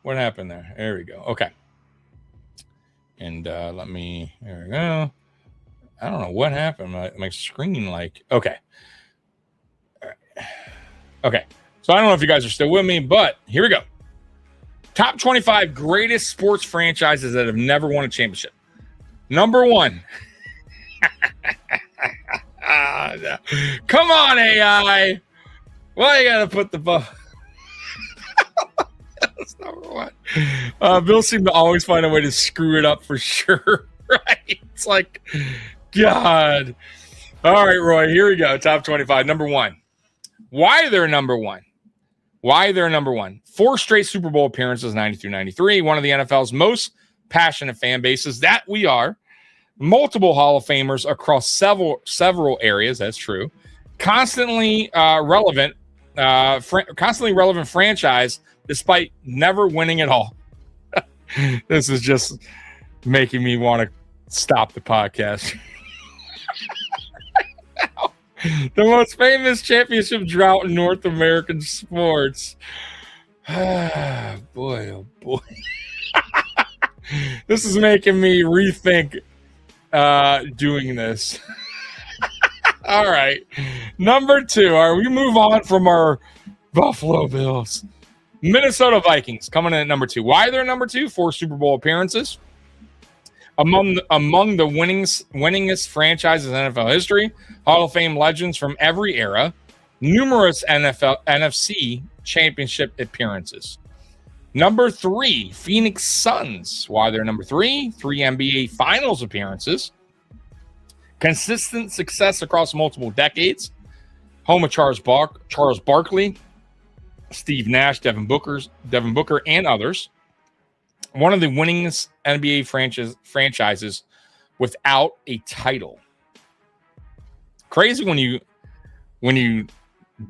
what happened there? There we go. Okay. And there we go. I don't know what happened. My screen, okay. All right. Okay. So I don't know if you guys are still with me, but here we go. Top 25 greatest sports franchises that have never won a championship. Number 1. No. Come on, AI. Why you gotta put the ball? That's number 1. Bill seemed to always find a way to screw it up for sure. Right? It's like, God. All right, Roy, here we go. Top 25. Number 1. Why they're number 1? 4 straight Super Bowl appearances, 92-93. One of the NFL's most passionate fan bases. That we are. Multiple Hall of Famers across several areas. That's true. Constantly relevant franchise despite never winning at all. This is just making me want to stop the podcast. The most famous championship drought in North American sports. Boy, oh boy. This is making me rethink doing this. All right. Number 2. All right, we move on from our Buffalo Bills. Minnesota Vikings coming in at number 2. Why they're number 2? 4 Super Bowl appearances. Among the winningest franchises in NFL history, Hall of Fame legends from every era, numerous NFC championship appearances. Number 3, Phoenix Suns. Why they're number 3? 3 NBA Finals appearances. Consistent success across multiple decades. Home of Charles Barkley, Steve Nash, Devin Booker, and others. One of the winningest NBA franchises without a title. Crazy when you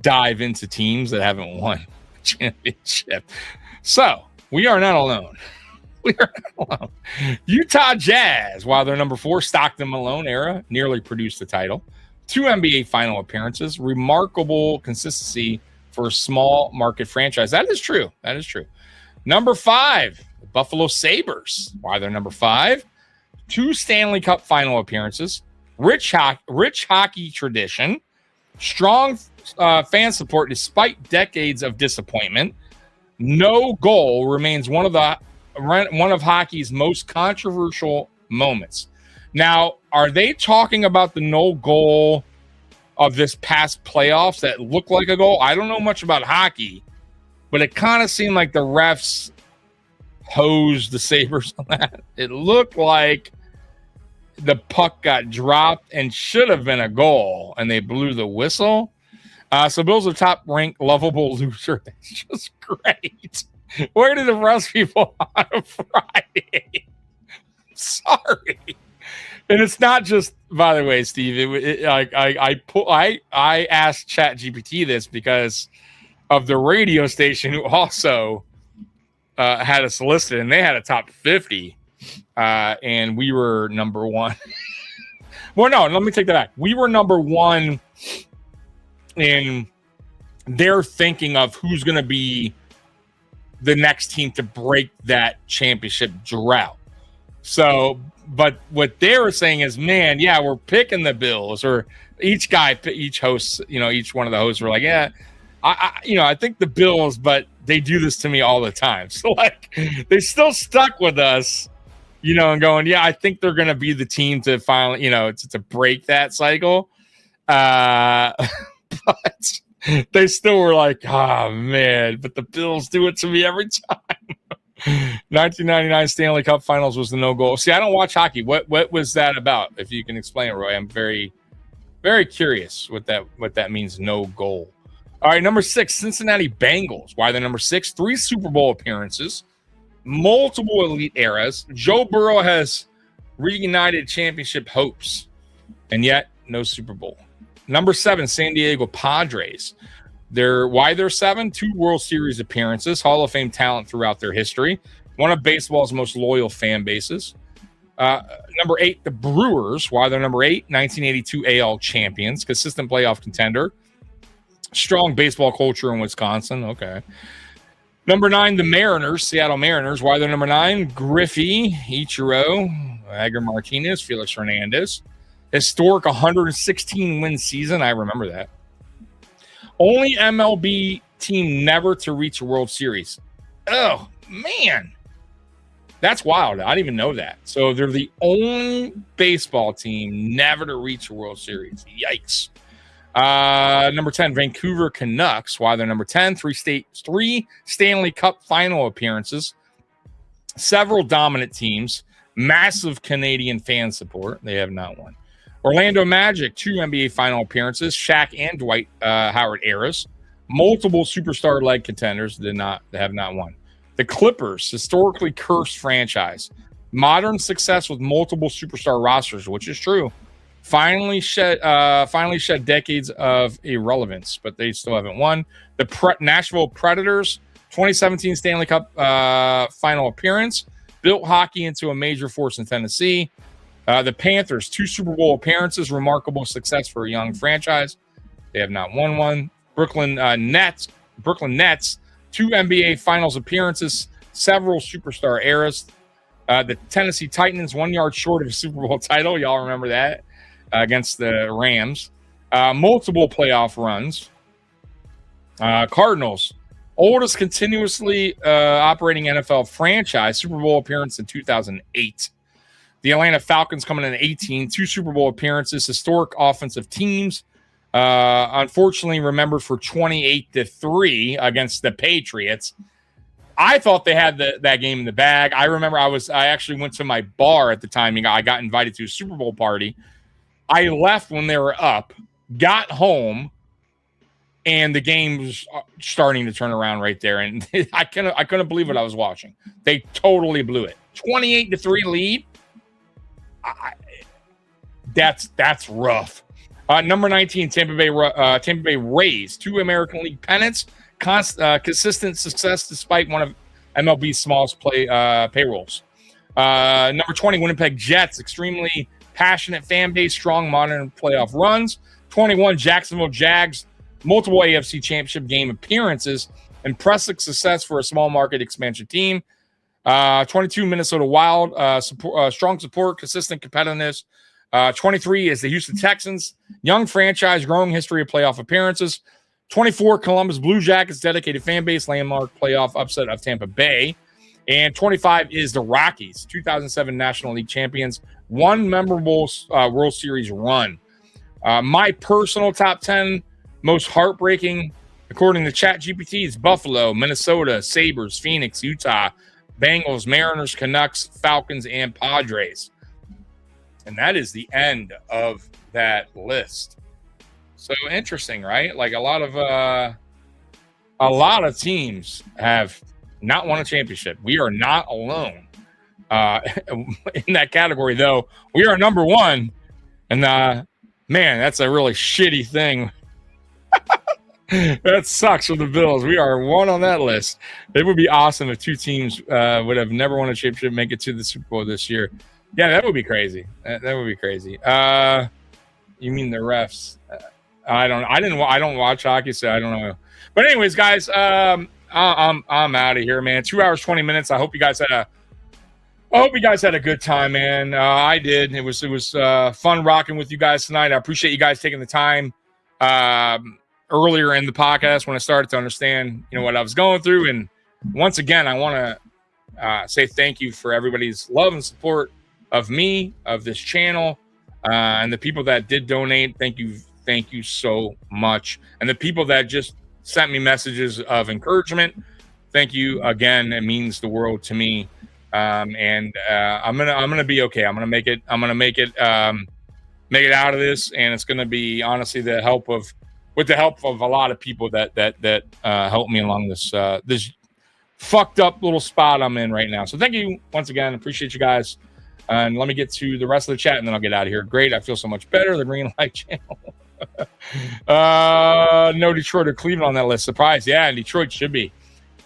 dive into teams that haven't won a championship. So we are not alone. Utah Jazz, while they're number 4, Stockton Malone era, nearly produced the title. 2 NBA final appearances. Remarkable consistency for a small market franchise. That is true. Number 5, the Buffalo Sabres. Why they're number 5? 2 Stanley Cup final appearances. Rich hockey tradition. Strong fan support despite decades of disappointment. No goal remains one of hockey's most controversial moments. Now, are they talking about the no goal of this past playoffs that looked like a goal? I don't know much about hockey, but it kind of seemed like the refs hosed the Sabres on that. It looked like the puck got dropped and should have been a goal, and they blew the whistle. So Bills are top-ranked, lovable loser. That's just great. Where did the rest people on a Friday? Sorry. And it's not just, by the way, Steve. I asked ChatGPT this because of the radio station who also had us listed, and they had a top 50, and we were number 1. Well, no, let me take that back. We were number 1 in their thinking of who's going to be the next team to break that championship drought. So, but what they were saying is, man, yeah, we're picking the Bills, or each host, each one of the hosts were like, yeah, I think the Bills, but they do this to me all the time. So like, they still stuck with us, and going, yeah, I think they're going to be the team to finally, to break that cycle. But they still were like, oh man, but the Bills do it to me every time. 1999 Stanley Cup Finals was the no goal. See, I don't watch hockey. What was that about? If you can explain it, Roy, I'm very, very curious what that means. No goal. All right, number 6, Cincinnati Bengals. Why they're number 6? 3 Super Bowl appearances, multiple elite eras. Joe Burrow has reunited championship hopes, and yet no Super Bowl. Number 7, San Diego Padres. Why they're 7? 2 World Series appearances, Hall of Fame talent throughout their history, one of baseball's most loyal fan bases. Number 8, the Brewers. Why they're number 8? 1982 AL champions, consistent playoff contender, strong baseball culture in Wisconsin. Okay. Number 9, the Mariners, Seattle Mariners. Why they're number 9? Griffey, Ichiro, Edgar Martinez, Felix Hernandez. Historic 116-win season. I remember that. Only MLB team never to reach a World Series. Oh, man. That's wild. I didn't even know that. So they're the only baseball team never to reach a World Series. Yikes. Number 10, Vancouver Canucks. Why they're number 10? 3 Stanley Cup final appearances. Several dominant teams. Massive Canadian fan support. They have not won. Orlando Magic, 2 NBA final appearances. Shaq and Dwight Howard eras. Multiple superstar leg contenders. They have not won. The Clippers, historically cursed franchise. Modern success with multiple superstar rosters, which is true. Finally shed decades of irrelevance, but they still haven't won. The Nashville Predators, 2017 Stanley Cup final appearance. Built hockey into a major force in Tennessee. The Panthers, 2 Super Bowl appearances. Remarkable success for a young franchise. They have not won one. Brooklyn Nets, 2 NBA Finals appearances, several superstar eras. The Tennessee Titans, 1 yard short of a Super Bowl title. Y'all remember that against the Rams. Multiple playoff runs. Cardinals, oldest continuously operating NFL franchise, Super Bowl appearance in 2008. The Atlanta Falcons coming in at 18, 2 Super Bowl appearances, historic offensive teams. Unfortunately remembered for 28-3 against the Patriots. I thought they had that game in the bag. I remember I actually went to my bar at the time. I got invited to a Super Bowl party. I left when they were up, got home, and the game was starting to turn around right there. And I couldn't believe what I was watching. They totally blew it. 28-3 lead. That's rough. Number 19, Tampa Bay Rays, 2 American League pennants, consistent success despite one of MLB's smallest payrolls. Number 20, Winnipeg Jets, extremely passionate fan base, strong modern playoff runs. 21, Jacksonville Jags, multiple AFC Championship game appearances, impressive success for a small market expansion team. 22, Minnesota Wild, strong support, consistent competitiveness. 23 is the Houston Texans, young franchise, growing history of playoff appearances. 24, Columbus Blue Jackets, dedicated fan base, landmark playoff upset of Tampa Bay. And 25 is the Rockies, 2007 National League champions, 1 memorable World Series run. My personal top 10 most heartbreaking, according to ChatGPT, is Buffalo, Minnesota, Sabres, Phoenix, Utah, Bengals, Mariners, Canucks, Falcons, and Padres. And that is the end of that list. So interesting, right? Like a lot of teams have not won a championship. We are not alone in that category, though. We are number 1, and man, that's a really shitty thing. That sucks for the Bills. We are 1 on that list. It would be awesome if 2 teams would have never won a championship, make it to the Super Bowl this year. Yeah, that would be crazy. That would be crazy. You mean the refs? I don't watch hockey, so I don't know. But anyways, guys, I'm out of here, man. 2 hours 20 minutes. I hope you guys had a good time, man. I did. It was fun rocking with you guys tonight. I appreciate you guys taking the time earlier in the podcast when I started to understand, what I was going through. And once again, I want to say thank you for everybody's love and support of me, of this channel, and the people that did donate. Thank you so much. And the people that just sent me messages of encouragement, thank you again. It means the world to me. And I'm gonna be okay. I'm gonna make it out of this, and it's gonna be honestly with the help of a lot of people that helped me along this fucked up little spot I'm in right now. So thank you once again. Appreciate you guys. And let me get to the rest of the chat, and then I'll get out of here. Great. I feel so much better. The green light channel. No Detroit or Cleveland on that list. Surprise. Yeah, Detroit should be.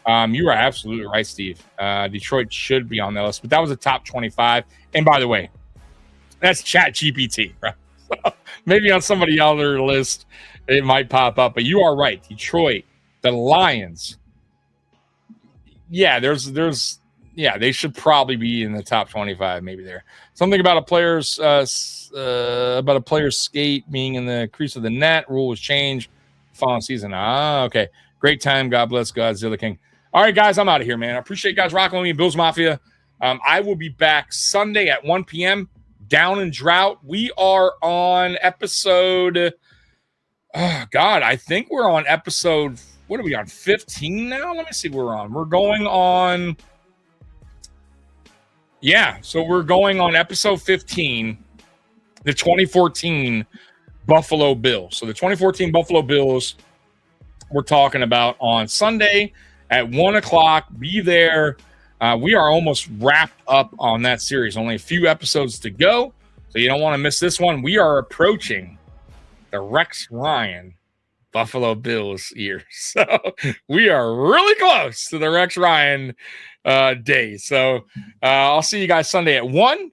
You are absolutely right, Steve. Detroit should be on that list, but that was a top 25. And by the way, that's Chat GPT, right? So maybe on somebody else's list, it might pop up, but you are right. Detroit, the Lions. Yeah, they should probably be in the top 25, maybe there. Something about a player's skate being in the crease of the net. Rule was changed following season. Okay. Great time. God bless Godzilla King. All right, guys, I'm out of here, man. I appreciate you guys rocking with me, Bills Mafia. I will be back Sunday at 1 p.m. Down and Drought. We are on episode. Oh, God, I think we're on episode. What are we on? 15 now? Let me see what we're on. We're going on. Yeah, so we're going on episode 15, the 2014 Buffalo Bills. So the 2014 Buffalo Bills we're talking about on Sunday at 1 o'clock. Be there. We are almost wrapped up on that series. Only a few episodes to go, so you don't want to miss this one. We are approaching the Rex Ryan Buffalo Bills year. So we are really close to the Rex Ryan day. So I'll see you guys Sunday at 1.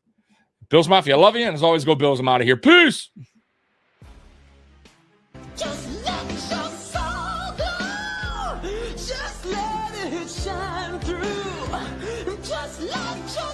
Bills Mafia, I love you. And as always, go Bills. I'm out of here. Peace. Just let your soul go. Just let it shine through. Just let your